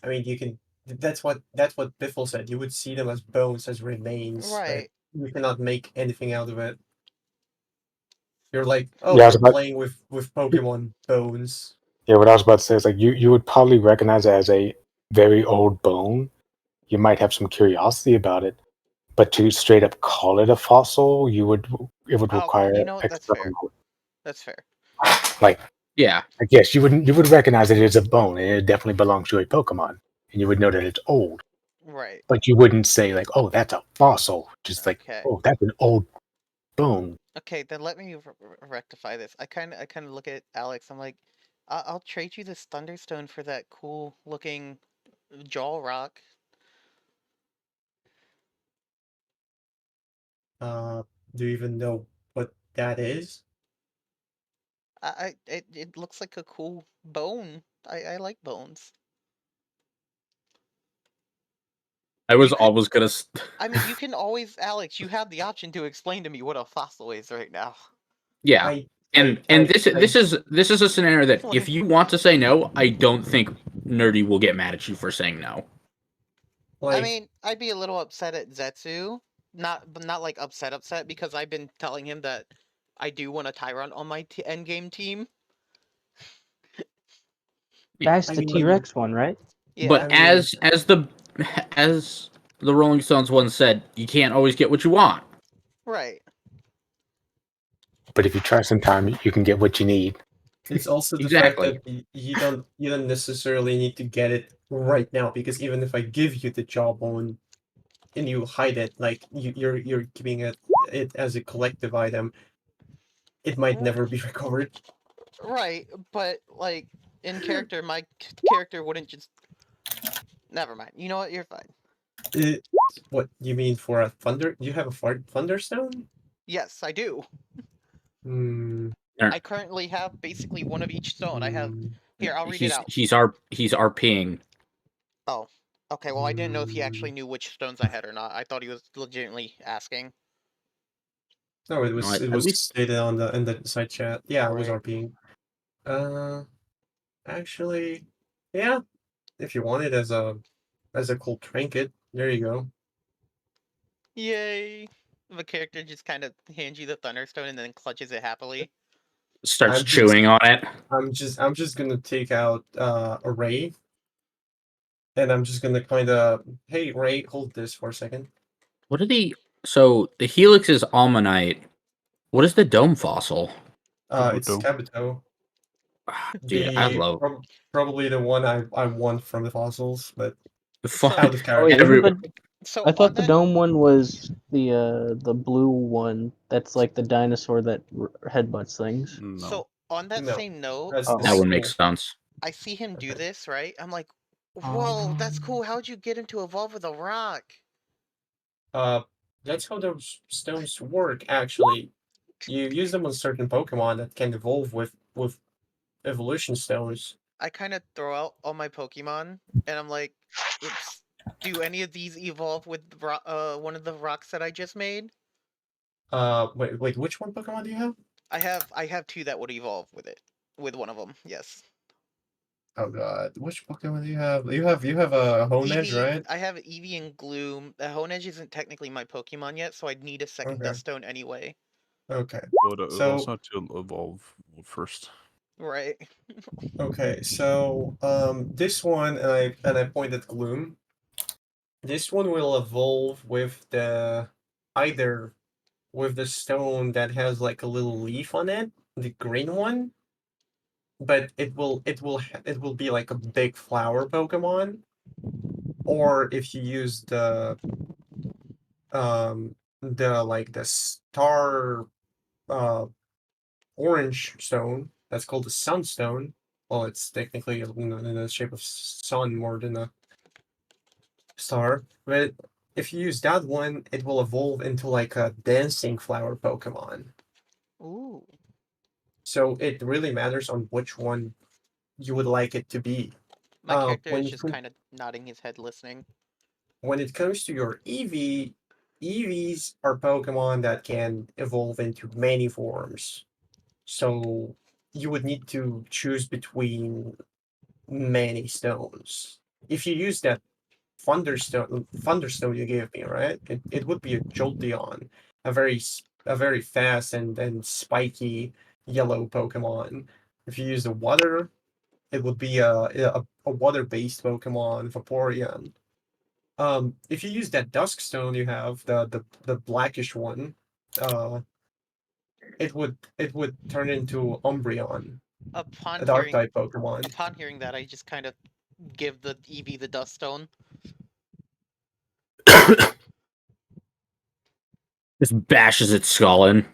you can. That's what Biffle said. You would see them as bones, as remains, but Right. you cannot make anything out of it. You're like, oh, Yeah, I was we're about. playing with Pokemon bones. Yeah, what I was about to say is like you would probably recognize it as a very old bone. You might have some curiosity about it, but to straight up call it a fossil, it would Oh, require you know what? That's external fair. knowledge. That's fair. Like Yeah, I guess you would recognize that it is a bone and it definitely belongs to a Pokemon, and you would know that it's old. Right. But you wouldn't say like, "Oh, that's a fossil." Just like, Okay. "Oh, that's an old bone." Okay, then let me rectify this. I kind of look at Alex. I'm like, I'll trade you this Thunderstone for that cool looking jaw rock. Do you even know what that is? It looks like a cool bone. I like bones. I was You could. always gonna. I mean, you can always, Alex. You have the option to explain to me what a fossil is right now. Yeah, I and this is a scenario that if Like, you want to say no, I don't think Nerdy will get mad at you for saying no. I like mean, I'd be a little upset at Zetsu. But not like upset, because I've been telling him that I do want a Tyrant on my endgame team. That's I the T mean Rex one, right? Yeah. But I mean as the Rolling Stones once said, you can't always get what you want. Right. But if you try some time, you can get what you need. it's also the fact Exactly. that you don't necessarily need to get it right now, because even if I give you the jawbone and you hide it, like you're keeping it as a collective item, it might never be recovered. Right, but like in character, my character wouldn't just. Never mind. You know what? You're fine. It, what you mean for a thunder? You have a thunderstone? Yes, I do. Hmm. I currently have basically one of each stone. I have. Hmm. Here, I'll read it out. He's RPing. Oh, okay. Well, I didn't know if he Hmm. actually knew which stones I had or not. I thought he was legitimately asking. No, No, it at was least stated on the in the side chat. Yeah, I was Right. RPing. Uh, actually, yeah. If you want it as a cool trinket, There you go. Yay! The character just kind of hands you the Thunderstone and then clutches it happily. Starts I'm just- chewing on it. I'm just gonna take out a Ray, and I'm just gonna kind of, hey Ray, hold this for a second. What are the? So the helix is almanite. What is the dome fossil? It's Kabuto. Kabuto. Dude, I The love probably the one I want from the fossils, but So- out of Oh wait, character. isn't the So I thought on the that, dome one was the blue one. That's like the dinosaur that headbutts things. No. so on that No. same note, That's Oh. the that would school. make sense. I see him do Okay. this, right? I'm like, whoa, that's cool. How'd you get him to evolve with a rock? That's how those stones work. Actually, you use them on certain Pokemon that can evolve with evolution stones. I kind of throw out all my Pokemon, and I'm like, oops. Do any of these evolve with one of the rocks that I just made? Wait, which one Pokemon do you have? I have two that would evolve with it, with one of them. Yes. Oh God, which Pokemon do you have? You have a Honedge, Eevee, right? I have Eevee and Gloom. The Honedge isn't technically my Pokemon yet, so I'd need a second Okay. Duststone anyway. Okay. But it So- also have to evolve first. Right. Okay, so this one, and I pointed Gloom. This one will evolve with the either with the stone that has like a little leaf on it, the green one, but it will be like a big flower Pokemon, or if you use the star uh orange stone that's called the sunstone. Well, it's technically in the shape of sun more than a star, but if you use that one, it will evolve into like a dancing flower Pokemon. Ooh. So it really matters on which one you would like it to be. My character When is it just com- kind of nodding his head, listening. when it comes to your Eevee, Eevees are Pokemon that can evolve into many forms. So you would need to choose between many stones. If you use that Thunderstone you gave me, right? It would be a Jolteon, a very fast and spiky yellow Pokemon. If you use the water, it would be a water-based Pokemon, Vaporeon. If you use that Duskstone you have, the blackish one, uh, it would turn into Umbreon, Upon a dark hearing type Pokemon. upon hearing that, I just kind of give the Eevee the Dust Stone. Just bashes its skull in.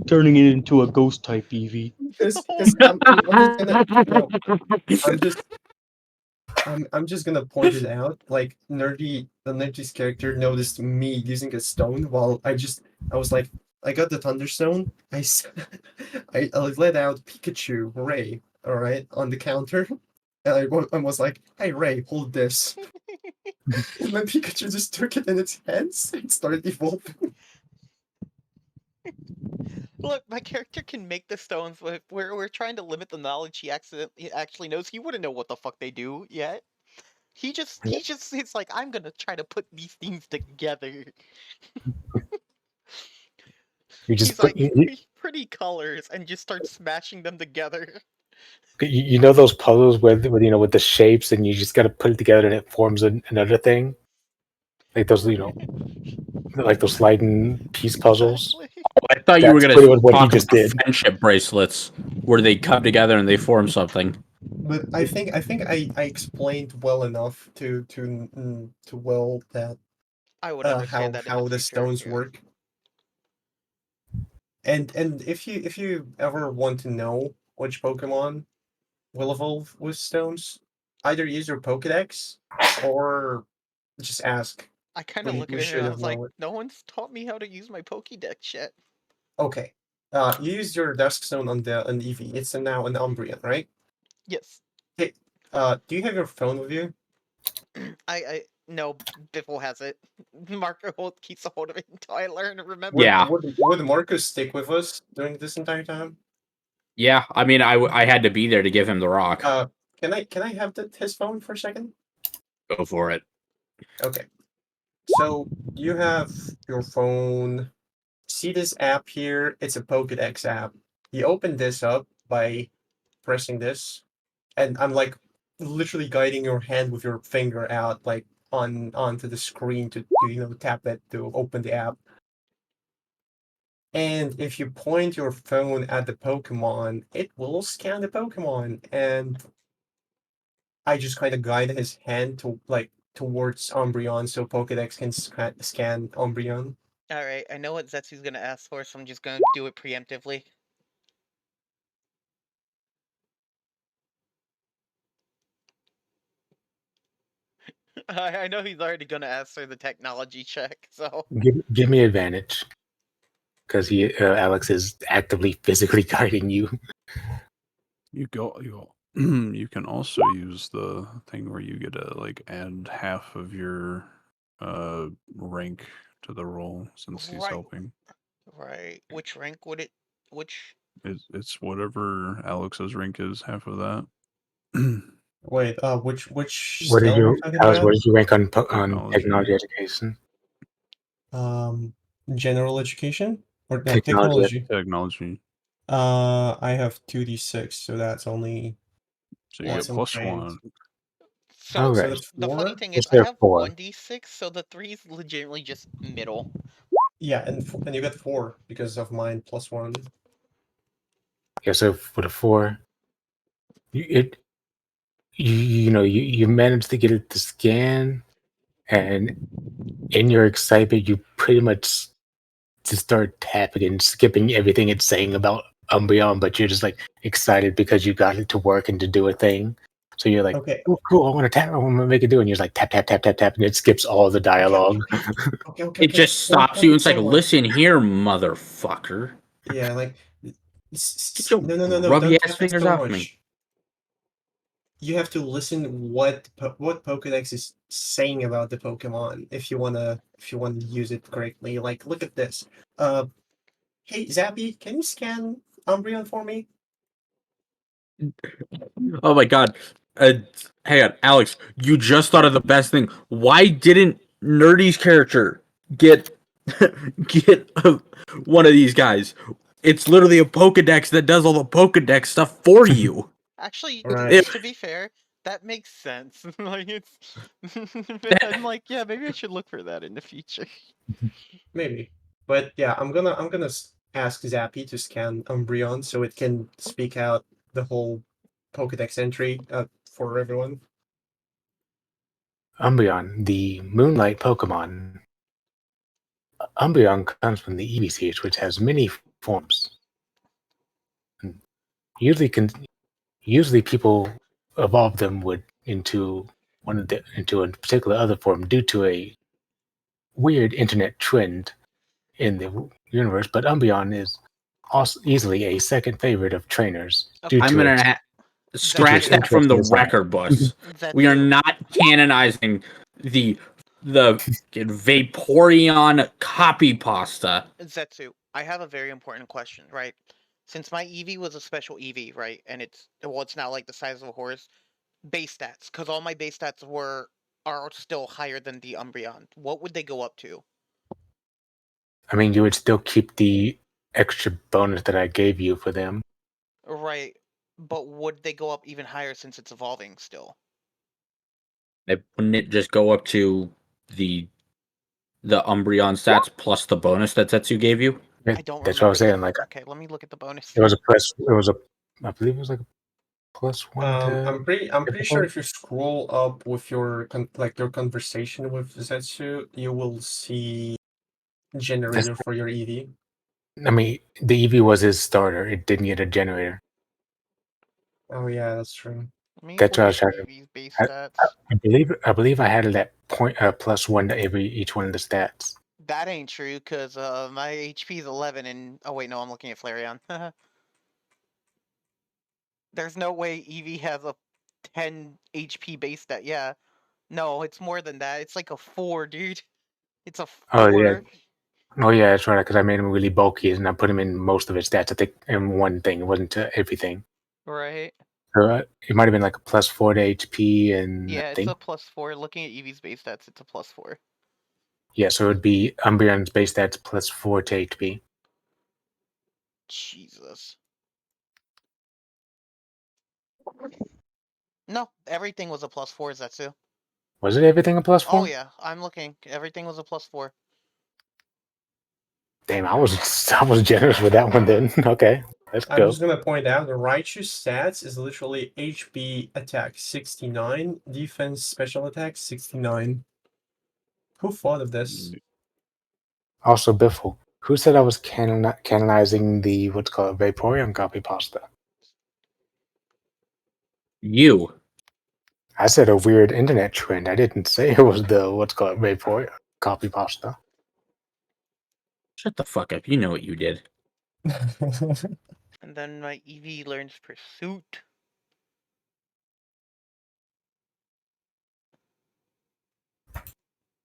Turning it into a ghost type Eevee. Because I'm just gonna point it out. Like the nerdy's character noticed me using a stone while I was like, I got the Thunderstone. I let out Pikachu Ray, all right, on the counter, and I was like, hey Ray, hold this. And then Pikachu just took it in its hands and started evolving. Look, my character can make the stones. We're trying to limit the knowledge he actually knows. He wouldn't know what the fuck they do yet. It's like, I'm gonna try to put these things together. You just He's put like, pretty colors, and just start smashing them together. you know those puzzles with with the shapes, and you just got to put it together, and it forms another thing. Like those, like those sliding piece puzzles. Exactly. I thought you were That's gonna pretty much what he talk just about did. friendship bracelets, where they come together and they form something. But I explained well enough to Will that I would understand that in the how the future. stones Yeah. work. And if you ever want to know which Pokemon will evolve with stones, either use your Pokedex or just ask. I kind of look at We it and should I have was like, known it. no one's taught me how to use my Pokédex yet. Okay. You used your Duskstone on the on Eevee. It's now an Umbreon, right? Yes. Hey, do you have your phone with you? I no, Biffle has it. Marco keeps a hold of it until I learn and remember. Yeah. Would Marcus stick with us during this entire time? Yeah, I mean, I had to be there to give him the rock. Can I have his phone for a second? Go for it. Okay. So you have your phone. See this app here? It's a Pokédex app. You open this up by pressing this, and I'm like literally guiding your hand with your finger out, like onto the screen to tap it to open the app. And if you point your phone at the Pokemon, it will scan the Pokemon. And I just kind of guide his hand to towards Umbreon so Pokedex can scan Umbreon. Alright, I know what Zetsu's gonna ask for, so I'm just gonna do it preemptively. I know he's already gonna ask for the technology check, so. Give me advantage, because Alex is actively physically guiding you. You can also use the thing where you get to like add half of your rank to the roll since he's Right. helping. Right. Which rank would it? Which? It's whatever Alex's rank is, half of that. Wait, which What did skill are we you, talking Alex? about? What did you rank on Technology. technology education? General education or no Technology. technology? Technology. I have 2d6, so that's only So you once get and plus change. 1. So Okay. So that's the funny 4. thing is, What's I there have for? 1d6, so the 3 is legitimately just middle. Yeah, and you get 4 because of mine plus 1. Yeah, so for the 4, you managed to get it to scan, and in your excitement, you pretty much just start tapping and skipping everything it's saying about Umbreon, but you're just like excited because you got it to work and to do a thing. So you're like, Okay. oh, cool, I want to tap, I want to make it do it. And you're just like, tap, tap, tap, tap, tap, and it skips all the dialogue. It just stops you and it's like, Someone. listen here, motherfucker. Yeah, like Get your no, grubby don't ass tap it fingers so off me. much. You have to listen what Pokédex is saying about the Pokemon if you wanna use it correctly. Like, look at this. Hey Zappy, can you scan Umbreon for me? Oh my god. Hang on, Alex, you just thought of the best thing. Why didn't Nerdy's character get get one of these guys? It's literally a Pokedex that does all the Pokedex stuff for you. Actually, Right. to be fair, that makes sense. Like it's, I'm like, yeah, maybe I should look for that in the future. Maybe. But yeah, I'm gonna ask Zappy to scan Umbreon so it can speak out the whole Pokédex entry for everyone. Umbreon, the Moonlight Pokemon. Umbreon comes from the Eevee series, which has many forms. Usually, usually people evolve them into into a particular other form due to a weird internet trend in the universe. But Umbreon is also easily a second favorite of trainers due I'm to gonna its scratch Zetsu, that from the interesting design. record books. We are Zetsu, not canonizing the Vaporeon copy pasta. Zetsu. I have a very important question, right? Since my Eevee was a special Eevee, right, and it's not like the size of a horse. Base stats, because all my base stats are still higher than the Umbreon. What would they go up to? I mean, you would still keep the extra bonus that I gave you for them. Right, but would they go up even higher since it's evolving still? Wouldn't it just go up to the Umbreon stats plus the bonus that Zetsu gave you? I don't That's what I was remember saying. Like, okay, let me look at the bonus. it was a plus. It was a. I believe it was like a +1 to. I'm pretty sure difficult. if you scroll up with your your conversation with Zetsu, you will see That's, generator for your EV. I mean, the Eevee was his starter. It didn't get a generator. Oh yeah, that's true. Let me That's what look I at was trying to. Eevee's base I, stats. I believe I had it at point +1 to each one of the stats. That ain't true, because my HP is 11 and... Oh wait, no, I'm looking at Flareon. There's no way Eevee has a 10 HP base stat. Yeah. No, it's more than that. It's like a 4, dude. It's a Oh yeah. 4. Oh yeah, that's right. Because I made him really bulky, and I put him in most of his stats. I think in one thing. It wasn't to everything. Right. It might have been like a +4 to HP and Yeah, I it's think a +4. Looking at Eevee's base stats, it's a +4. yeah, so it would be Umbreon's base stats +4 to HP. Jesus. No, everything was a +4, Zetsu. Was it everything a +4? Oh yeah, I'm looking. Everything was a +4. Damn, I was generous with that one then. Okay, let's I'm go. just gonna point out the Raichu's stats is literally HP attack 69, defense special attack 69. Who thought of this? Also, Biffle, who said I was canonizing the what's called Vaporeon copy pasta? You. I said a weird internet trend. I didn't say it was the what's called Vaporeon copy pasta. Shut the fuck up. You know what you did. And then my Eevee learns Pursuit.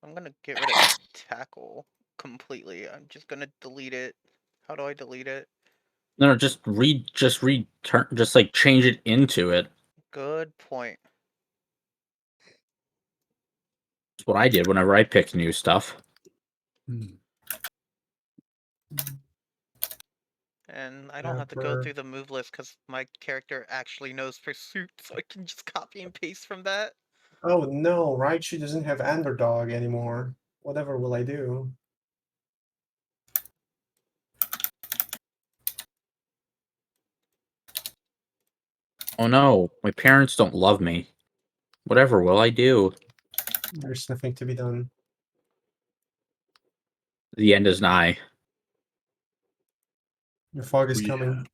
I'm gonna get rid of Tackle completely. I'm just gonna delete it. How do I delete it? No, just return, just like change it into it. Good point. That's what I did whenever I picked new stuff. And I don't have to go through the move list because my character actually knows Pursuit, so I can just copy and paste from that. Oh no, Raichu doesn't have Underdog anymore. Whatever will I do? Oh no, my parents don't love me. Whatever will I do? There's nothing to be done. The end is nigh. The fog is coming.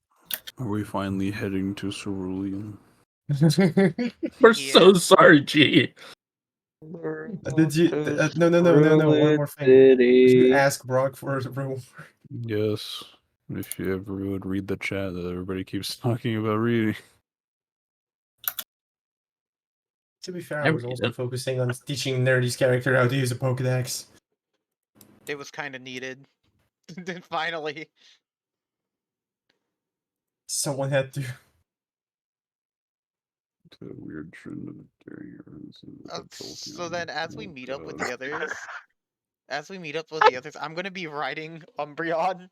Are we finally heading to Cerulean? We're so sorry, G. Did you? No. One more thing. Did you ask Brock for a reward? Yes. If you ever would read the chat that everybody keeps talking about reading. To be fair, I was also focusing on teaching Nerdy's character how to use a Pokedex. It was kind of needed. Then finally. Someone had to. The weird trend of carriers. So then, as we meet up with the others, I'm gonna be riding Umbreon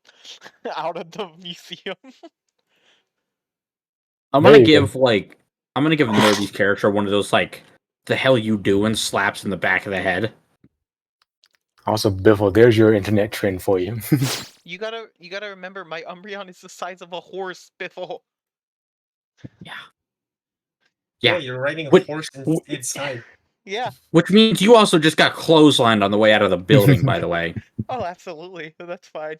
out of the museum. I'm gonna give Nerdy's character one of those like the hell you doing slaps in the back of the head. Also, Biffle, there's your internet trend for you. You gotta remember, my Umbreon is the size of a horse, Biffle. Yeah, you're riding a horse inside. Yeah. Which means you also just got clotheslined on the way out of the building, by the way. Oh, absolutely. That's fine.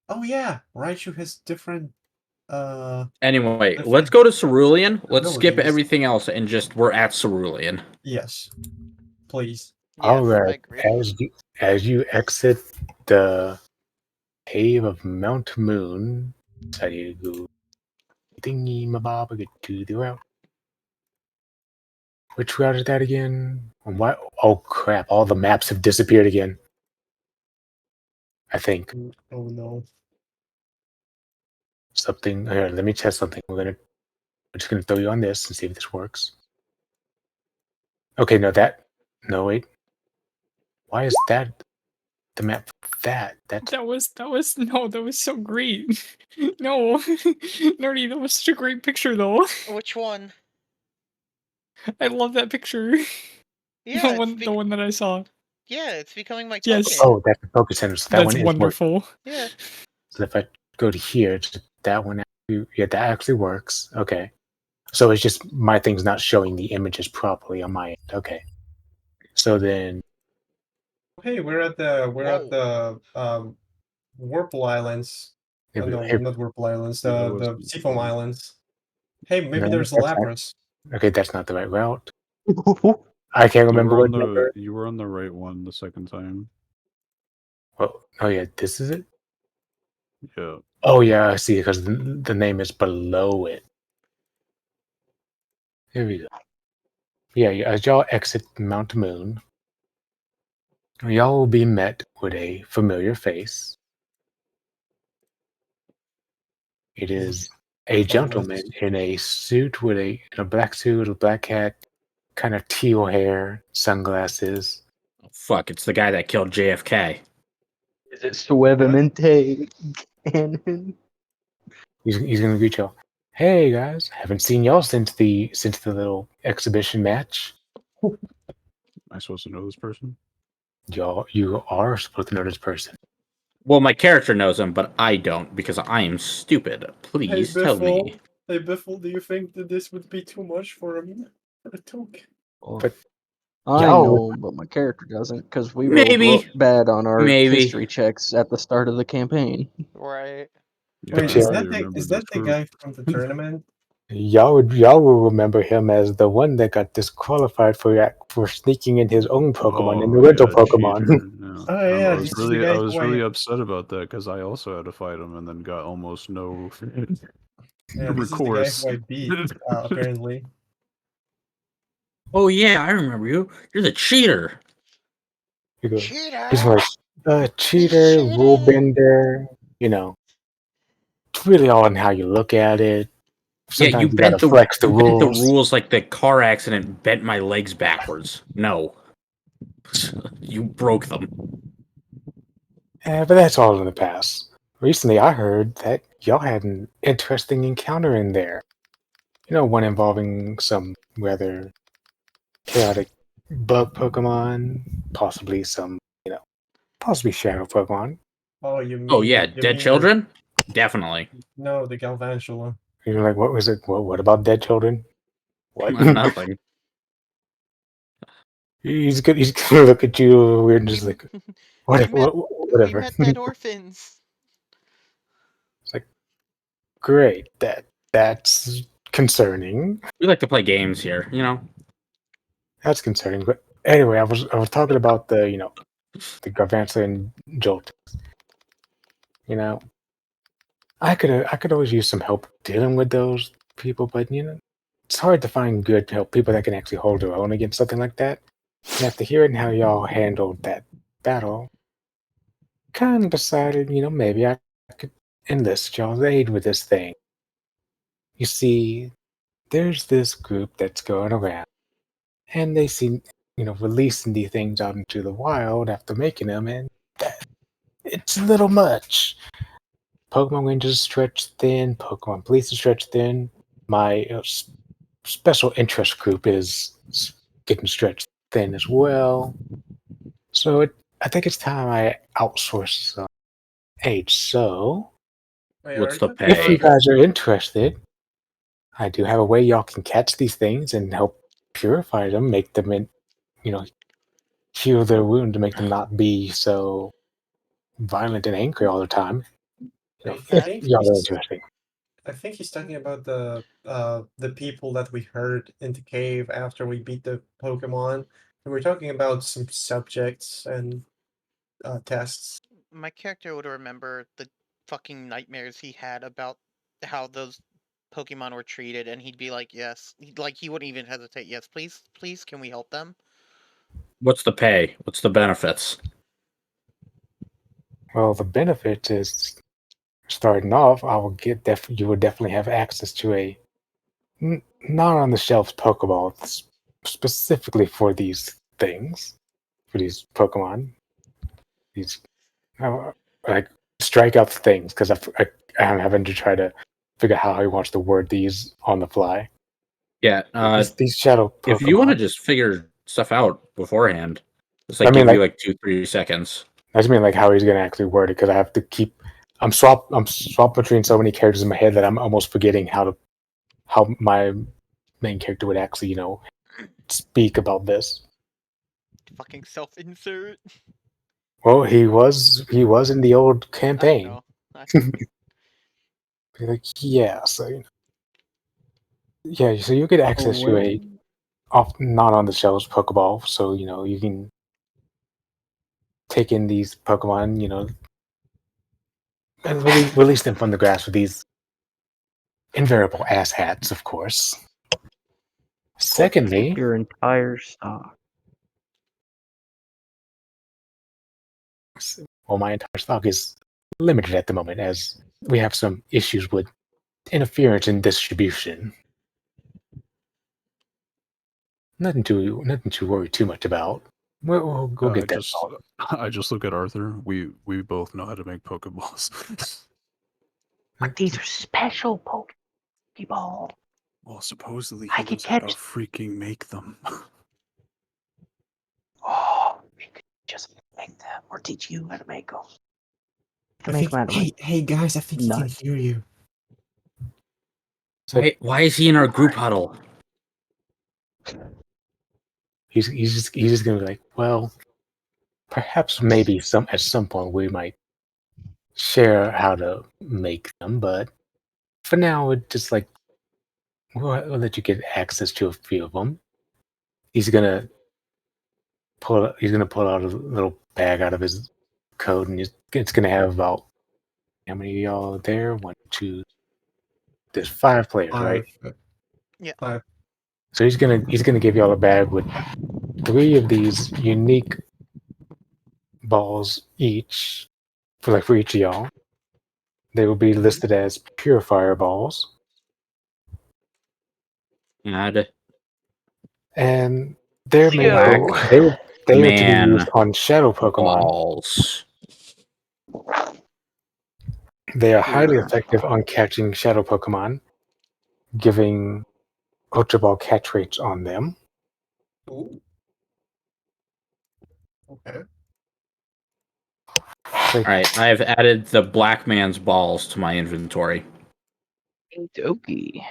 Oh yeah, Raichu has different. Anyway, let's go to Cerulean. Let's skip abilities. everything else and just we're at Cerulean. Yes, please. All right. As you exit the cave of Mount Moon, decided to go thingy mabob get to the route. Which route is that again? What? Oh crap! All the maps have disappeared again. I think. Oh no. Something. Here, let me test something. We're just gonna throw you on this and see if this works. Okay, no, wait. Why is that the map? That was so great. No, Nerdy, that was such a great picture though. Which one? I love that picture. Yeah, the one that I saw. Yeah, it's becoming my Yes. token. Oh, that's the focus center. So that That's one is wonderful. working. Yeah. So if I go to here, that one, that actually works. Okay. So it's just my thing's not showing the images properly on my end. Okay. So then. Hey, we're at the Whirlpool Islands. Here we go. No, Here. not Whirlpool Islands. The Seafoam Islands. Hey, maybe No, there's a that's not- Lapras. Okay, that's not the right route. I can't remember what number. You were on the right one the second time. Oh yeah, this is it. Yeah. Oh yeah, I see. Because the name is below it. Here we go. Yeah, as y'all exit Mount Moon, y'all will be met with a familiar face. It is a gentleman in a suit with a black suit with a black hat, kind of teal hair, sunglasses. Fuck, it's the guy that killed JFK. Is it Suavemente Cannon? He's gonna greet y'all. Hey guys, haven't seen y'all since the little exhibition match. Am I supposed to know this person? You are supposed to know this person. Well, my character knows him, but I don't because I am stupid. Hey, Please tell me. Hey, Biffle, do you think that this would be too much for a token? But I y'all know, but my character doesn't because we Maybe. rolled bad on our Maybe. history checks at the start of the campaign. Right. Yeah, Wait, I is barely is remember that this the group. guy from the tournament? y'all will remember him as the one that got disqualified for sneaking in his own Pokemon in the rental Pokemon. cheater, yeah. Oh yeah, I was this is the really, guy I was who really upset about that because I also had to fight him and then got almost no yeah, this is the guy recourse. who I beat, apparently. Oh yeah, I remember you. You're the cheater. He goes, Cheater! he's like, cheater, rule cheated! bender. It's really all in how you look at it. Yeah, you Sometimes you gotta flex the you bent the rules. rules like the car accident bent my legs backwards. No. You broke them. But that's all in the past. Recently, I heard that y'all had an interesting encounter in there. One involving some rather chaotic bug Pokemon, possibly possibly shadow Pokemon. Oh, you mean? Oh yeah, you dead mean children? Definitely. No, the Galvantula. You're like, what was it? What about dead children? What? Nothing. He's good. He's gonna look at you weird and just We- like, what, we met, whatever. We met dead orphans. It's like, great. That's concerning. We like to play games here, you know. That's concerning. But anyway, I was talking about the Garvanza and Jolt. I could always use some help dealing with those people, but it's hard to find good help, people that can actually hold their own against something like that. And after hearing how y'all handled that battle, kind of decided, maybe I could enlist y'all's aid with this thing. You see, there's this group that's going around, and they seem, releasing these things out into the wild after making them, and it's a little much. Pokemon Rangers stretch thin, Pokemon Police is stretched thin. My special interest group is getting stretched thin as well. So I think it's time I outsource some aid. So Wait, What's are the you pay? if you guys are interested, I do have a way y'all can catch these things and help purify them, make them heal their wound to make them not be so violent and angry all the time. I If think y'all are he's interested. I think he's talking about the people that we heard in the cave after we beat the Pokemon. And we're talking about some subjects and tests. My character would remember the fucking nightmares he had about how those Pokemon were treated, and he'd be like, yes. He wouldn't even hesitate. Yes, please, can we help them? What's the pay? What's the benefits? Well, the benefit is starting off. You will definitely have access to a not on the shelves Pokeball specifically for these things, for these Pokemon. These like strike out the things because I'm having to try to figure out how he wants to word these on the fly. Yeah, These shadow Pokemon. if you want to just figure stuff out beforehand, just like I mean, give you like- like 2-3 seconds. I just mean like how he's gonna actually word it because I have to keep. I'm swap between so many characters in my head that I'm almost forgetting how my main character would actually speak about this. Fucking self-insert. Well, he was in the old I campaign. know. Like, yeah, so yeah, so you get access to a not on the shelves Pokeball, so you can take in these Pokemon, and release them from the grass with these invariable ass hats, of course. Secondly, Your entire stock. well, my entire stock is limited at the moment as we have some issues with interference in distribution. Nothing to worry too much about. We'll get that solved. I just look at Arthur. We both know how to make Pokeballs. But these are special Pokeball. Well, supposedly I he could knows how to catch- freaking make them. Oh, we could just make them or teach you how to make them. I think, hey guys, I think he can Nuts. hear you. So Why is he in our group huddle? he's just gonna be like, well, perhaps maybe at some point we might share how to make them, but for now it's just like we'll let you get access to a few of them. He's gonna pull out a little bag out of his coat, and it's gonna have about how many of y'all there? 1, 2. There's 5 players, right? Yeah. 5. So he's gonna give y'all a bag with 3 of these unique balls each for each of y'all. They will be listed as purifier balls, God. and they're made Yo. they are to be Man. used on shadow Pokemon. Balls. They are highly effective on catching shadow Pokemon, giving Ultra Ball catch rates on them. Ooh. Okay. Alright, I've added the black man's balls to my inventory. Okie.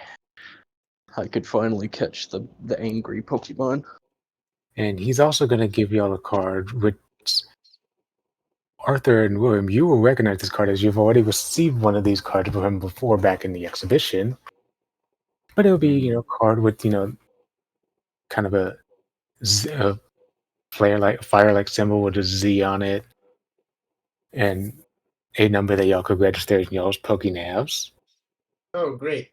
I could finally catch the angry Pokemon. And he's also going to give y'all a card, which Arthur and William, you will recognize this card as you've already received one of these cards from him before back in the exhibition. But it'll be, a card with, kind of a fire-like symbol with a Z on it, and a number that y'all could register in y'all's Pokénavs. Oh, great.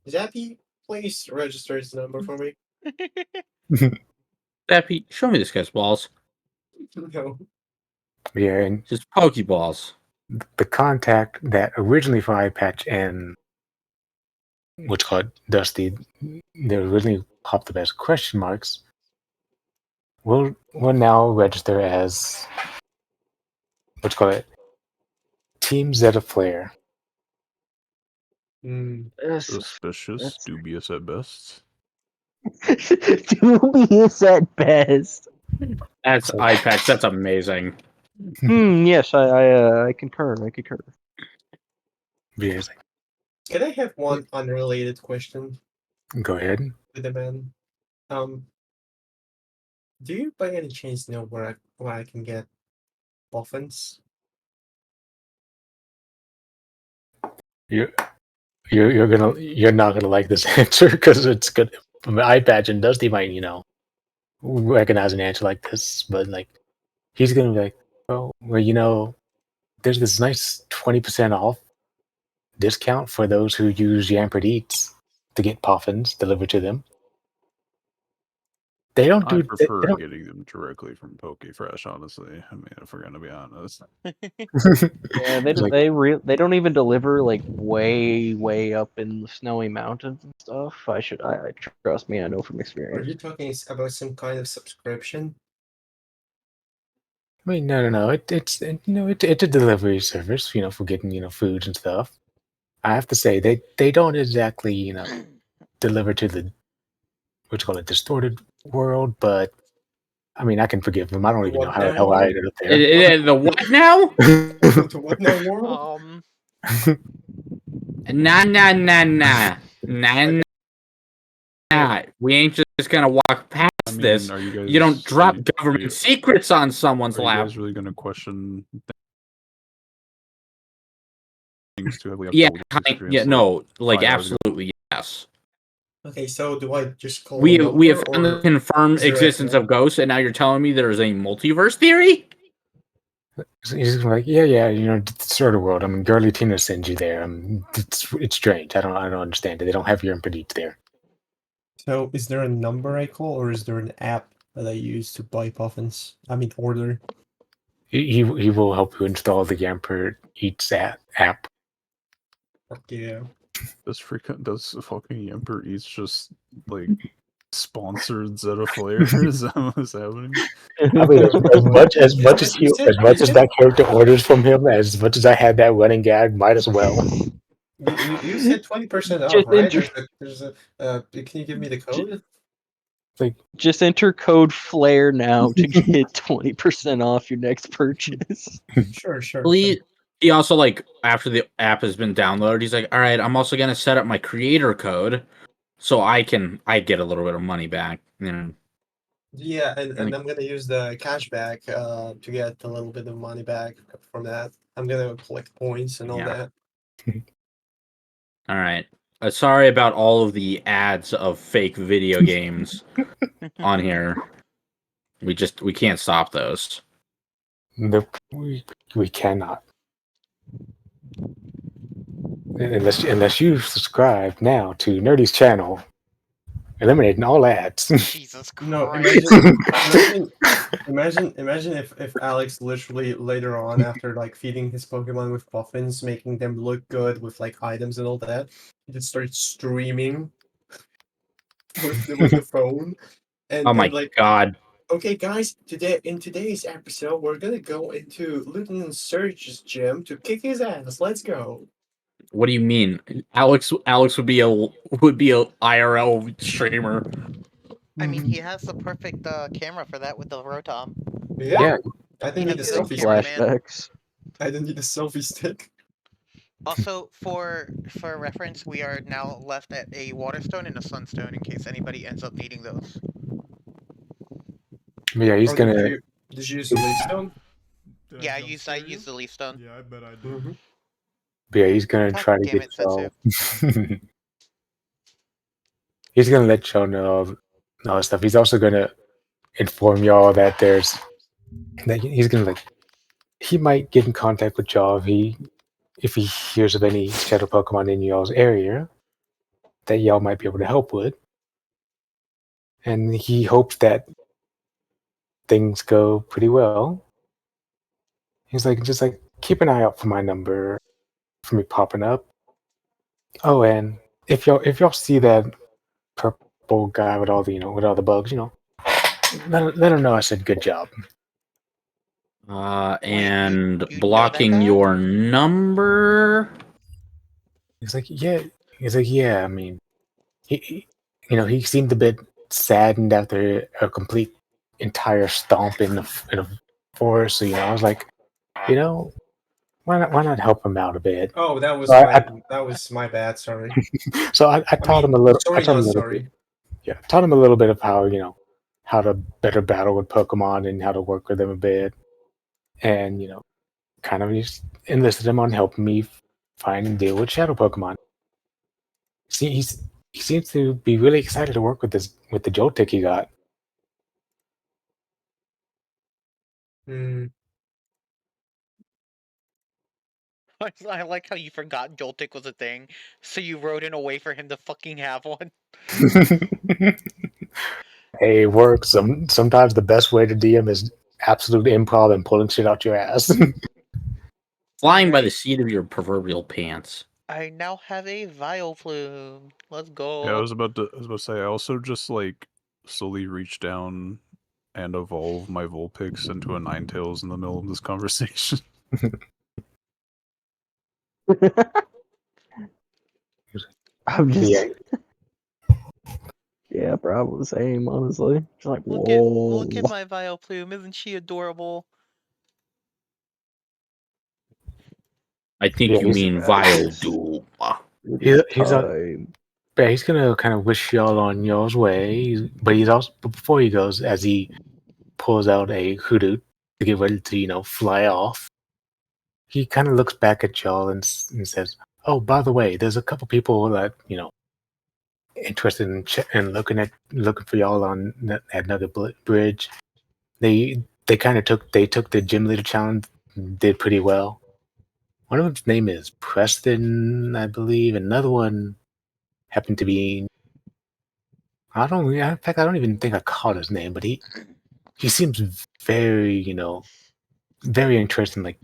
Zappy, please register his number for me. Zappy, show me this guy's balls. No. Yeah, and Just Pokeballs. the contact that originally for Eye Patch and what's called Dusty, they originally popped up as question marks, will now register as what's called Team Zeta Flare. Suspicious, dubious at best. Dubious at best. That's Eye Patch. That's amazing. Yes, I concur. I concur. Yes. Can I have one unrelated question Go ahead. with the man? Do you by any chance know where I can get muffins? You're not gonna like this answer because it's good. Eye Patch and Dusty might recognize an answer like this, but like he's gonna be like, oh, well, there's this nice 20% off discount for those who use Yampered Eats to get puffins delivered to them. They don't I do. prefer They don't, getting them directly from PokeFresh, honestly. I mean, if we're gonna be honest. Yeah, they Like- they don't even deliver like way up in the snowy mountains and stuff. I trust me, I know from Are experience. you talking about some kind of subscription? I mean, no. It's a delivery service, for getting foods and stuff. I have to say they don't exactly deliver to the distorted world, but I mean I can forgive them. I don't even know What how the now hell I world? ended up there. The what now? To what now world? Nah. We ain't just gonna walk past I mean, this. are you guys? You don't drop are government you- secrets on someone's Are you lap. guys really gonna question things too heavily? Yeah, Experience, no, like 5 hours ago? absolutely yes. Okay, so do I just call We a have number found the or confirmed is there existence a- of ghosts, and now you're telling me there is a multiverse theory? So he's just like, yeah, sort of world. I mean, Girly Tina sends you there. It's strange. I don't understand it. They don't have your input there. So is there a number I call or is there an app that I use to buy puffins? I mean order. He will help you install the Yamper Eats app. Fuck yeah. Does fucking Emperor Eats just like sponsored Zeta Flare? Is that what's happening? I mean, as much as that character orders from him, as much as I had that running gag, might as well. You said 20% off, Just right? enter- There's a can you give me the code? Like, Just enter code FLARE now to get 20% off your next purchase. Sure. Well, he also, like, after the app has been downloaded, he's like, all right, I'm also gonna set up my creator code so I get a little bit of money back. You know. Yeah, and I'm gonna use the cashback to get a little bit of money back from that. I'm gonna collect points and all Yeah. that. All right. Sorry about all of the ads of fake video games on here. We can't stop those. nope, we cannot. Unless you subscribe now to Nerdy's channel, eliminating all ads. Jesus No, Christ. imagine if Alex literally later on, after like feeding his Pokemon with muffins, making them look good with like items and all that, he just started streaming with the phone. Oh my And like, god. okay guys, in today's episode we're gonna go into Lieutenant Surge's gym to kick his ass. Let's go. What do you mean? Alex would be a IRL streamer. I mean, he has the perfect camera for that with the Rotom. Yeah. I He didn't need has the a good selfie camera, stick. man. Flashbacks. I didn't need the selfie stick. Also, for reference, we are now left at a Waterstone and a Sunstone in case anybody ends up needing those. Yeah, he's Oh, gonna. Did you use the leaf stone? Yeah, I used the Leaf Stone. Yeah, I bet I did. Mm-hmm. Yeah, he's gonna God try to damn get it, Setsu. y'all. He's gonna let y'all know all that stuff. He's also gonna inform y'all that he's gonna like he might get in contact with y'all if he hears of any shadow Pokemon in y'all's area that y'all might be able to help with. And he hopes that things go pretty well. He's like, just like keep an eye out for my number for me popping up. Oh, and if y'all see that purple guy with all the bugs, let him know I said good job. And you know that blocking guy? your number. He's like, yeah. I mean, he seemed a bit saddened after a complete entire stomp in a forest. So I was like, why not help him out a bit? Oh, that was my bad. Sorry. So I taught him a little. I Sorry, taught him not a little sorry. bit. Yeah, taught him a little bit of how to better battle with Pokemon and how to work with them a bit, and kind of just enlisted him on helping me find and deal with shadow Pokemon. See, he seems to be really excited to work with the Joltik he got. Hmm. I like how you forgot Joltik was a thing, so you wrote in a way for him to fucking have one. Hey, it works. Sometimes the best way to DM is absolute improv and pulling shit out your ass. Flying by the seat of your proverbial pants. I now have a Vileplume. Let's go. Yeah, I was about to say I also just like slowly reach down and evolve my Vulpix into a Ninetales in the middle of this conversation. I'm just. Yeah. Yeah, probably the same, honestly. Just like, Look whoa. at my Vileplume. Isn't she adorable? I think Yeah, you he's- mean Vileplume. He's gonna kind of wish y'all on y'all's way, but before he goes, as he pulls out a hoodoo to get ready to fly off, he kind of looks back at y'all and says, "Oh, by the way, there's a couple people that interested in looking for y'all on at another bridge. They kind of took the gym leader challenge, did pretty well. One of them's name is Preston, I believe. Another one happened to be in fact, I don't even think I caught his name, but he seems very, very interested in like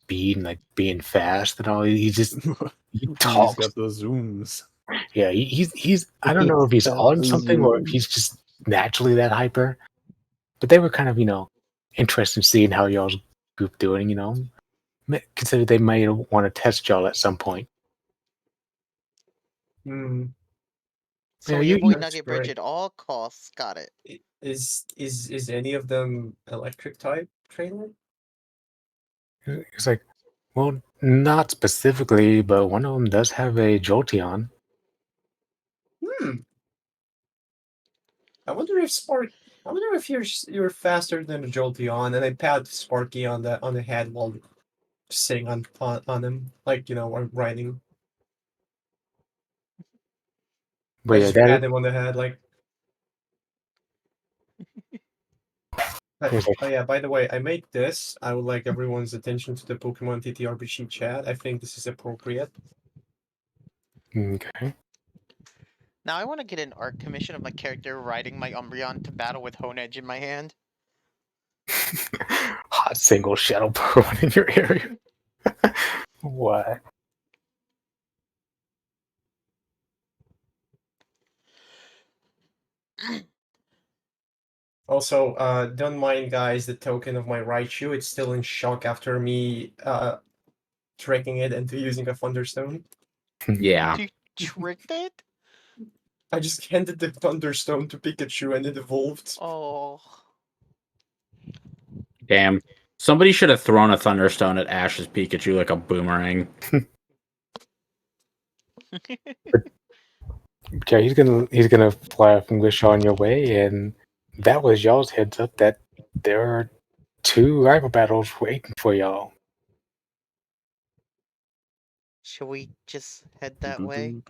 speed and like being fast and all. He He's talks. got the zooms. Yeah, he's. I don't know if he's on something or if he's just naturally that hyper. But they were kind of interested in seeing how y'all's group doing. Consider they might want to test y'all at some point. Hmm. So Yeah, we you- avoid That's Nugget Bridge great. at all costs. Got it. Is any of them electric type trailer? It's like, well, not specifically, but one of them does have a Jolteon. Hmm. I wonder if you're faster than a Jolteon, and I pat Sparky on the head while sitting on him, like I'm riding. But I yeah, just that pat him on the head, like. is like, Oh yeah, by the way, I made this. I would like everyone's attention to the Pokemon TTRPG chat. I think this is appropriate. okay. Now I want to get an art commission of my character riding my Umbreon to battle with Honedge in my hand. Hot single shadow Pokemon in your area. What? Also, don't mind guys the token of my Raichu. It's still in shock after me tricking it into using a Thunderstone. Yeah. You tricked it? I just handed the Thunderstone to Pikachu and it evolved. Oh. Damn. Somebody should have thrown a Thunderstone at Ash's Pikachu like a boomerang. Okay, he's gonna fly up and wish on your way, and that was y'all's heads up that there are 2 rival battles waiting for y'all. Should we just head that way?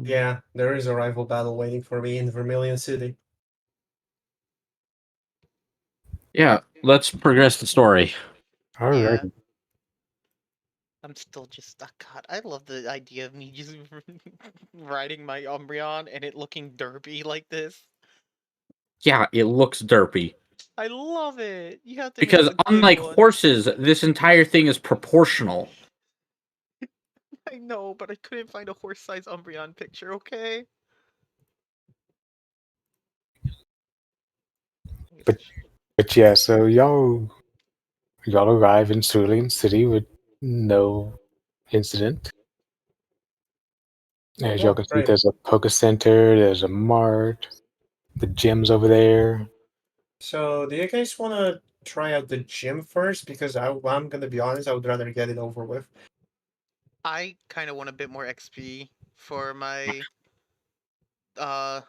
Yeah, there is a rival battle waiting for me in Vermilion City. Yeah, let's progress the story. All right. Yeah. I'm still just, oh god, I love the idea of me just riding my Umbreon and it looking derpy like this. Yeah, it looks derpy. I love it. You have to make Because a good unlike one. horses, this entire thing is proportional. I know, but I couldn't find a horse-sized Umbreon picture, okay? But yeah, so y'all arrive in Cerulean City with no incident. As y'all Oh, can see, great. there's a Poke Center, there's a mart, the gym's over there. So, do you guys want to try out the gym first? Because I'm gonna be honest, I would rather get it over with. I kind of want a bit more XP for my my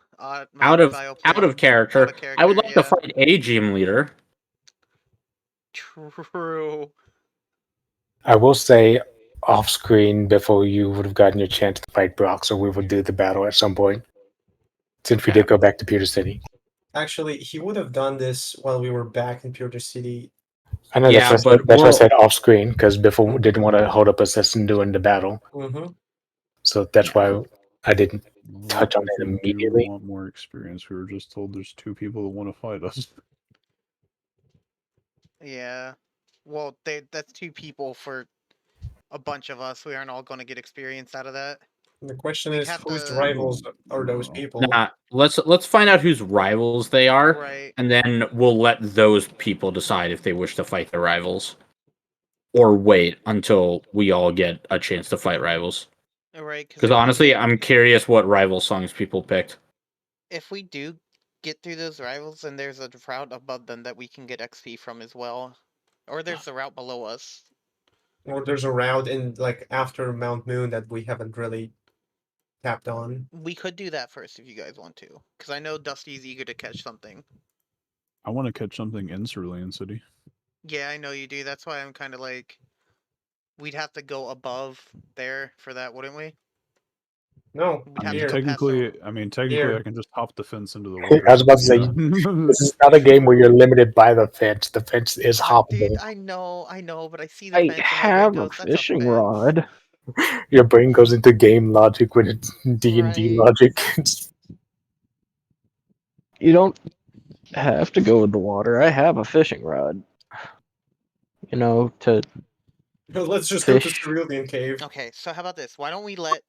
Out new of bioplane. out of character, Out of I would character, like to yeah. fight a gym leader. True. I will say off screen before you would have gotten your chance to fight Brock, so we would do the battle at some point. Since we Okay. did go back to Pewter City. Actually, he would have done this while we were back in Pewter City. I know Yeah, that's but why I we'll- said off screen, because before we didn't want to hold up assassin doing the battle. Mm-hmm. So that's why I didn't Well, touch on if it we do immediately. want more experience, we were just told there's 2 people that want to fight us. Yeah. Well, that's 2 people for a bunch of us. We aren't all going to get experience out of that. The question We'd is, have whose to- rivals are those No. people? Nah, let's find out whose rivals they are, Right. and then we'll let those people decide if they wish to fight their rivals, or wait until we all get a chance to fight rivals. Right. Because honestly, I'm curious what rival songs people picked. If we do get through those rivals, then there's a route above them that we can get XP from as well. Or there's a route below us. Or there's a route in like after Mount Moon that we haven't really tapped on. We could do that first if you guys want to. Because I know Dusty's eager to catch something. I want to catch something in Cerulean City. Yeah, I know you do. That's why I'm kind of like... We'd have to go above there for that, wouldn't we? No, We'd I have mean, to go past technically, Here. I can just hop the fence into the I water. was about to say, Yeah. this is not a game where you're limited by the fence. The fence is hoppable. Dude, I know, but I see the I fence and my have brain a goes, that's a fishing fence. rod. Your brain goes into game logic when it's D&D Right. logic. You don't have to go in the water. I have a fishing rod. to Let's just go to fish. Cerulean Cave. Okay, so how about this? Why don't we let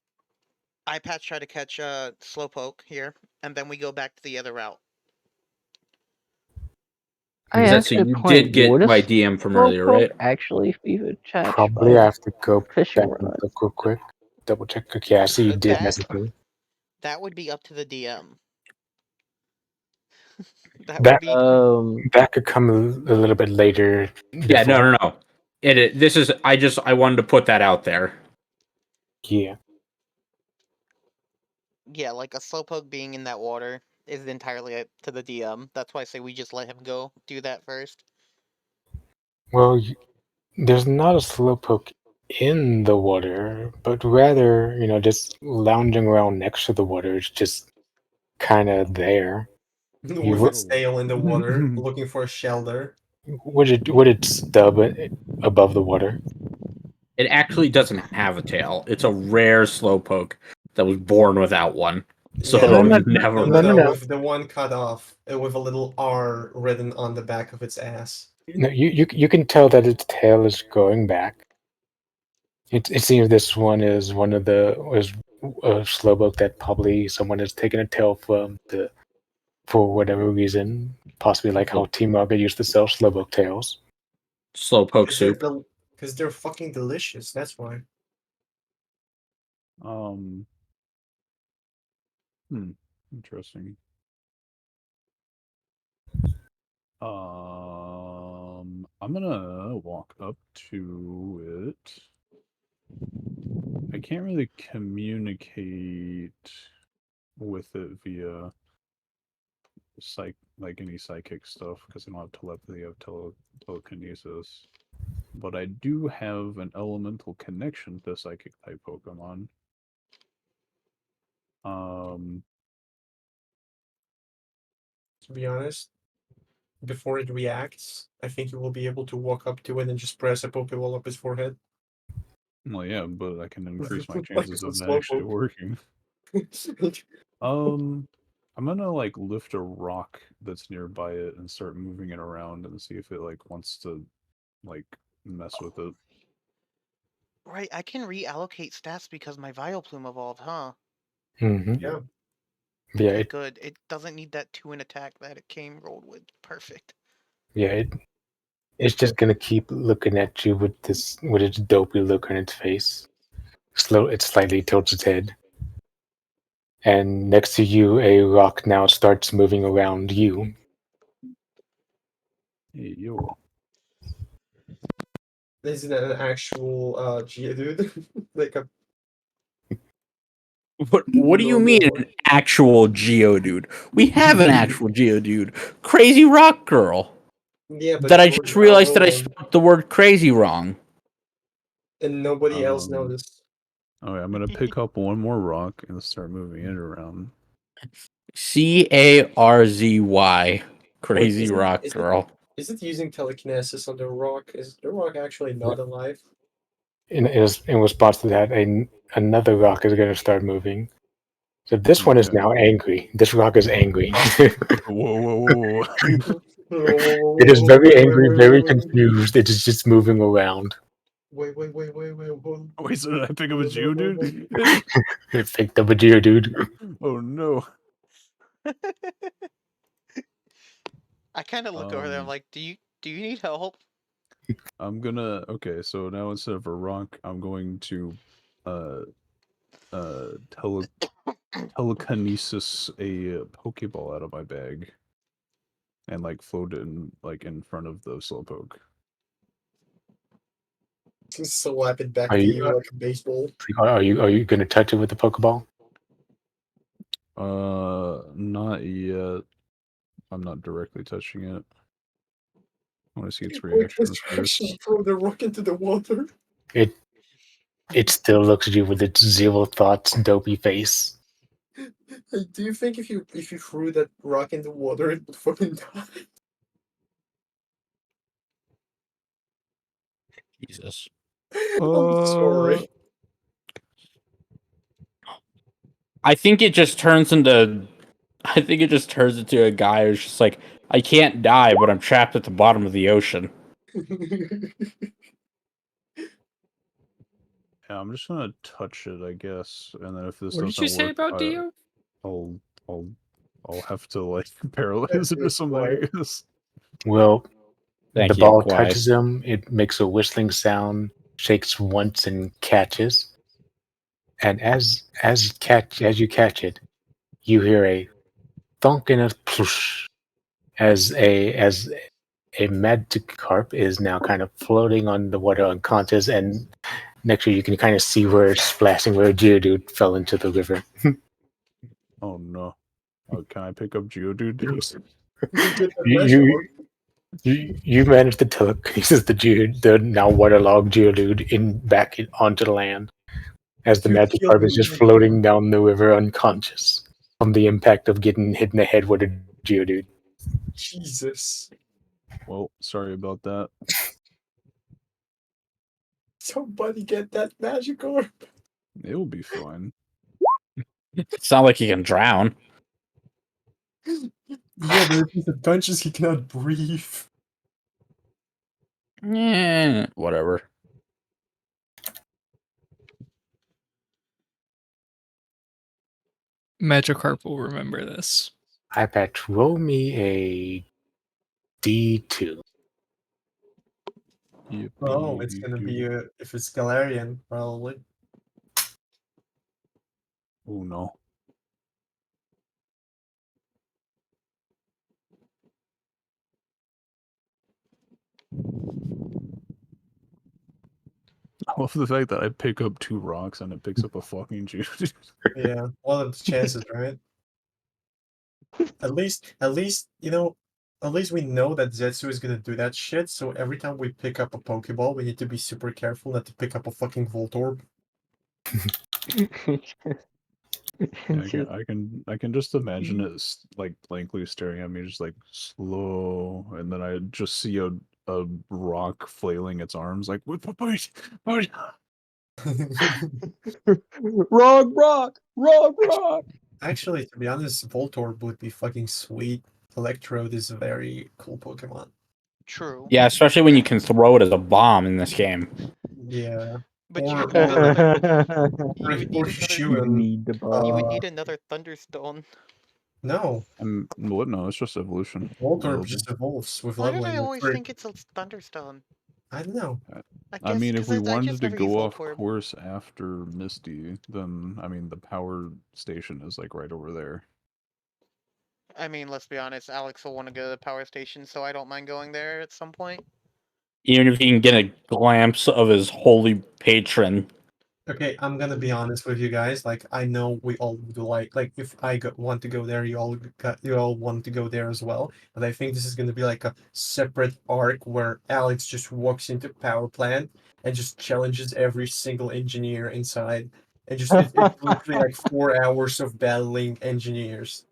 iPatch try to catch Slowpoke here, and then we go back to the other route. I Is that that's so? a good You point. did get Would a my DM from earlier, slowpoke right? actually be attached Probably by I have to go fishing back and rod? look real quick. Double check. Okay, I see you did That message me. that would be up to the DM. That would That be that could come a little bit later. Yeah, no. This is. I wanted to put that out there. Yeah. yeah, like a Slowpoke being in that water is entirely up to the DM. That's why I say we just let him go do that first. Well, there's not a slowpoke in the water, but rather, just lounging around next to the water. It's just kind of there. With its tail in the water, looking for a shelter. Would it stub above the water? It actually doesn't have a tail. It's a rare slowpoke that was born without one. So Yeah, it'll no, never. no. with the one cut off, with a little R written on the back of its ass. No, you can tell that its tail is going back. It seems this one is one of the was a slowpoke that probably someone has taken a tail from for whatever reason, possibly like how Team Rocket used to sell slowpoke tails. Slowpoke soup. Because they're fucking delicious. That's why. Interesting. I'm gonna walk up to it. I can't really communicate with it via any psychic stuff because I don't have telepathy, I have telekinesis. But I do have an elemental connection to psychic type Pokemon. To be honest, before it reacts, I think you will be able to walk up to it and just press a Pokeball up its forehead. Well, yeah, but I can increase my Like chances it's of a that actually Slowpoke. working. I'm gonna like lift a rock that's nearby it and start moving it around and see if it like wants to like mess with it. Right, I can reallocate stats because my Vileplume evolved, huh? Mm-hmm. Yeah. Yeah, Okay, good. It doesn't need that 2 in attack that it came rolled with. Perfect. it's just gonna keep looking at you with its dopey look on its face. It slightly tilts its head. And next to you, a rock now starts moving around you. Hey, yo. Isn't it an actual Geodude? Like a What do you mean an actual Geodude? We have an actual Geodude. Crazy Rock Girl. Yeah, but That I George just realized that I outruled him, spelled the word crazy wrong. and nobody else Um, noticed. Okay, I'm gonna pick up one more rock and start moving it around. CARZY. Wait, Crazy Rock Girl. is it using telekinesis on the rock? Is the rock actually not alive? In response to that, another rock is going to start moving. So this one is Okay. now angry. This rock is angry. Whoa. It is very angry, very confused. It is just moving around. Wait, hold Wait, so did I pick up a Geodude? It picked up a Geodude. Oh no. I kind of look over there. I'm like, do you need help? I'm gonna okay, so now instead of a rock, I'm going to uh telekinesis a Pokeball out of my bag and like float it in front of the Slowpoke. slap it back Are to you you like a baseball. are you going to touch it with the Pokeball? Not yet. I'm not directly touching it. I want to see its Wait, reaction let's first. actually throw the rock into the water. It still looks at you with its zero thoughts, dopey face. Hey, do you think if you threw that rock in the water, it would fucking die? Jesus. I'm sorry. I think it just turns into. I think it just turns into a guy who's just like, I can't die, but I'm trapped at the bottom of the ocean. Yeah, I'm just gonna touch it, I guess, and then if this What did doesn't you say work, about Dio? I'll I'll I'll have to like paralyze it or something, I guess. Well, Thank the you, ball Quiet. touches him. It makes a whistling sound, shakes once, and catches. And as you catch it, you hear a thunk and a plush as a Magikarp is now kind of floating on the water unconscious, and next year you can kind of see where it's splashing, where Geodude fell into the river. Oh no. Oh, can I pick up Geodude? You get the You you managed to telekinesis the now waterlogged Geodude onto the land, as the You killed Magikarp is just the floating down the river unconscious from the impact of getting hit in the head with a Geodude. Jesus. Well, sorry about that. Somebody get that Magikarp. It'll be fine. It's not like he can drown. Yeah, but if he's unconscious, he cannot breathe. Yeah, whatever. Magikarp will remember this. iPad, roll me a D2. Oh, it's gonna be if it's Galarian, probably. Oh no. I love the fact that I pick up 2 rocks and it picks up a fucking Geodude. Yeah, what are the chances, right? At least, at least we know that Zetsu is gonna do that shit. So every time we pick up a Pokeball, we need to be super careful not to pick up a fucking Voltorb. Yeah, I can just imagine it like blankly staring at me, just like slow, and then I just see a rock flailing its arms, like wait, wait. Wrong rock! Wrong rock! Actually, to be honest, Voltorb would be fucking sweet. Electrode is a very cool Pokemon. True. Yeah, especially when you can throw it as a bomb in this game. Yeah. But you Or would need another. You or, would or need another. shoot You him. need the You bomb. would need another Thunderstone. No, What? No, it's just evolution. Voltorb level. just evolves with Why did leveling. I Like, always think it's a Thunderstone? I don't know. I I guess mean, if because we I wanted just to never used go off Voltorb. course after Misty, then I mean the power station is like right over there. I mean, let's be honest, Alex will want to go to the power station, so I don't mind going there at some point. Even if you can get a glimpse of his holy patron. Okay, I'm gonna be honest with you guys. Like, I know we all would like if want to go there, you all want to go there as well. But I think this is gonna be like a separate arc where Alex just walks into power plant and just challenges every single engineer inside, and it's literally like 4 hours of battling engineers.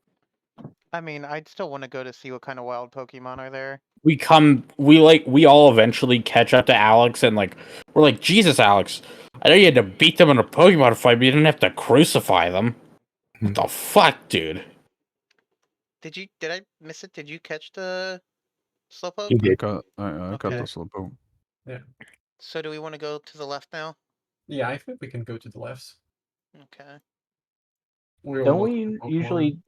I mean, I'd still want to go to see what kind of wild Pokemon are there. We all eventually catch up to Alex, and like we're like, Jesus, Alex, I know you had to beat them in a Pokemon fight, but you didn't have to crucify them. What the fuck, dude? Did I miss it? Did you catch the Slowpoke? You did. I got Okay. the Slowpoke. Yeah, So do we want to go to the left now? yeah. I think we can go to the left. Okay. We're Don't walking we Pokemon.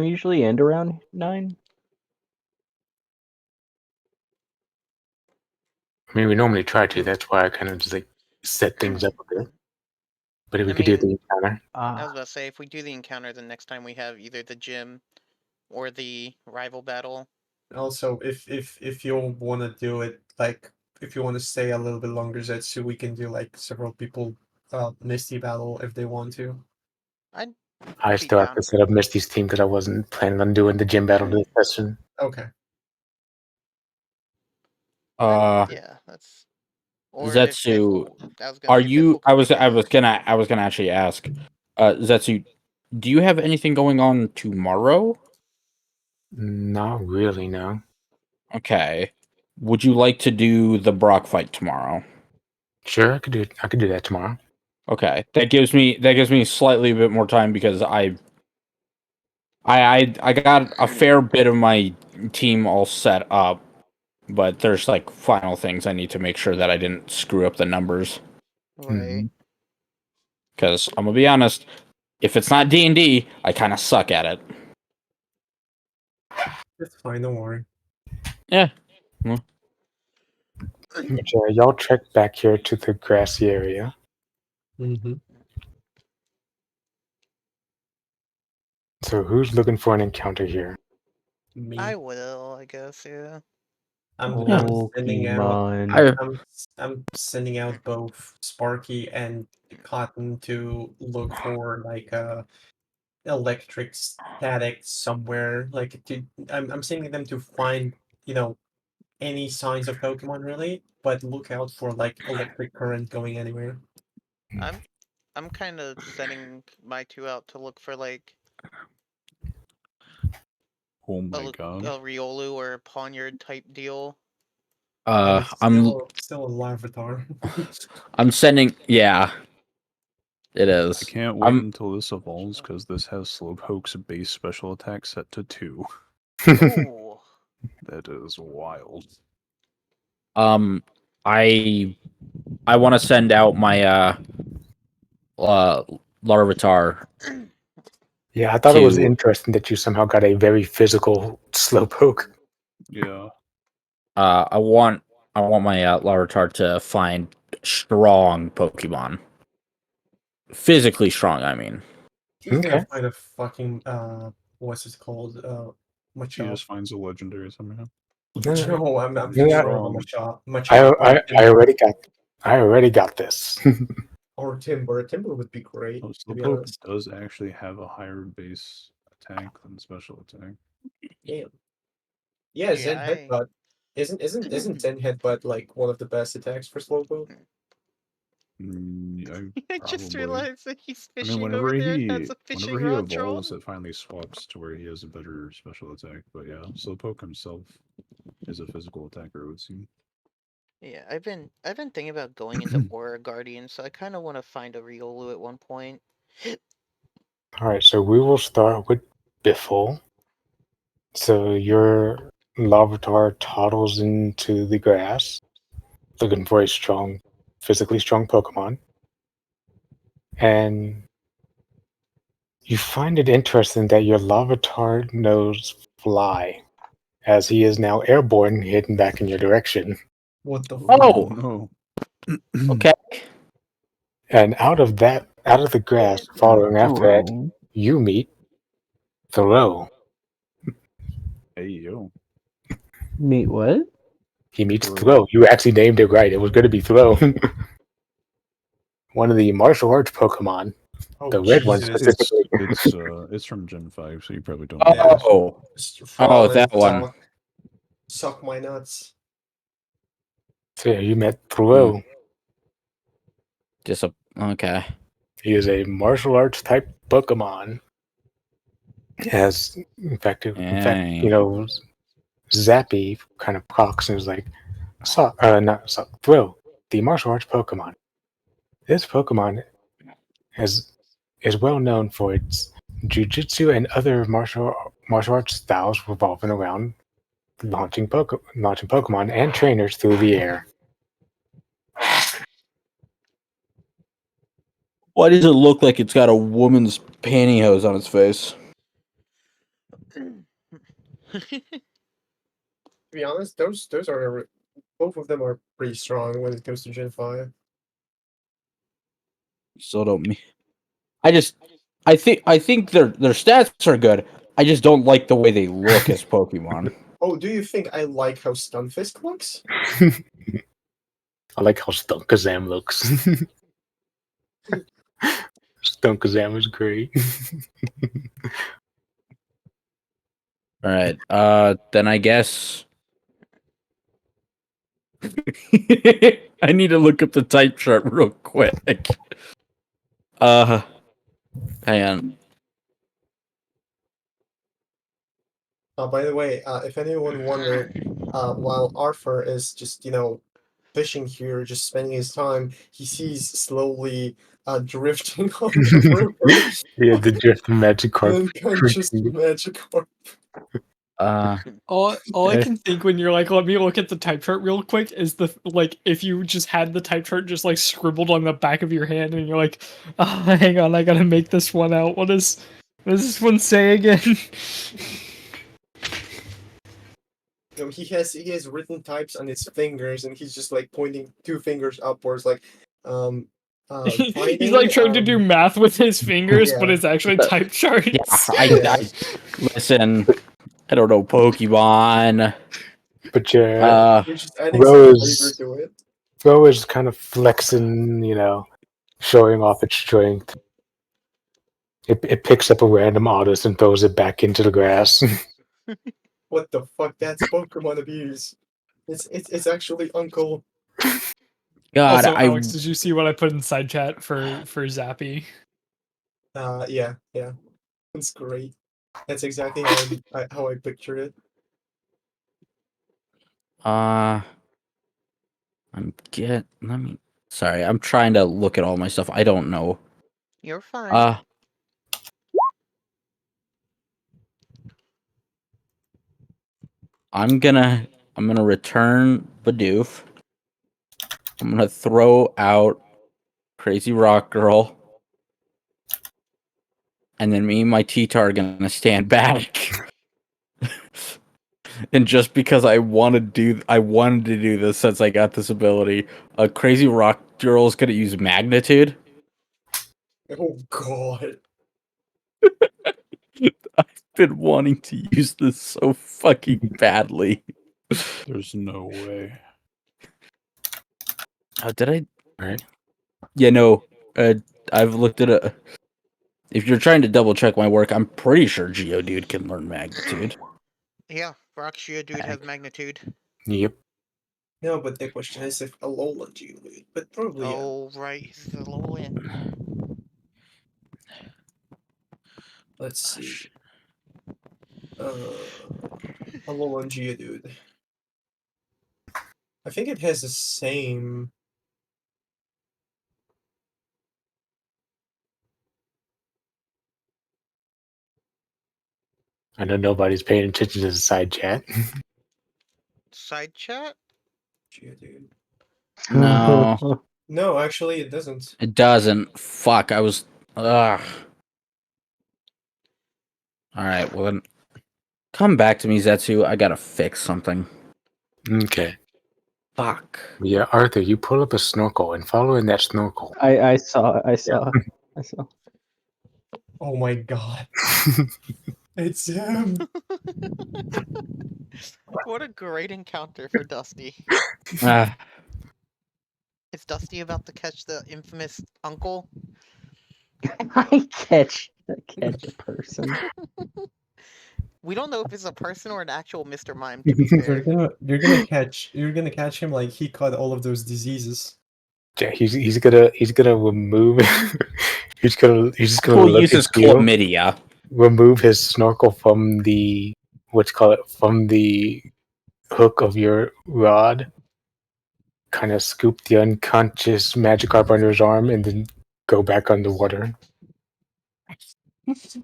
usually end around 9? I mean, we normally try to. That's why I kind of just like set things up a bit. But if we I could do mean, the encounter, I was about to say, if we do the encounter, then next time we have either the gym or the rival battle. Also, if you want to do it, like if you want to stay a little bit longer, Zetsu, we can do like several people Misty battle if they want to. I'd I be still have down. to set up Misty's team because I wasn't planning on doing the gym battle this session. Okay. Yeah, that's. Or if Zetsu, I was gonna are say you? Biffle could pick it up. I was gonna actually ask, Zetsu, do you have anything going on tomorrow? Not really, no. Okay. Would you like to do the Brock fight tomorrow? Sure, I could do it. I could do that tomorrow. Okay, that gives me slightly a bit more time because I got a fair bit of my team all set up. but there's like final things I need to make sure that I didn't screw up the numbers. Right. Because I'm gonna be honest, if it's not D&D, I kind of suck at it. It's fine, don't worry. Yeah. But y'all trek back here to the grassy area. Mm-hmm. So who's looking for an encounter here? Me. I will, I guess, yeah. I'm sending out. Pokemon. I'm sending out both Sparky and Cotton to look for like electric static somewhere. Like I'm sending them to find any signs of Pokemon really, but look out for like electric current going anywhere. I'm kind of sending my two out to look for like Oh my a god. Riolu or a Poniard type deal. And it's I'm still a Larvitar. I'm sending. Yeah, it I is. can't wait until this evolves because this has Slowpoke's base special attack set to 2. Ooh. That is wild. I want to send out my Larvitar. Yeah, I thought it was to- interesting that you somehow got a very physical Slowpoke. Yeah. I want my Larvitar to find strong Pokemon. Physically strong, I mean. He's gonna Okay. find a fucking what's it called? He Machop. just finds a legendary somehow. No, I'm Yeah, sure of a Machop. I Machop I already got this. or Timber. Timber would be great, Oh, to be Slowpoke honest. does actually have a higher base attack than special attack. Damn. Yeah, Zen Yeah, Headbutt. Isn't Zen Headbutt like one of the best attacks for Slowpoke? I just Probably. realized that he's I mean, fishing whenever over there and he has a fishing rod evolves, drawn. it finally swaps to where he has a better special attack. But yeah, Slowpoke himself is a physical attacker, it would seem. Yeah, I've been thinking about going into Aura Guardian, so I kind of want to find a Riolu at one point. All right, so we will start with Biffle. So your Larvitar toddles into the grass, looking for a strong, physically strong Pokemon. And you find it interesting that your Larvitar knows Fly, as he is now airborne, heading back in your direction. What the fuck? Oh, no. okay. And out of the grass, following after that, you meet Thoreau. Hey, yo. Meet what? He meets Thoreau. Thoreau. You actually named it right. It was going to be Thoreau. One of the martial arts Pokemon. Oh, The red one Jesus. specifically. It's from Gen 5, so you probably don't know. Yeah. Oh, Fall that and one. Suck my nuts. So yeah, you met Thoreau. Just okay. He is a martial arts type Pokemon. In fact, Zappy kind of cocks and is like, Thoreau, the martial arts Pokemon. This Pokemon is well known for its jujitsu and other martial arts styles revolving around launching Pokemon and trainers through the air. Why does it look like it's got a woman's pantyhose on its face? To be honest, those are both of them are pretty strong when it comes to Gen 5. So don't me. I think their stats are good. I just don't like the way they look as Pokemon. Oh, do you think I like how Stunfisk looks? I like how Stunkazam looks. Stunkazam is great. All right. Then I guess I need to look up the type chart real quick. Hang on. By the way, if anyone wondered, while Arthur is just fishing here, just spending his time, he sees slowly drifting on the river. Yeah, the drift Magikarp. Unconscious Magikarp. All I can think when you're like, let me look at the type chart real quick is if you just had the type chart just like scribbled on the back of your hand and you're like, oh, hang on, I gotta make this one out. What does this one say again? No, he has written types on his fingers, and he's just like pointing two fingers upwards, like He's fighting. like trying to do math with his fingers, but Yeah. it's actually type charts. Yeah, I listen. I don't know Pokemon. But yeah, You're just adding some flavor to it. Ro is kind of flexing, showing off its strength. It picks up a random Autos and throws it back into the grass. What the fuck? That's Pokemon abuse. It's actually Uncle. God, Also, Alex, did you see what I put in side chat for Zappy? Yeah. That's great. That's exactly how I picture it. Sorry, I'm trying to look at all my stuff. I don't know. You're fine. I'm gonna return Bidoof. I'm gonna throw out Crazy Rock Girl. And then me and my T-Tar are gonna stand back. And just because I wanted to do this since I got this ability, a Crazy Rock Girl is gonna use Magnitude. Oh god. I've been wanting to use this so fucking badly. There's no way. Oh, did I? All right. Yeah, no. I've looked at it. If you're trying to double check my work, I'm pretty sure Geodude can learn Magnitude. Yeah, Rock Geodude has magnitude. Yep. No, but the question is if Alola Geodude, but probably yeah. Oh, right, he's a Alolan. Let's see. Alolan Geodude. I think it has the same. I know nobody's paying attention to the side chat. Side chat? Geodude. No, No, actually, it doesn't. it doesn't. Fuck, I was. Ugh. All right, well then, come back to me, Zetsu. I gotta fix something. Okay. Fuck. Yeah, Arthur, you pull up a snorkel and follow in that snorkel. I saw. Oh my god. It's him. What a great encounter for Dusty. Ah, Is Dusty about to catch the infamous uncle? I catch a person. We don't know if it's a person or an actual Mr. Mime, to be fair. You're gonna catch him like he caught all of those diseases. Yeah, he's gonna remove. he's just gonna who look uses at you, chlamydia? remove his snorkel from the from the hook of your rod. Kind of scoop the unconscious Magikarp under his arm and then go back underwater. This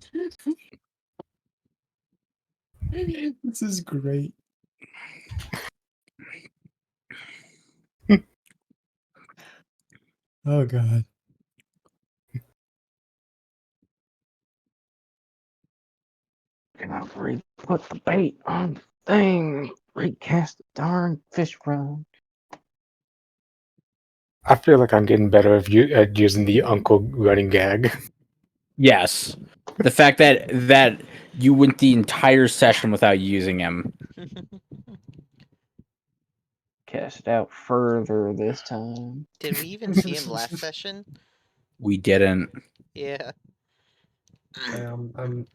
is great. Oh god. Gonna put the bait on the thing. Recast the darn fish rod. I feel like I'm getting better at using the uncle running gag. Yes, the fact that you went the entire session without using him. Cast it out further this time. Did we even see him last session? We didn't. Yeah. The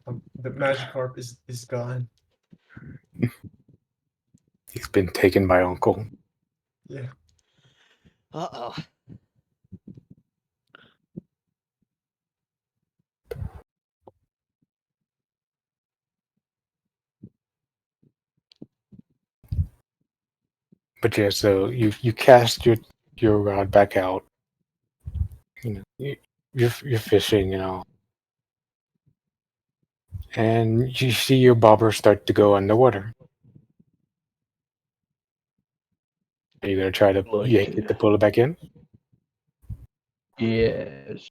Magikarp is gone. He's been taken by uncle. Yeah. Uh-oh. But yeah, so you cast your rod back out. You're fishing, and you see your bobber start to go underwater. Are you gonna try to Like, yank it to pull it back in? yes.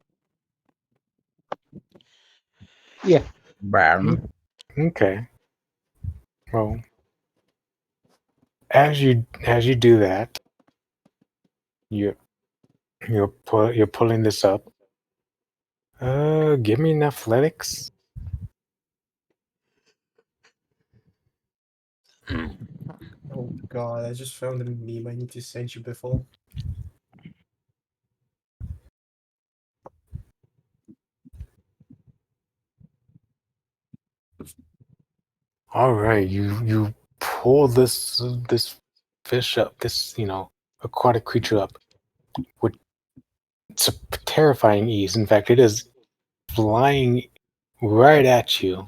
Yeah. Bam. Okay. Well, as you do that, you you're pulling this up. Give me an athletics. Oh god, I just found a meme I need to send you before. All right, you pull this fish up, this aquatic creature up with terrifying ease. In fact, it is flying right at you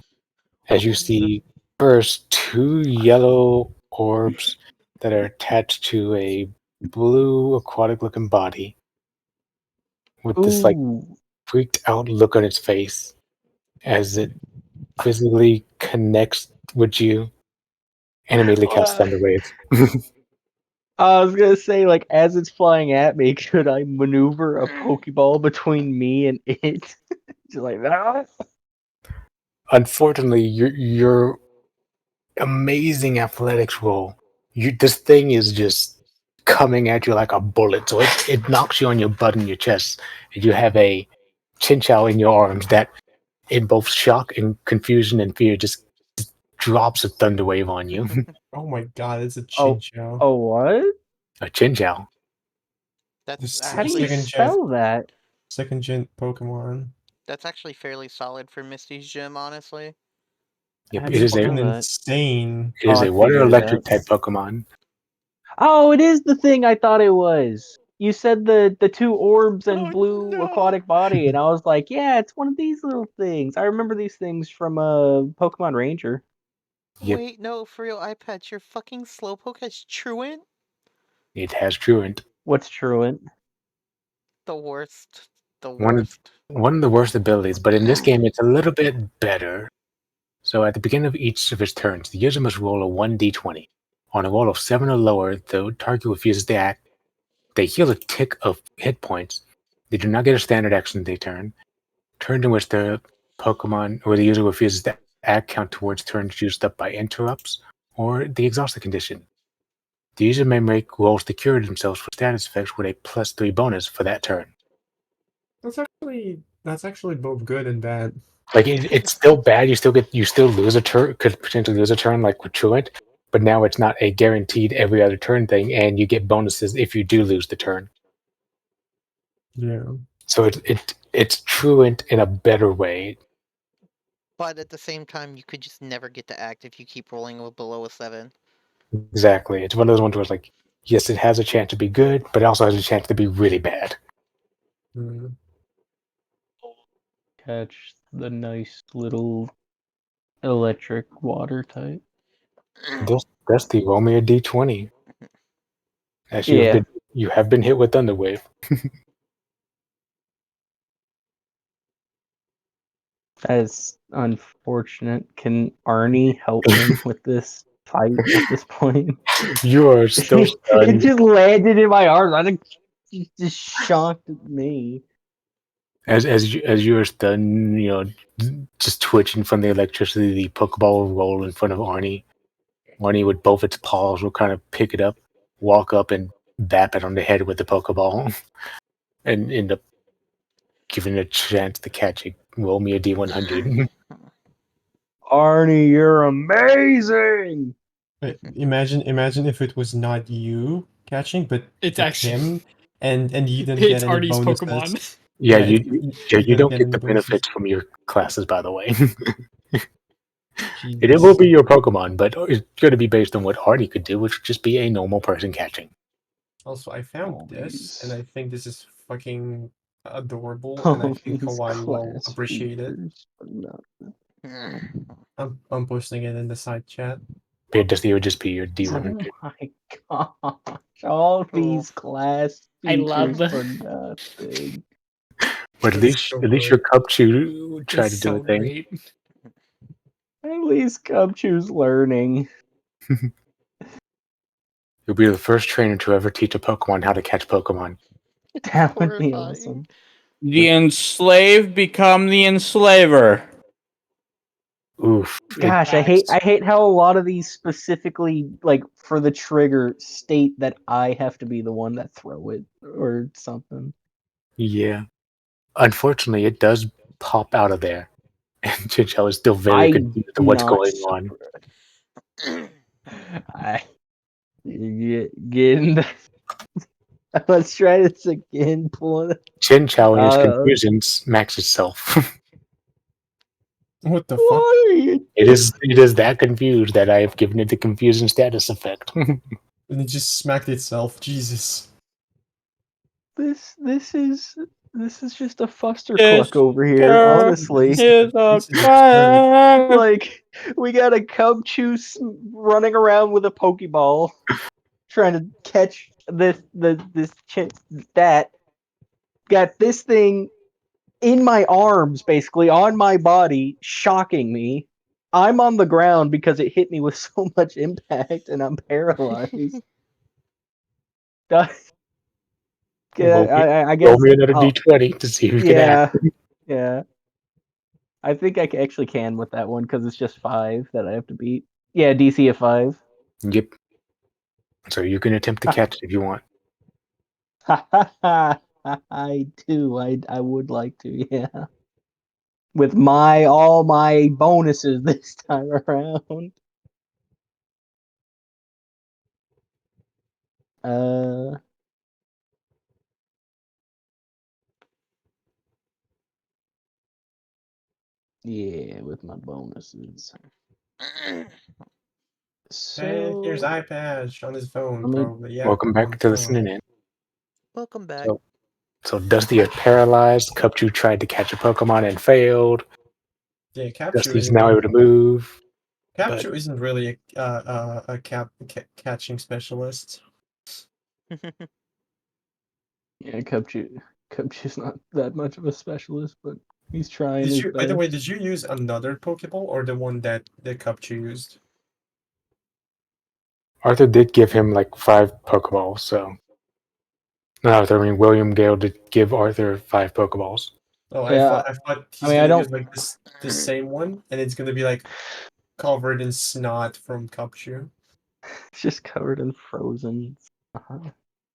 as you see first two yellow orbs that are attached to a blue aquatic looking body with this like Ooh. freaked out look on its face as it physically connects with you and immediately casts Uh, Thunder Wave. I was gonna say, like, as it's flying at me, could I maneuver a Pokeball between me and it? Just like that. Unfortunately, your amazing athletics roll, this thing is just coming at you like a bullet. So it knocks you on your butt and your chest, and you have a Chinchou in your arms that, in both shock and confusion and fear, just drops a thunder wave on you. Oh my god, it's a Oh, Chinchou. oh, what? A Chinchou. That's How do you actually spell that? second gen Pokemon. that's actually fairly solid for Misty's gym, honestly. Yep, How it do you is a spell Fucking that? insane. it Oh, is I a water figured it electric out. type Pokemon. Oh, it is the thing I thought it was. You said the two orbs and Oh, blue no. aquatic body, and I was like, yeah, it's one of these little things. I remember these things from Pokemon Ranger. Yep, Wait, no, for real, iPad, your fucking Slowpoke has Truant? it has Truant. What's Truant? The worst. The One of worst. one of the worst abilities, but in this game it's a little bit better. So at the beginning of each of its turns, the user must roll a 1d20. On a roll of 7 or lower, the target refuses to act. They heal a tick of hit points. They do not get a standard action they turn. Turns in which the Pokemon or the user refuses to act count towards turns used up by interrupts or the exhausted condition. The user may make rolls to cure themselves for status effects with a +3 bonus for that turn. That's actually both good and bad. Like it's still bad. You still lose a turn. Could potentially lose a turn like with Truant, but now it's not a guaranteed every other turn thing, and you get bonuses if you do lose the turn. Yeah. So it's Truant in a better way. But at the same time, you could just never get to act if you keep rolling below a 7. Exactly. It's one of those ones where it's like, yes, it has a chance to be good, but it also has a chance to be really bad. Mm. Catch the nice little electric water type. That's the roll me a d20. As Yeah, you have been hit with Thunder Wave. that is unfortunate. Can Arnie help him with this fight at this point? You are still It stunned. just landed in my arms. I think it just shocked me. As you are stunned, just twitching from the electricity, the Pokeball will roll in front of Arnie. Arnie, with both its paws, will kind of pick it up, walk up, and bap it on the head with the Pokeball, and end up giving it a chance to catch it. Roll me a D100. Arnie, you're amazing. Imagine if it was not you catching, but It's but actually him, and you didn't it's get any Artie's bonuses. Pokemon. Yeah, Yeah, you didn't don't get get any the bonuses. benefits from your classes, by the way. It will Jesus. be your Pokemon, but it's going to be based on what Arnie could do, which would just be a normal person catching. Also, I found All this, and these, I think this is fucking adorable, and I all think these Hawaii will class appreciate it. features. But no. I'm posting it in the side chat. It would just be your Oh D100. my gosh! All Cool. these class I love features for nothing. But It's so at least good. your Cubchoo tried It's to do a so thing. great. At least Cubchoo's learning. You'll be the first trainer to ever teach a Pokemon how to catch Pokemon. That would be Horrifying. awesome. The enslaved become the enslaver. Oof. Gosh, I hate how a lot of these specifically, like, for the trigger, state that I have to be the one that throw it or something. Yeah. Unfortunately, it does pop out of there. And Chinchou is still very I confused at what's not going on. I getting. Let's try this again. Pulling. Chinchou in his Uh, confusions max itself. What the fuck? What are you? It is that confused that I have given it the confusion status effect. And it just smacked itself. Jesus. This is just a fustercluck over here. Sure. Honestly, This Is a this is fire. like we got a Cubchoo running around with a Pokeball, trying to catch this that got this thing in my arms, basically on my body, shocking me. I'm on the ground because it hit me with so much impact, and I'm paralyzed. Roll me, I roll guess. me another Oh, d20 to see if you can yeah, act. yeah. I think I actually can with that one because it's just 5 that I have to beat. Yeah, DC of 5. Yep. So you can attempt to catch it if you want. I do. I would like to. Yeah. With all my bonuses this time around. Uh. Yeah, with my bonuses. Hey, here's So iPad on his phone, let me. probably. Yeah, Welcome on back to phone. listening in. Welcome back. So Dusty is paralyzed. Cupchew tried to catch a Pokemon and failed. Yeah, Capture Dusty's isn't now able to move. Capture isn't really catching specialist. Yeah, Cubchoo's not that much of a specialist, but he's trying his By the way, best. did you use another Pokeball or the one that the Capture used? Arthur did give him like 5 Pokeballs, so. Not Arthur, I mean William Gale did give Arthur 5 Pokeballs. Oh, Yeah, I thought I he's mean, I gonna don't. use like the same one, and it's gonna be like covered in snot from Capture. It's just covered in frozen.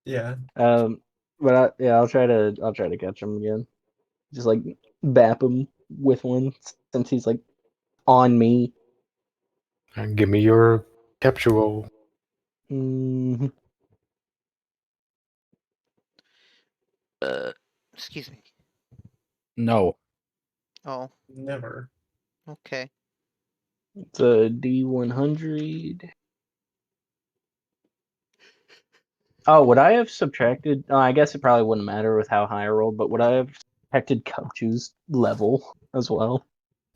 Yeah. But I'll try to catch him again. Just like bap him with one since he's like on me. And give me your capture roll. Mm, Excuse me. No. Oh, Never. okay. it's a D100. Oh, would I have subtracted? Oh, I guess it probably wouldn't matter with how high I rolled, but would I have subtracted Cubchoo's level as well?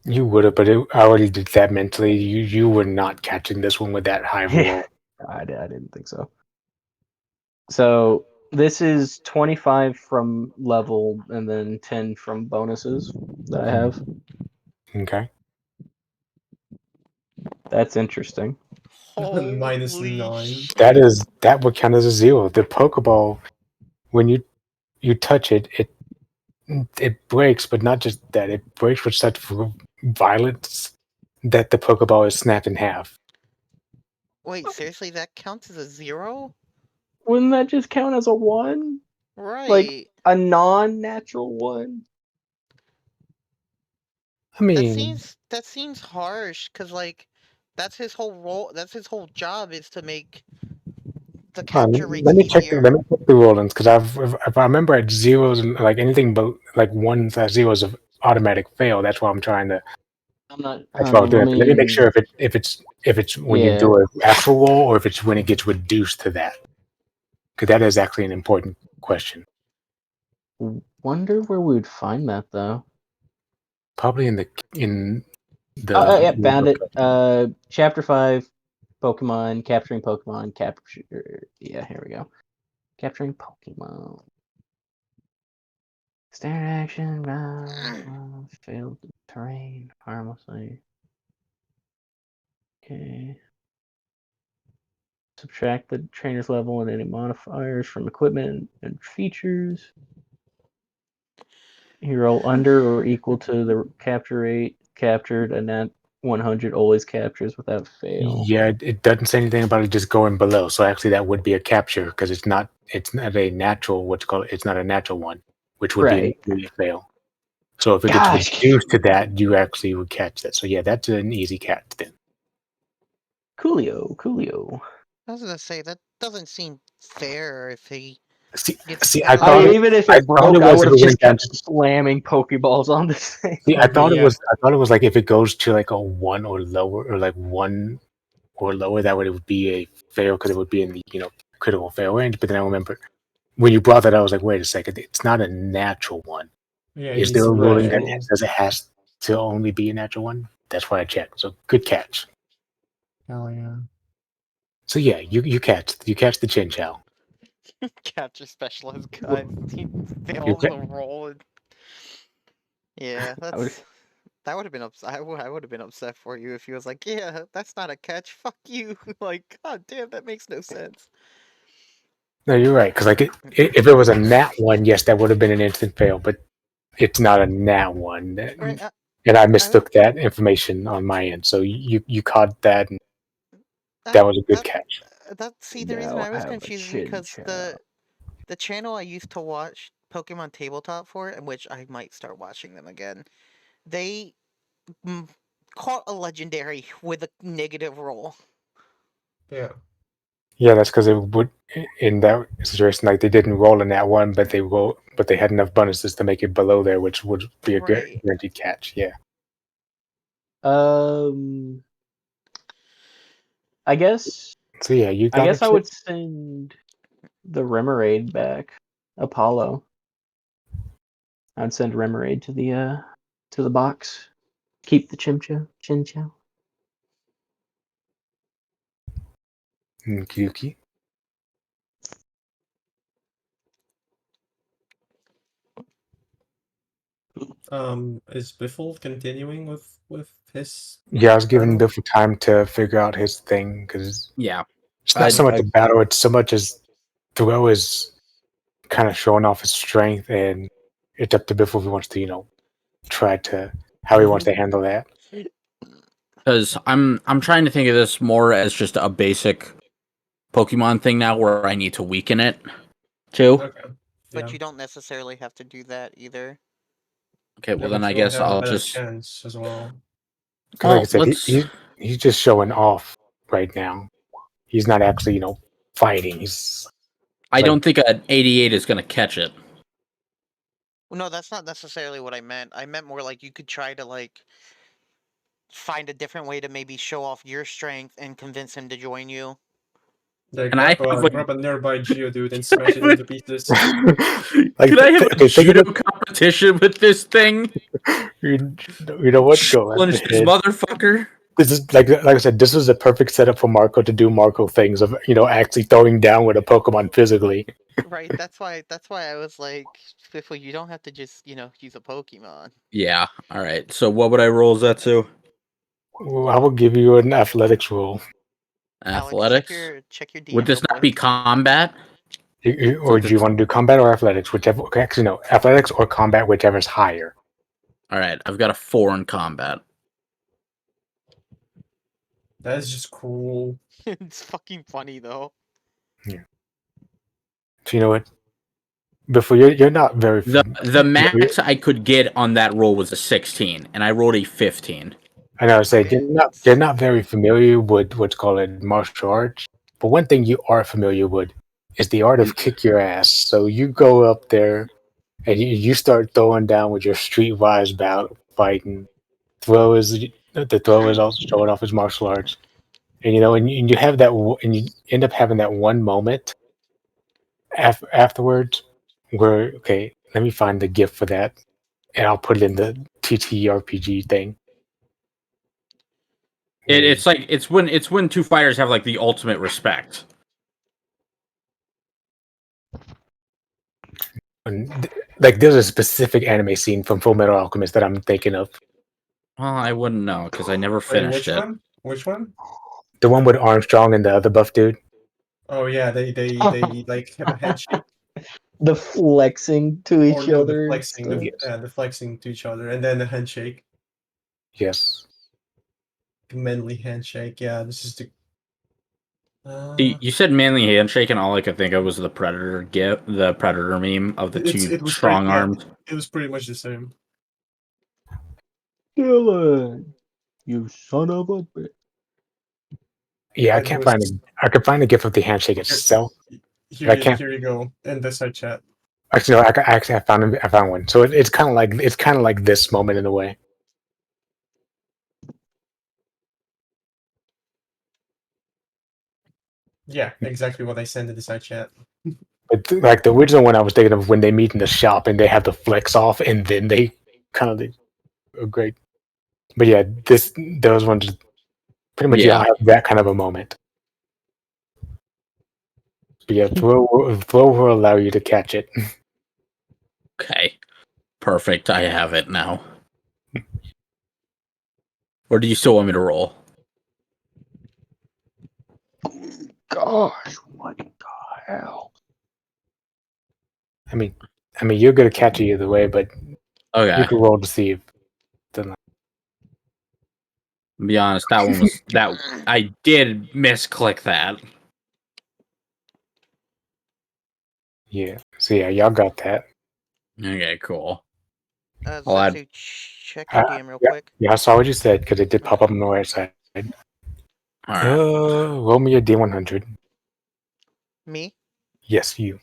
You would have, but I already did that mentally. You were not catching this one with that high of a roll. I didn't think so. So this is 25 from level and then 10 from bonuses that I have. Okay. That's interesting. Minus Holy 9. shit. That would count as a 0. The Pokeball, when you touch it, it breaks, but not just that. It breaks with such violence that the Pokeball is snapped in half. Wait, seriously, that counts as a 0? Wouldn't that just count as a 1? Like Right. a non-natural 1? I mean, That seems harsh, cause like that's his whole role. That's his whole job is to make the capture rates let me check easier. let me check the rollings because if I remember at zeros and like anything but like 1/0 of automatic fail. That's why I'm trying to. I'm not. That's why I'm doing Let it. But let me make me. sure if it's when you Yeah. do an actual roll or if it's when it gets reduced to that, because that is actually an important question. Wonder where we would find that though. Probably in the Oh, yeah, found it. Chapter 5, Pokemon, capturing Pokemon, capture. Yeah, here we go. Capturing Pokemon. Standard action, failed terrain, harmlessly. Okay. Subtract the trainer's level and any modifiers from equipment and features. You roll under or equal to the capture rate captured, and that 100 always captures without fail. Yeah, it doesn't say anything about it just going below. So actually, that would be a capture because it's not a natural what's called it's not a natural one, which would Right. be a fail. So if it gets Gosh. reduced to that, you actually would catch that. So yeah, that's an easy catch then. Coolio. I was gonna say that doesn't seem fair if he gets See, better. I mean, even if it broke, I was would if have it went just down kept slamming Pokeballs on this thing. See, I Okay, thought it yeah. was like if it goes to like a 1 or lower, or like 1 or lower, that would it would be a fail because it would be in the critical fail range. But then I remember when you brought that, I was like, wait a second, it's not a natural one. Yeah, Is he's there a ruling that special. says it has to only be a natural one? That's why I checked. So good catch. Hell yeah. So yeah, you catch the Chinchou. Capture specialist guy. He fails Okay. the roll. Yeah, I would, that would have been upset. I would have been upset for you if he was like, "Yeah, that's not a catch. Fuck you." Like, god damn, that makes no sense. No, you're right. Because like if it was a nat one, yes, that would have been an instant fail. But it's not a nat one, Right? and I mistook that information on my end. So you caught that, and that was a good catch. See, the reason now I was have a confused is because Chinchou. the channel I used to watch Pokemon Tabletop for, and which I might start watching them again, they caught a legendary with a negative roll. Yeah. Yeah, that's because it would in that situation like they didn't roll in that one, but they had enough bonuses to make it below there, which would be a Right. guaranteed catch. Yeah. I guess So yeah, you got it. I would send the Remoraid back. Apollo. I'd send Remoraid to the box. Keep the Chinchou. Yuki. Is Biffle continuing with his? Yeah, I was giving battle? Biffle time to figure out his thing because Yeah. it's not so much a battle; it's so much as Throw is kind of showing off his strength, and it's up to Biffle if he wants to, try to how he wants to handle that. Because I'm trying to think of this more as just a basic Pokemon thing now, where I need to weaken it too. Okay. But Yeah. you don't necessarily have to do that either. Okay, well Yeah, then but I you will guess have a I'll better just. chance as well. Because, like I Well, said, let's. he's just showing off right now. He's not actually, fighting. He's I don't think an 88 is going to catch it. Well, no, that's not necessarily what I meant. I meant more like you could try to like find a different way to maybe show off your strength and convince him to join you. Like And I have a- grab a nearby Geodude and smash it into pieces. like, Can I have a think judo of competition with this thing? you know what? Go Challenge this ahead. motherfucker. This is like I said, this is a perfect setup for Marco to do Marco things of actually throwing down with a Pokemon physically. Right. That's why I was like, Fiffle, you don't have to just use a Pokemon. Yeah. All right. So what would I roll Zetsu? Well, I will give you an athletics roll. Athletics. Alex, check your DM. Would this not be combat? Or do you want to do combat or athletics? Whichever. Actually, no, athletics or combat, whichever's higher. All right. I've got a 4 in combat. That is just cool. It's fucking funny though. Yeah. So you know what? Before you're not very. The max I could get on that roll was a 16, and I rolled a 15. I know. I say Okay. you're not very familiar with what's called martial arts. But one thing you are familiar with is the art of kick your ass. So you go up there and you start throwing down with your streetwise battle fighting. The throw is also showing off his martial arts, and and you have that, and you end up having that one moment afterwards where okay, let me find the gift for that, and I'll put it in the TTRPG thing. It's like it's when two fighters have like the ultimate respect. And, like there's a specific anime scene from Full Metal Alchemist that I'm thinking of. Well, I wouldn't know because I never Wait, finished which it. one? Which one? The one with Armstrong and the other buff dude. Oh yeah, they like have a handshake. The flexing to Or each no, other. the and flexing, stuff. the flexing to each other, and then the handshake, Yes. the manly handshake. Yeah, this is the. You said manly handshake, and all I could think of was the the Predator meme of the two It was strong pretty, yeah, arms. it was pretty much the same. Dylan, you son of a bitch. Yeah, I And it can't was find I could find the gif of the handshake here, itself. But I can't. here you go in the side chat. Actually, no, I found one. So it's kind of like this moment in a way. Yeah, exactly what I sent in the side chat. But like the original one, I was thinking of when they meet in the shop and they have the flex off, and then they kind of are great. But yeah, those ones pretty much Yeah. y'all have that kind of a moment. But yeah, throw will allow you to catch it. Okay. Perfect. I have it now. Or do you still want me to roll? Gosh, what the hell? I mean, you're gonna catch it either way, but you Okay. can roll to see if the To be honest, that one was that I did misclick that. yeah. So yeah, y'all got that. Okay, cool. So I'll to add. check your DM real Yeah, quick. yeah, I saw what you said because it did pop up on the right side. All right. Roll me a D100. Me? Yes, you.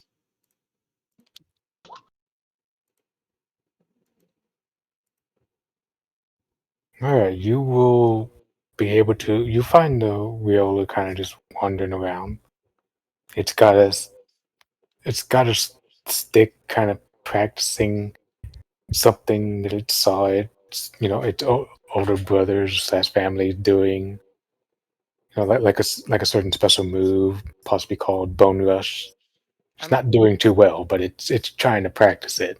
All right, you will be able to. You find the Riola kind of just wandering around. It's got a, it's got a stick, kind of practicing something that it saw its, its older brothers slash family doing. Like a certain special move, possibly called Bone Rush. It's I'm not doing too well, but it's trying to practice it.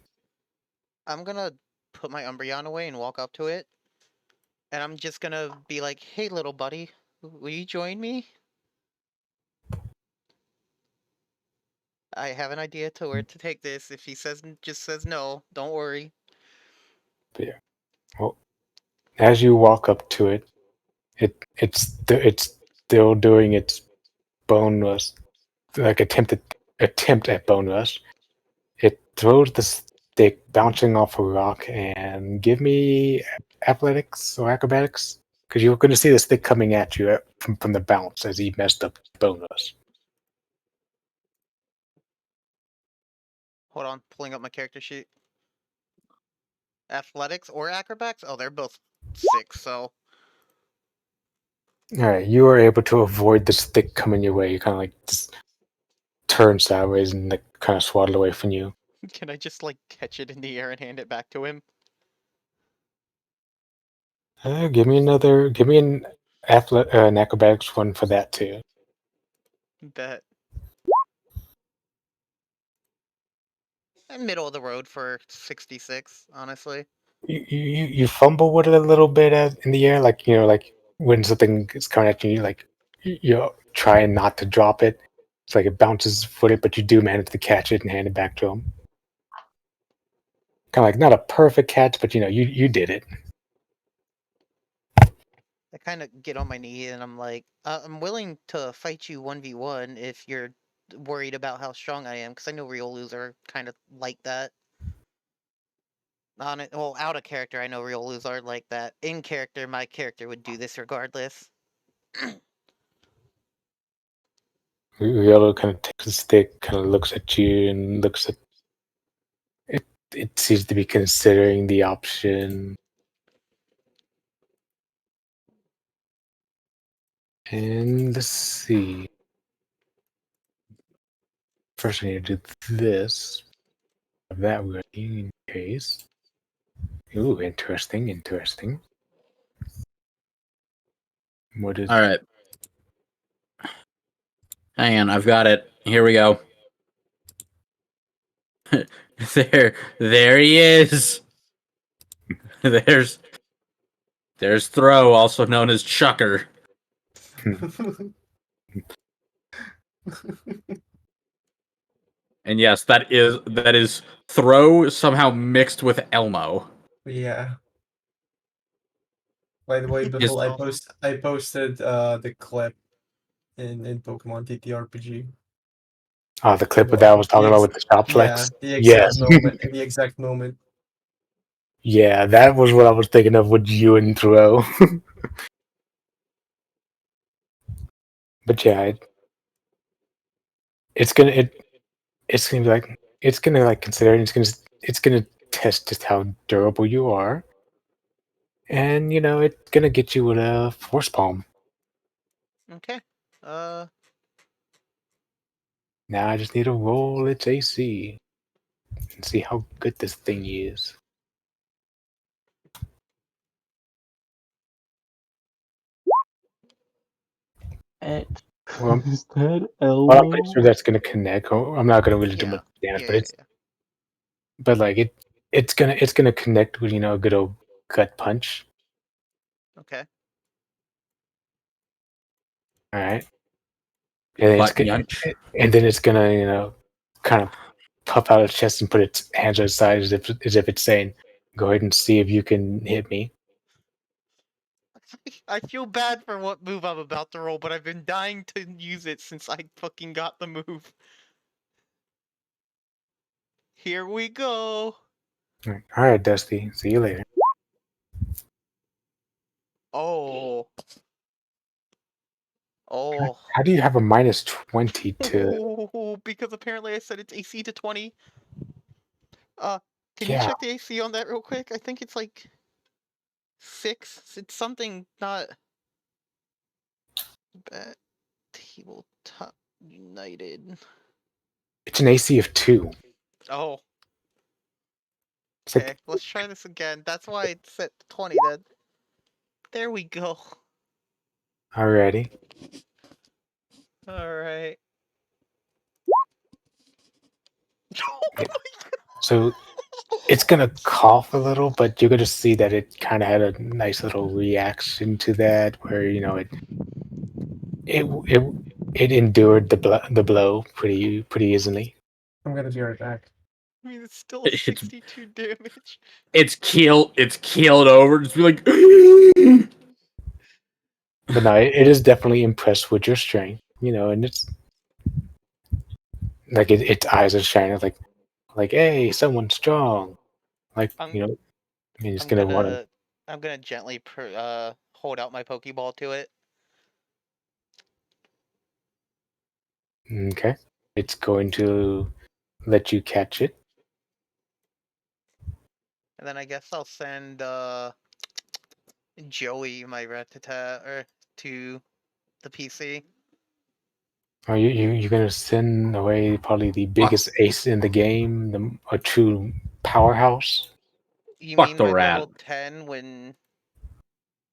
I'm gonna put my Umbreon away and walk up to it, and I'm just gonna be like, "Hey, little buddy, will you join me? I have an idea to where to take this. If he just says no, don't worry." But yeah. Well, as you walk up to it, it's still doing its bone rush, like attempt at bone rush. It throws the stick bouncing off a rock, and give me athletics or acrobatics, because you're going to see the stick coming at you from the bounce as he messed up bone rush. Hold on, pulling up my character sheet. Athletics or acrobats? Oh, they're both 6. So All right, you are able to avoid the stick coming your way. You kind of like just turn sideways and like kind of swat it away from you. can I just like catch it in the air and hand it back to him? Give me an an acrobatics one for that too. Bet. Middle of the road for 66, honestly. You fumble with it a little bit in the air, like like when something is coming at you, like you're trying not to drop it. It's like it bounces with it, but you do manage to catch it and hand it back to him. Kind of like not a perfect catch, but you did it. I kind of get on my knee and I'm like, I'm willing to fight you 1v1 if you're worried about how strong I am, because I know Riolus are kind of like that. On it, well, out of character, I know Riolus are like that. In character, my character would do this regardless. Riolo kind of takes the stick, kind of looks at you, and looks at it. It seems to be considering the option. And let's see. First, I need to do this. Have that ready in case. Ooh, interesting. What is? All right. Hang on, I've got it. Here we go. There he is. There's Throw, also known as Chucker. And yes, that is throw somehow mixed with Elmo. Yeah. By the way, Is- Biffle, Awesome. I posted the clip in Pokemon TTRPG. Oh, the clip The, that I was talking about ex- with the shop yeah, flex. the exact Yes, moment. The exact moment. yeah, that was what I was thinking of with you and Throw. But yeah, it's gonna it's gonna be like it's gonna like consider it's gonna test just how durable you are, and it's gonna get you with a force palm. Okay. Now I just need to roll its AC and see how good this thing is. Well, Is that well, I'm pretty Elmo? sure that's gonna connect. I'm not gonna really do Yeah. much damage, Yeah. but Yeah. it's like it's gonna connect with a good old gut punch. Okay. All right, and then Butt yunch. it's gonna kind of puff out its chest and put its hands on its side as if it's saying, "Go ahead and see if you can hit me." I feel bad for what move I'm about to roll, but I've been dying to use it since I fucking got the move. Here we go. All right, Dusty. See you later. Oh. Oh. How do you have a -20 to? Because apparently I set its AC to 20. Can you Yeah, check the AC on that real quick? I think it's like 6. It's something not bad. Tabletop United. it's an AC of 2. Oh, It's like, okay. Let's try this again. That's why it's set to 20 then. There we go. alrighty. Alright. So it's gonna cough a little, but you're gonna see that it kind of had a nice little reaction to that, where it it it endured the blow pretty easily. I'm gonna be right back. I mean, it's still It's 62 damage. it's keeled over. Just be like, But no, it is definitely impressed with your strength, and it's like its eyes are shining, like hey, someone strong, like I'm you're just I'm gonna want to. gonna gently hold out my Pokeball to it. Okay, it's going to let you catch it. And then I guess I'll send Joey my Rattata to the PC. Are you're gonna send away probably the biggest ace in the game, a true powerhouse? You fuck mean the my rat. level 10 when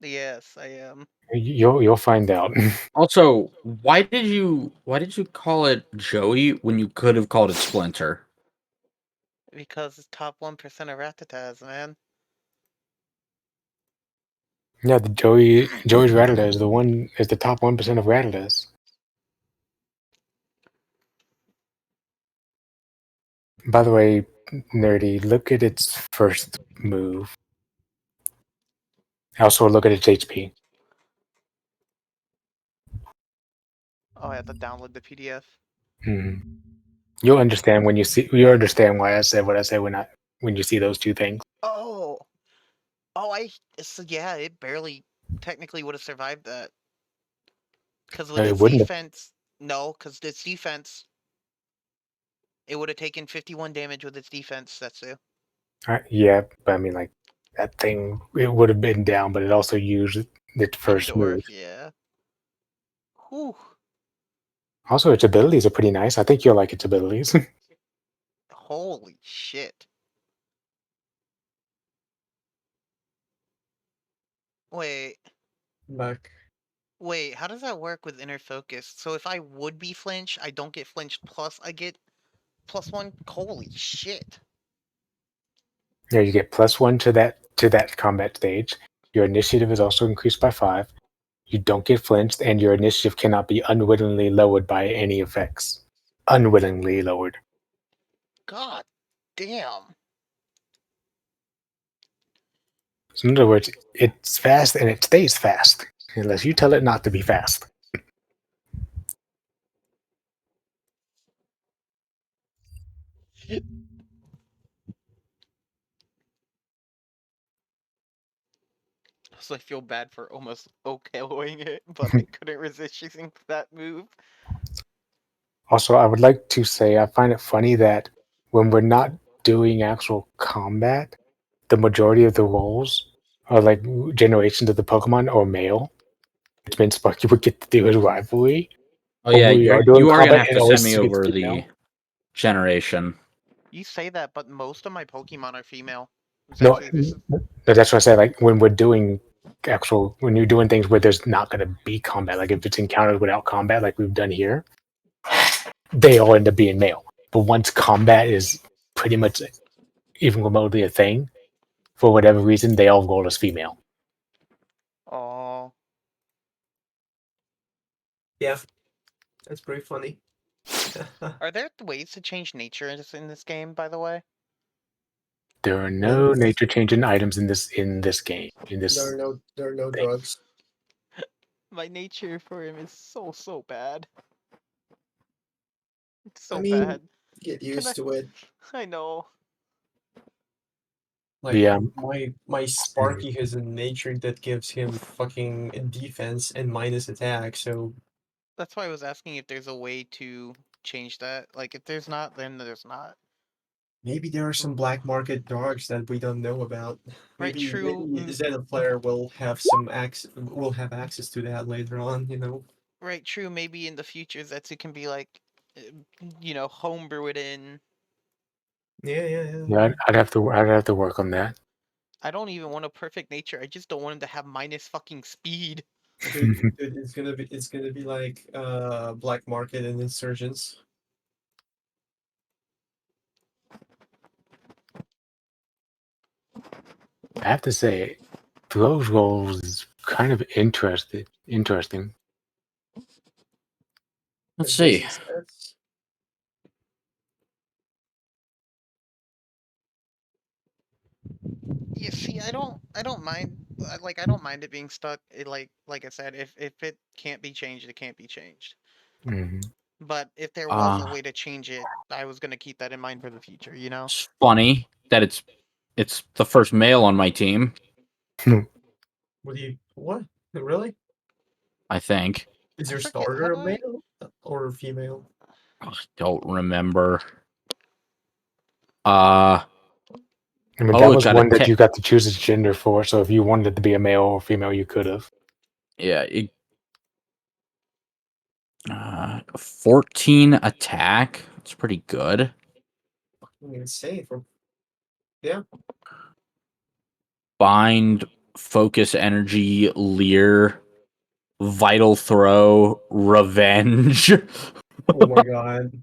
yes, I am. You'll find out. Also, why did you call it Joey when you could have called it Splinter? Because it's top 1% of Rattatas, man. Yeah, the Joey's Rattata is the top 1% of Rattatas. By the way, Nerdy, look at its first move. Also, look at its HP. Oh, I have to download the PDF. Hmm. You'll understand when you see. You'll understand why I said what I said when you see those two things. Oh! So yeah, it barely technically would have survived that. Because No, with it its wouldn't have. defense, no, because its defense, it would have taken 51 damage with its defense, Setsu. Yeah, but I mean, like that thing, it would have been down, but it also used its first Endure, move. yeah. Whew. Also, its abilities are pretty nice. I think you'll like its abilities. Holy shit. Wait, Back. how does that work with inner focus? So if I would be flinch, I don't get flinched plus I get +1? Holy shit. Yeah, you get +1 to that combat stage. Your initiative is also increased by 5, you don't get flinched, and your initiative cannot be unwittingly lowered by any effects. Unwittingly lowered. God damn. So in other words, it's fast and it stays fast unless you tell it not to be fast. So I feel bad for almost OKOing it, but I couldn't resist using that move. Also, I would like to say I find it funny that when we're not doing actual combat, the majority of the roles are like generations of the Pokemon or male, which means Sparky would get to do his rivalry. Oh When yeah, we are doing you are gonna combat, have it to always send me gets over female. the generation. You say that, but most of my Pokemon are female. It's No, actually this is that's what I say. Like when we're doing when you're doing things where there's not going to be combat, like if it's encounters without combat, like we've done here, they all end up being male. But once combat is pretty much even remotely a thing, for whatever reason, they all roll as female. oh. Yeah, that's pretty funny. Are there ways to change nature in this game, by the way? There are no Yes. nature changing items in this game. In this There are no thing. drugs. My nature for him is so bad. It's so I mean, bad. get Can used to it. I know. Like Yeah. my Sparky has a nature that gives him fucking defense and minus attack, so That's why I was asking if there's a way to change that. Like, if there's not, then there's not. maybe there are some black market drugs that we don't know about. Right, true. Maybe Zeta player will have some will have access to that later on, you know. Right, true. Maybe in the future, Zetsu can be like, homebrew it in. Yeah, I'd have to work on that. I don't even want a perfect nature. I just don't want him to have minus fucking speed. Dude, it's gonna be like black market and insurgents. I have to say, those roles is kind of interesting. Let's The see. basic stats. Yeah, see, I don't mind. I don't mind it being stuck. Like I said, if it can't be changed, it can't be changed. Hmm. But if there was a Uh, way to change it, I was gonna keep that in mind for the future. You know. it's funny that it's the first male on my team. What? Really? I think. Is I your forget. How starter a do I? male or female? I don't remember. I mean, Oh, that it was got a one that you got to choose its gender for. So if you wanted it to be a male or female, you could have. yeah. 14 attack. It's pretty good. Insane for yeah. Bind, focus, energy, leer, vital throw, revenge. Oh my god.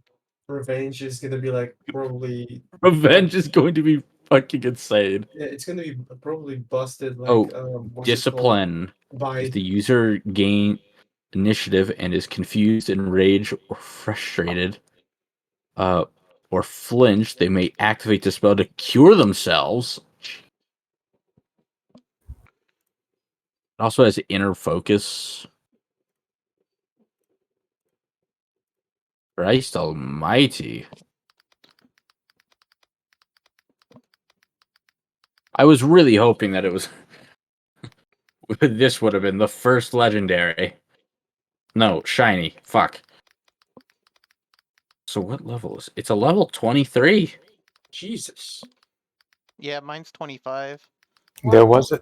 Revenge is gonna be like probably Revenge is going to be fucking insane. yeah, it's gonna be probably busted Oh, like what's it called? discipline. By If the user gain initiative and is confused, enraged, or frustrated, or flinch, they may activate the spell to cure themselves. It also has inner focus. Christ almighty. I was really hoping that it was this would have been the first legendary. No, shiny. Fuck. So what level is it's a level 23? Jesus. Yeah, mine's 25. There What?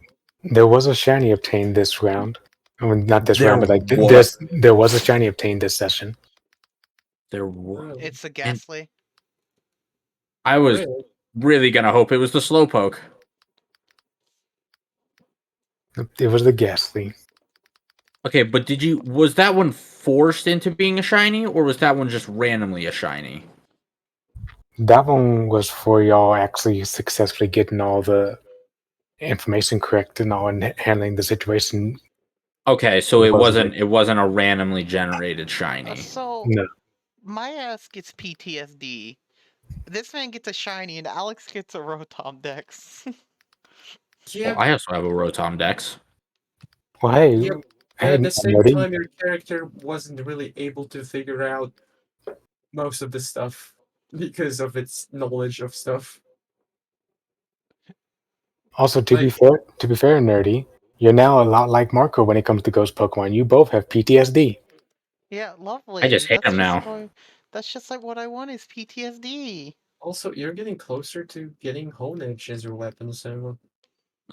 was a shiny obtained this round. I mean, not this round, but like was. there was a shiny obtained this session. There was. Really? It's a ghastly. I was Really? really gonna hope it was the slowpoke. It was the ghastly. Okay, but was that one forced into being a shiny, or was that one just randomly a shiny? That one was for y'all actually successfully getting all the information correct and all and handling the situation Okay, so it Supposedly. wasn't a randomly generated shiny. So No. my ass gets PTSD. This man gets a shiny, and Alex gets a Rotom Dex. Yeah, Well, I also have a Rotom Dex. Well, hey, yeah, but hey, at the same nerdy. time, your character wasn't really able to figure out most of the stuff because of its knowledge of stuff. Also, to be Like, fair, nerdy, you're now a lot like Marco when it comes to ghost Pokemon. You both have PTSD. Yeah, lovely. I just hate him now. That's just like what I want is PTSD. also, you're getting closer to getting Honedge as your weapon, so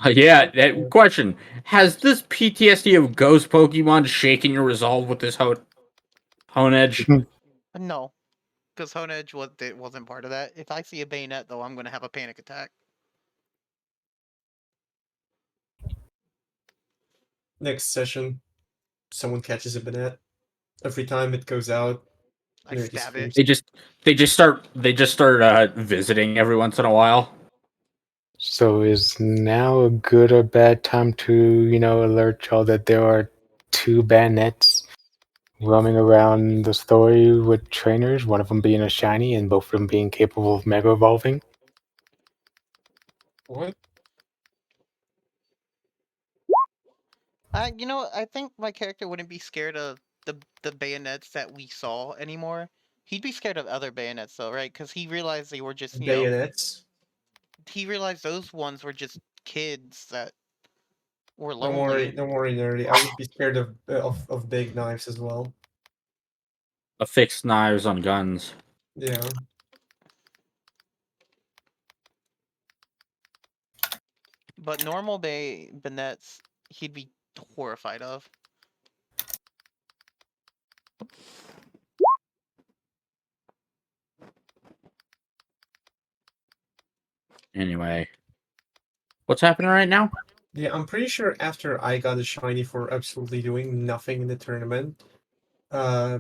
Yeah, that question. Has this PTSD of ghost Pokemon shaken your resolve with this Honedge? No, because Honedge wasn't part of that. If I see a Bayonet, though, I'm gonna have a panic attack. next session, someone catches a Banette. Every time it goes out, I Nerdy stab it. screams. They just start visiting every once in a while. So is now a good or bad time to, alert y'all that there are 2 bandits roaming around the story with trainers, one of them being a shiny and both of them being capable of mega evolving? What? I think my character wouldn't be scared of the bayonets that we saw anymore. He'd be scared of other bayonets, though, right? Because he realized they were just, Bayonets? he realized those ones were just kids that were Don't worry, lonely. don't worry, Nerdy. I would be scared of big knives as well. Affixed knives on guns. Yeah. But normal bayonets, he'd be horrified of. Anyway, what's happening right now? Yeah, I'm pretty sure after I got a shiny for absolutely doing nothing in the tournament, uh,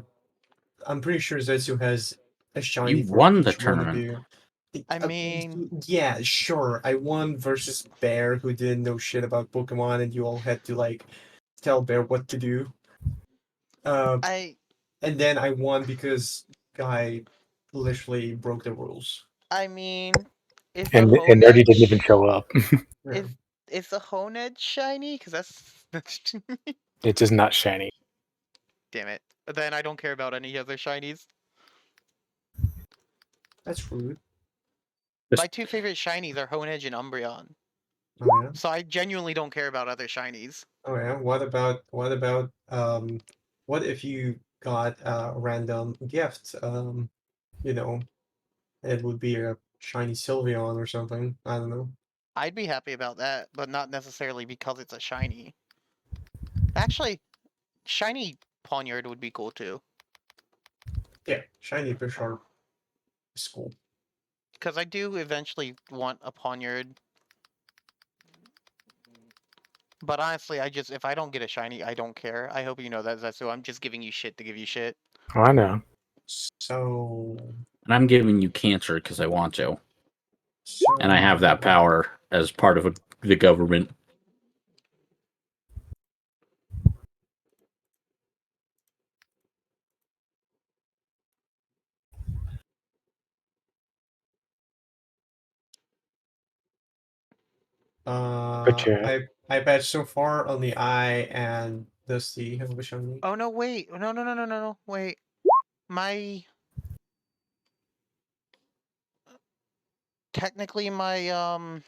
I'm pretty sure Zetsu has a shiny You for won the each one of tournament. you. I mean, Yeah, sure. I won versus Bear, who didn't know shit about Pokemon, and you all had to like tell Bear what to do. I And then I won because Guy literally broke the rules. I mean, is the And Nerdy didn't even Honedge show up. Yeah. is the Honedge shiny? Because that's It's just not shiny. damn it. Then I don't care about any other shinies. That's rude. My 2 favorite shinies are Honedge and Umbreon. Oh yeah. So I genuinely don't care about other shinies. Oh yeah. What if you got a random gift? You know, it would be a shiny Sylveon or something. I don't know. I'd be happy about that, but not necessarily because it's a shiny. Actually, shiny Poniard would be cool too. Yeah, shiny Bisharp is cool. Because I do eventually want a Poniard. But honestly, if I don't get a shiny, I don't care. I hope you know that, Zetsu. I'm just giving you shit to give you shit. Oh, I know. So, And I'm giving you cancer because I want to. so And I have that power as part of the government. But yeah, I bet so far on the eye and Dusty have a shiny. Oh no, wait. No, wait. My technically my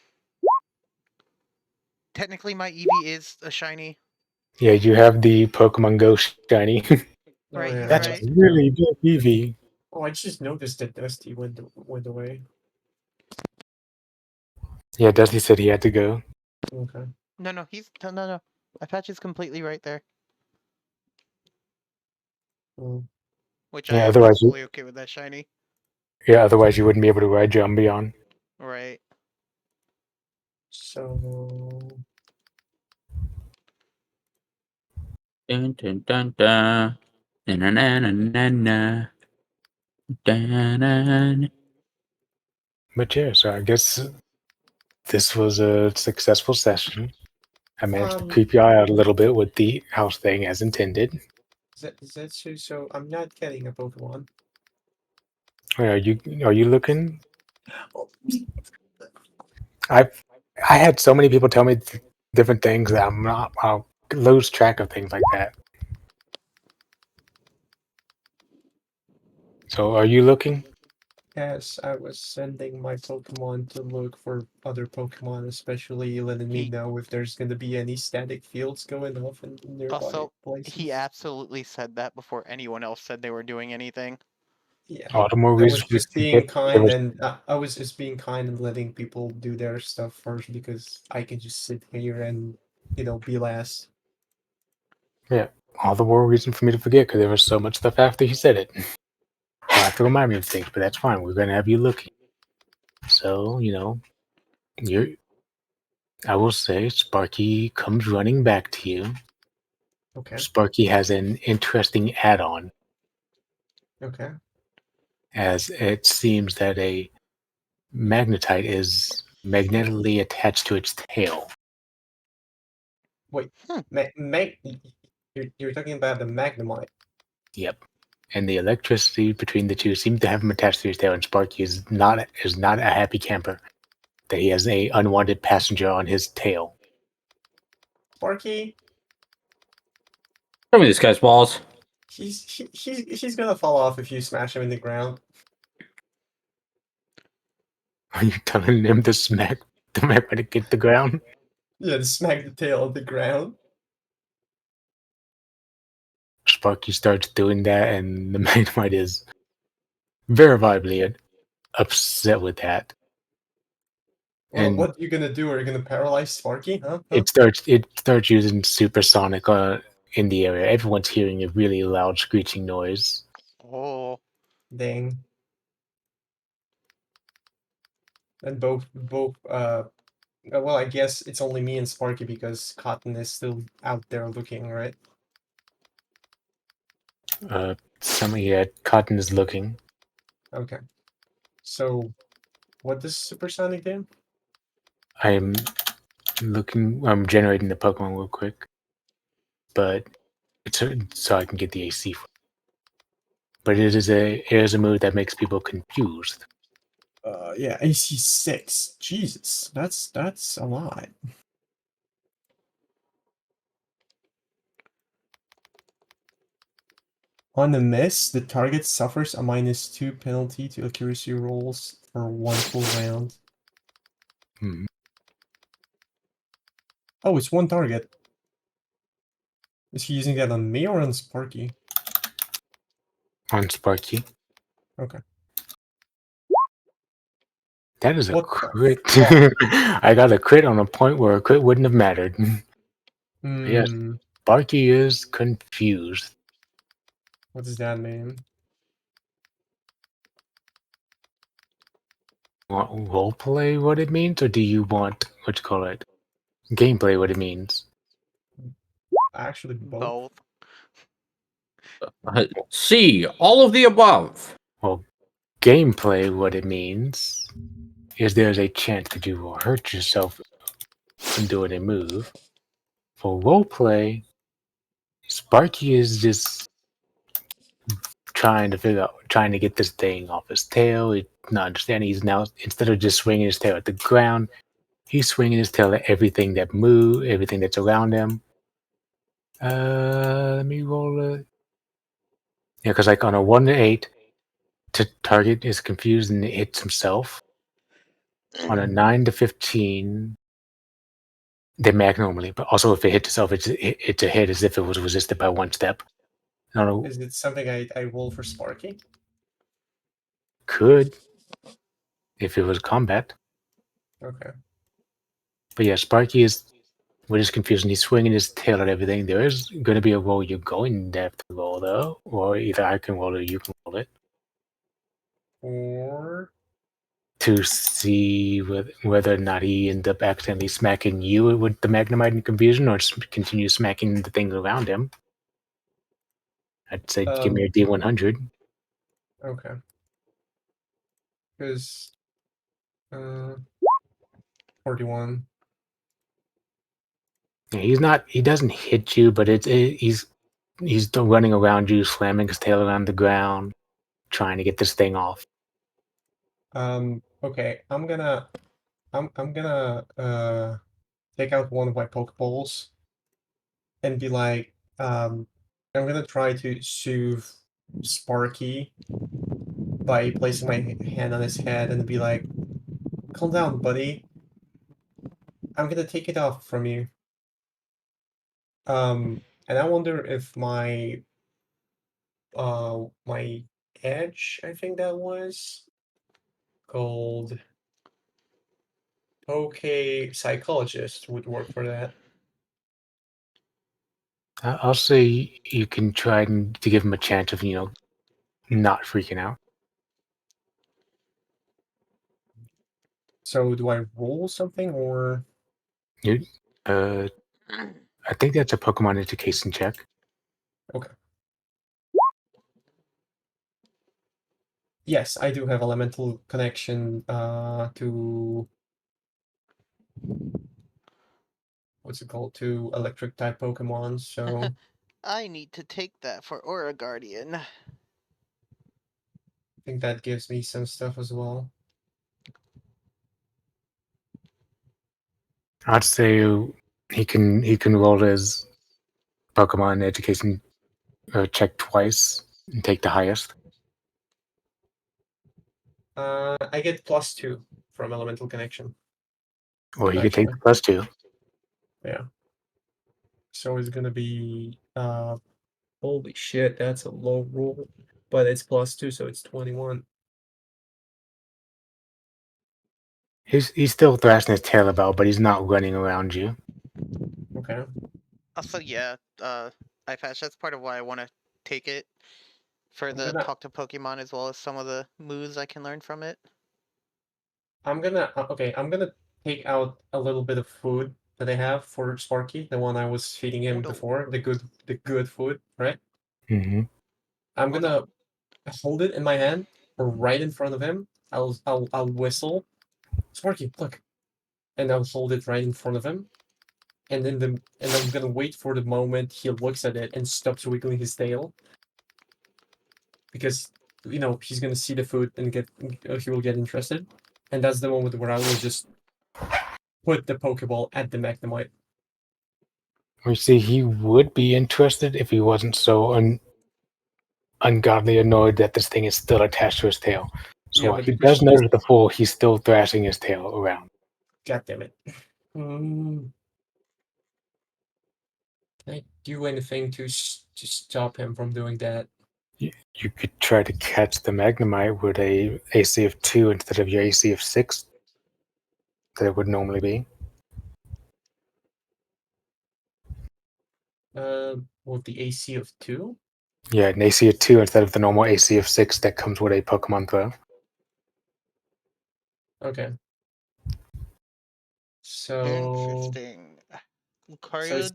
technically my Eevee is a shiny. yeah, you have the Pokemon Go shiny. Oh yeah. That's Right. really good, Eevee. Oh, I just noticed that Dusty went away. Yeah, Dusty said he had to go. Okay. No, he's no. My patch is completely right there, Well, which I Yeah, am absolutely okay with that shiny. otherwise you wouldn't be able to ride Jumbion. Right. so Dun, dun, dun, dun. Na, na, na, na, na, na. Dun, dun. But yeah, so I guess this was a successful session. I managed to creep your eye out a little bit with the house thing as intended. Is that so? So I'm not getting a Pokemon. Wait, are you looking? Oh, I had so many people tell me different things that I'll lose track of things like that. So are you looking? yes, I was sending my Pokemon to look for other Pokemon, especially letting me He know if there's going to be any static fields going off in nearby also places. he absolutely said that before anyone else said they were doing anything. Yeah, All the more I reason was for me just to being forget there kind, was and I was just being kind and letting people do their stuff first because I can just sit here and be last. all the more reason for me to forget because there was so much stuff after he said it. I'll have to remind me of things, but that's fine. We're gonna have you looking. So you're. I will say, Sparky comes running back to you. Okay, Sparky has an interesting add-on, okay. as it seems that a magnetite is magnetically attached to its tail. Wait, Hmm. you're talking about the Magnemite. Yep. And the electricity between the two seems to have him attached to his tail, and Sparky is not a happy camper that he has a unwanted passenger on his tail. Sparky, Show me this guy's balls. he's gonna fall off if you smash him in the ground. Are you telling him to smack the magnetic hit the ground? Yeah, to smack the tail of the ground. Sparky starts doing that, and the Magnemite is verifiably upset with that. Well, And what are you gonna do? Are you gonna paralyze Sparky? Huh? it starts using supersonic in the area. Everyone's hearing a really loud screeching noise. Oh, Dang. And well, I guess it's only me and Sparky because Cotton is still out there looking, right? Cotton is looking. Okay. So, what does Supersonic do? I'm I'm generating the Pokemon real quick, but it's so I can get the AC. But it is a move that makes people confused. Yeah, AC 6. Jesus, that's a lot. On a miss, the target suffers a -2 penalty to accuracy rolls for 1 full round. Hmm. Oh, it's 1 target. Is he using that on me or on Sparky? On Sparky. Okay. That is a What the crit. fuck? I got a crit on a point where a crit wouldn't have mattered. Yes, Hmm. Sparky is confused. What does that mean? Want roleplay what it means, or do you want what you call it? Gameplay what it means? Actually, both. both. C, all of the above. Well, gameplay what it means is there's a chance that you will hurt yourself from doing a move. For roleplay, Sparky is just trying to get this thing off his tail. He's not understanding. He's now, instead of just swinging his tail at the ground, he's swinging his tail at everything that moves, everything that's around him. Let me roll it. Yeah, because like on a 1 to 8, to target is confused and hits himself. On a 9 to 15, they mag normally, but also if it hits itself, it's a hit as if it was resisted by 1 step. I don't know, Is it something I roll for Sparky? could if it was combat. Okay. But yeah, Sparky is we're just confused and he's swinging his tail at everything. There is going to be a roll you're going to have to roll though, or either I can roll it or you can roll it Or to see whether or not he ends up accidentally smacking you with the Magnemite in confusion or continue smacking the things around him. I'd say give me a D100. okay. Because 41. Yeah, he's not. He doesn't hit you, but he's still running around you, slamming his tail around the ground, trying to get this thing off. Okay, I'm gonna take out one of my Pokeballs and be like, I'm gonna try to soothe Sparky by placing my hand on his head and be like, calm down, buddy. I'm gonna take it off from you. And I wonder if my edge, I think that was called Poke Psychologist would work for that. I'll say you can try to give him a chance of not freaking out. So do I roll something or You, I think that's a Pokemon education check. okay? Yes, I do have elemental connection to what's it called, to electric type Pokemon, so I need to take that for Aura Guardian. I think that gives me some stuff as well. I'd say he can roll his Pokemon education check twice and take the highest. I get +2 from elemental connection. Or he could take Actually. +2. Yeah. So it's gonna be holy shit, that's a low roll. But it's +2, so it's 21. He's still thrashing his tail about, but he's not running around you. Okay. Also, yeah, iPatch, that's part of why I want to take it for the gonna- talk to Pokemon as well as some of the moves I can learn from it. I'm gonna take out a little bit of food that I have for Sparky, the one I was feeding him no. before, the good food, right? Mm-hmm. I'm Oh, gonna hold it in my hand right in front of him. I'll whistle, Sparky, look, and I'll hold it right in front of him. And I'm gonna wait for the moment he looks at it and stops wiggling his tail, because he's gonna see the food and he will get interested, and that's the moment where I will just put the Pokeball at the Magnemite. We see he would be interested if he wasn't so ungodly annoyed that this thing is still attached to his tail. So Yeah, while but he the does question is, notice the fool, he's still thrashing his tail around. God damn it. Can I do anything to stop him from doing that? You could try to catch the Magnemite with a AC of 2 instead of your AC of 6 that it would normally be. With the AC of 2? Yeah, an AC of 2 instead of the normal AC of 6 that comes with a Pokemon throw. Okay. So interesting. so Lucario.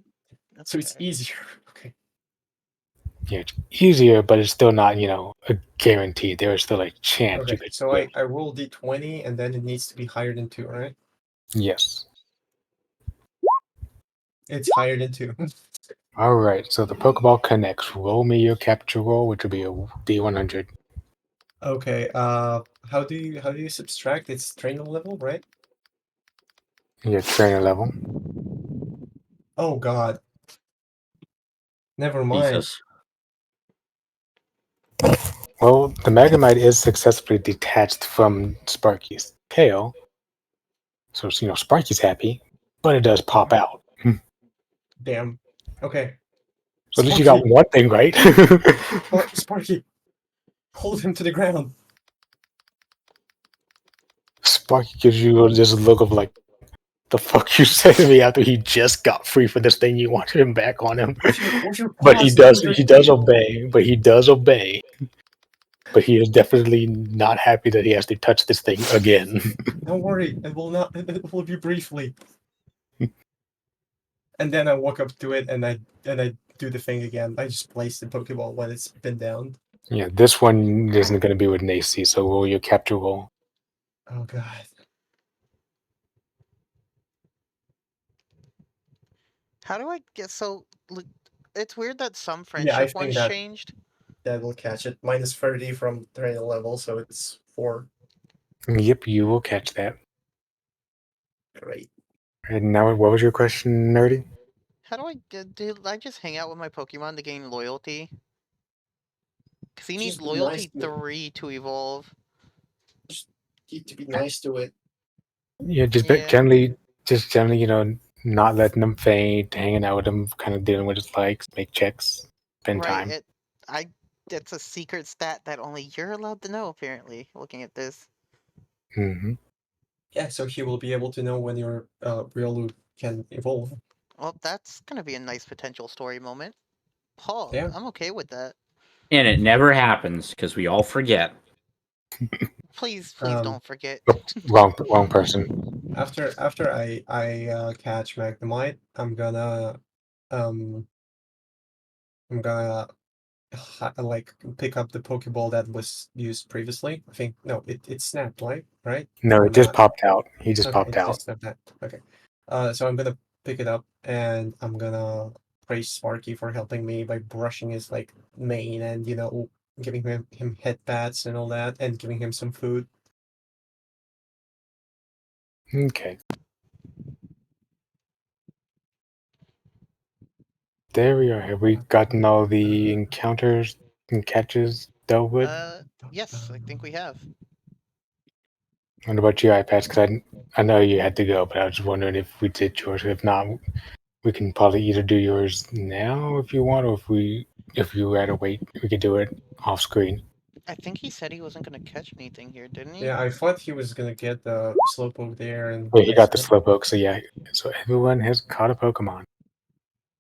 it's easier. Okay. Yeah, it's easier, but it's still not, a guarantee. There is still a chance you Okay. could So win. I roll d20 and then it needs to be higher than 2, right? Yes. It's higher than 2. All right, so the Pokeball connects. Roll me your capture roll, which will be a D100. Okay. How do you subtract its trainer level, right? Your trainer level. Oh God. Never mind. Jesus. Well, the Magnemite is successfully detached from Sparky's tail. So, Sparky's happy, but it does pop out. Damn. Okay. So at least you got Sparky, one thing right. Sparky, hold him to the ground. Sparky gives you this look of like, the fuck you say to me after he just got free for this thing, you wanted him back on him. Where's your But he paws? does obey. But he does obey. But he is definitely not happy that he has to touch this thing again. Don't worry, it will not. It will be briefly. And then I walk up to it and I do the thing again. I just place the Pokeball when it's been down. Yeah, this one isn't going to be with an AC, so roll your capture roll. Oh God. How do I get so? It's weird that some Yeah, I friendship think ones that changed. that will catch it. Minus 30 from training level, so it's 4. Yep, you will catch that. Great. And now, what was your question, Nerdy? How do I did I just hang out with my Pokemon to gain loyalty? Because he needs Just be nice loyalty to it. 3 to evolve. Just need to be nice to it. Yeah, Yeah. generally, not letting them faint, hanging out with them, kind of dealing with his likes, make checks, spend Right. time. It's a secret stat that only you're allowed to know. Apparently, looking at this. Hmm. Yeah, so he will be able to know when your Riolu can evolve. Well, that's gonna be a nice potential story moment. Paul, Yeah. I'm okay with that. And it never happens because we all forget. Please Um, don't forget. Wrong person. after I catch Magnemite, um I'm gonna like pick up the Pokeball that was used previously. I think no, it snapped, right? No, Or it just not? popped out. He just Okay, popped it's out. just snapped that. Okay. So I'm gonna pick it up and I'm gonna praise Sparky for helping me by brushing his like mane and giving him head pats and all that and giving him some food. Okay. There we are. Have we gotten all the encounters and catches dealt with? Yes, I think we have. What about you, iPads? Because I know you had to go, but I was just wondering if we did yours. If not, we can probably either do yours now if you want, or if you had to wait, we could do it off screen. I think he said he wasn't gonna catch anything here, didn't he? Yeah, I thought he was gonna get the Slowpoke there and Wait, he I got the said, Slowpoke, so yeah. So everyone has caught a Pokemon.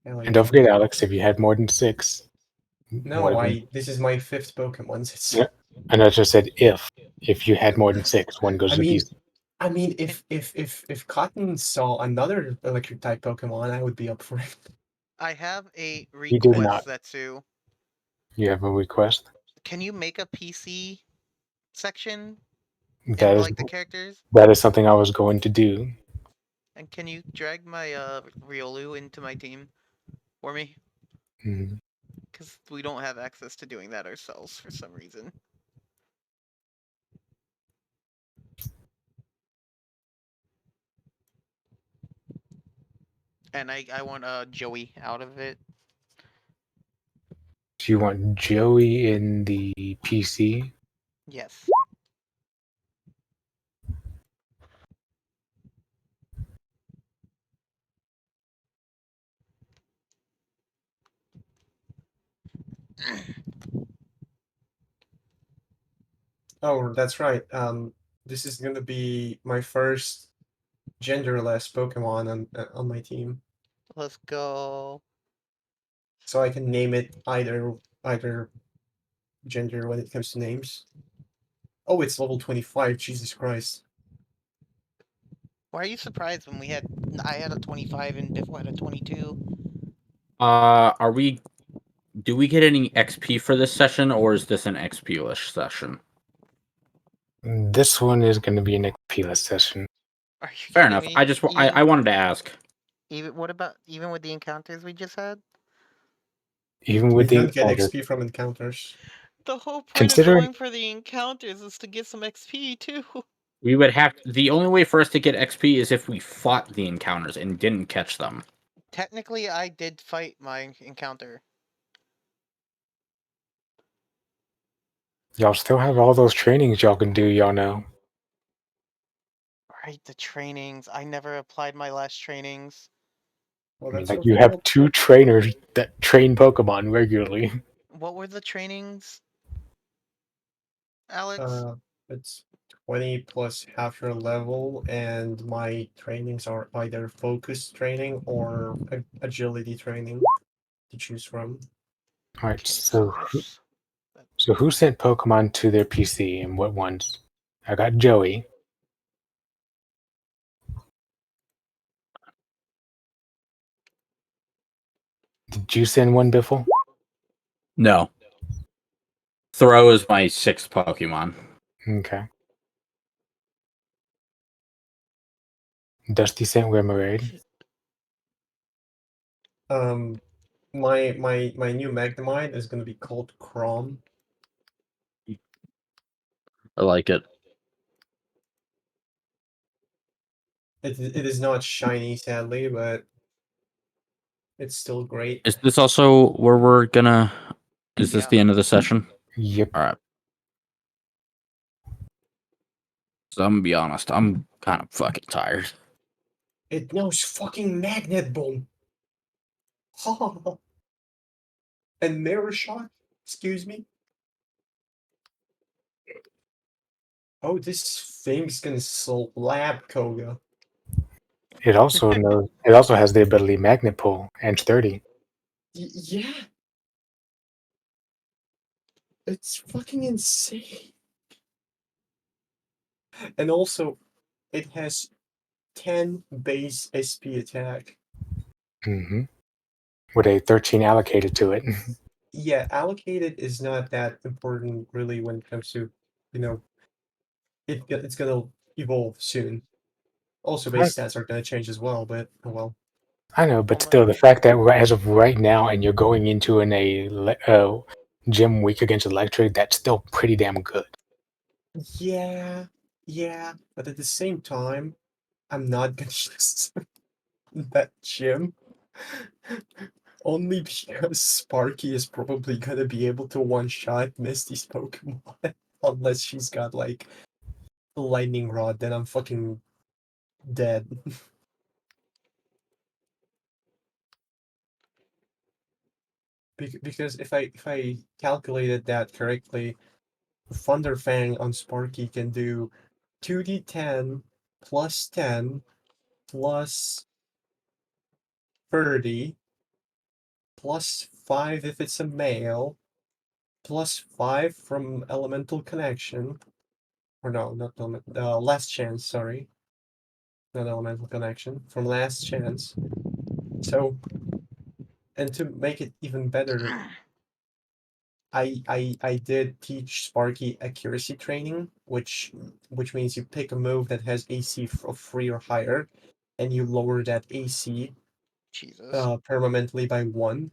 hell And don't yeah. forget, Alex, if you had more than 6, No, this is my 5th Pokemon. It's Yeah, and I just said if you had more than 6, one goes I to mean, PC. I mean, if Cotton saw another electric type Pokemon, I would be up for it. I have a He did not. request, Zetsu. You have a request? Can you make a PC section in That is like the characters? that is something I was going to do. And can you drag my Riolu into my team for me? Mhm. Because we don't have access to doing that ourselves for some reason. And I want Joey out of it. Do you want Joey in the PC? Yes. Oh, that's right. This is gonna be my first genderless Pokemon on my team, Let's go. so I can name it either gender when it comes to names. Oh, it's level 25. Jesus Christ. Why are you surprised when I had a 25 and Biffle had a 22? Do we get any XP for this session, or is this an XP-less session? This one is going to be an XP-less session. Are you Fair kidding enough. me? I wanted to ask. What about even with the encounters we just had? Even You with the don't get encounter, XP from encounters. The whole point of considering going for the encounters is to get some XP too. We would have the only way for us to get XP is if we fought the encounters and didn't catch them. Technically, I did fight my encounter. y'all still have all those trainings y'all can do, y'all know. Right, the trainings. I never applied my last trainings. Well, I mean, that's like, your you have fault. 2 trainers that train Pokemon regularly. What were the trainings, Alex? It's 20 plus half your level, and my trainings are either focus training or agility training to choose from. Alright, Okay, so so who sent Pokemon to their PC and what ones? I got Joey. Did you send one, Biffle? No. Throw is my 6th Pokemon. Okay. Dusty sent Remoraid. My new Magnemite is gonna be called Crom. I like it. It is not shiny, sadly, but it's still great. Is this also where we're gonna? Is this Yeah. the end of the session? Yep. All right. So I'm gonna be honest. I'm kind of fucking tired. It knows fucking Magnet Bomb. Ha! And Mirror Shot. Excuse me. Oh, this thing's gonna slap Koga. It also knows. It also has the ability Magnet Pull and 30. Yeah. It's fucking insane. And also, it has 10 base SP attack. Mm-hmm. With a 13 allocated to it. Yeah, allocated is not that important really when it comes to, you know, it's gonna evolve soon. Also, base stats are gonna change as well, but oh well. I know, but Well, still, the fact that as of right now, and you're going into gym week against Electric, that's still pretty damn good. Yeah, yeah, but at the same time, I'm not gonna use that gym. Only because Sparky is probably gonna be able to one-shot Misty's Pokemon. Unless she's got, like, a lightning rod, then I'm fucking dead. Because if I calculated that correctly, Thunder Fang on Sparky can do 2d10 plus 10 plus 30 plus 5 if it's a male plus 5 from Elemental Connection. Or no, not Last Chance, sorry. Not Elemental Connection. From Last Chance. So, and to make it even better, I did teach Sparky accuracy training, which means you pick a move that has AC of 3 or higher, and you lower that AC Jesus. permanently by 1.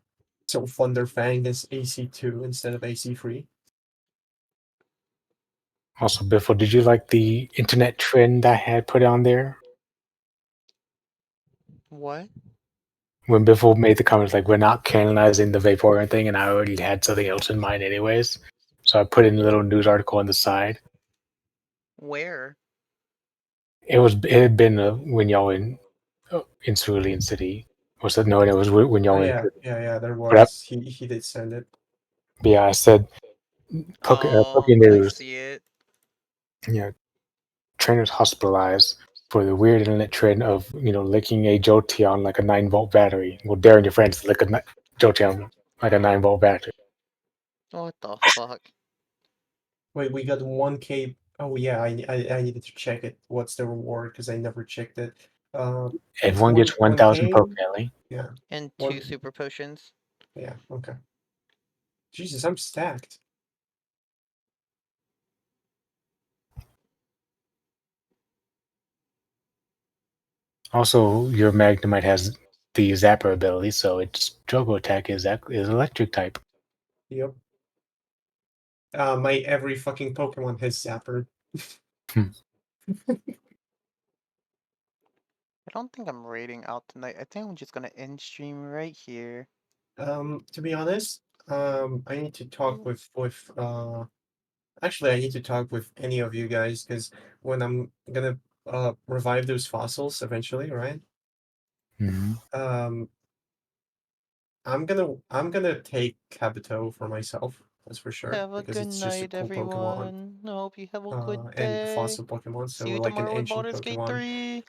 So Thunder Fang is AC 2 instead of AC 3. Also, Biffle, did you like the internet trend I had put on there? What? When Biffle made the comments like, we're not canonizing the Vaporeon thing, and I already had something else in mind anyways. So I put in a little news article on the side. Where? It had been when y'all in Cerulean City. Was that no? It was when y'all Oh were in. yeah, there But was. He did send it. yeah, I said Poke Oh, I News. see it. Trainers hospitalized for the weird internet trend of licking a Jolteon like a 9-volt battery. Well, daring your friends to lick a Jolteon like a 9-volt battery. What the fuck? Wait, we got 1K. Oh yeah, I needed to check it. What's the reward? Because I never checked it. It's Everyone gets 1,000 1K. Pokelly. Yeah. And 2 One. super potions. Yeah. Okay. Jesus, I'm stacked. Also, your Magnemite has the Zapper ability, so its Jogo attack is electric type. Yep. My every fucking Pokemon has Zapper. I don't think I'm raiding out tonight. I think I'm just gonna end stream right here. To be honest, I need to talk with actually I need to talk with any of you guys because when I'm gonna revive those fossils eventually, right? Mm-hmm. I'm gonna take Kabuto for myself, that's for sure, Have a because good it's just a night, cool Pokemon, everyone. I hope you have a good and day. fossil Pokemon, so See you like an tomorrow with ancient Baldur's Gate Pokemon. 3.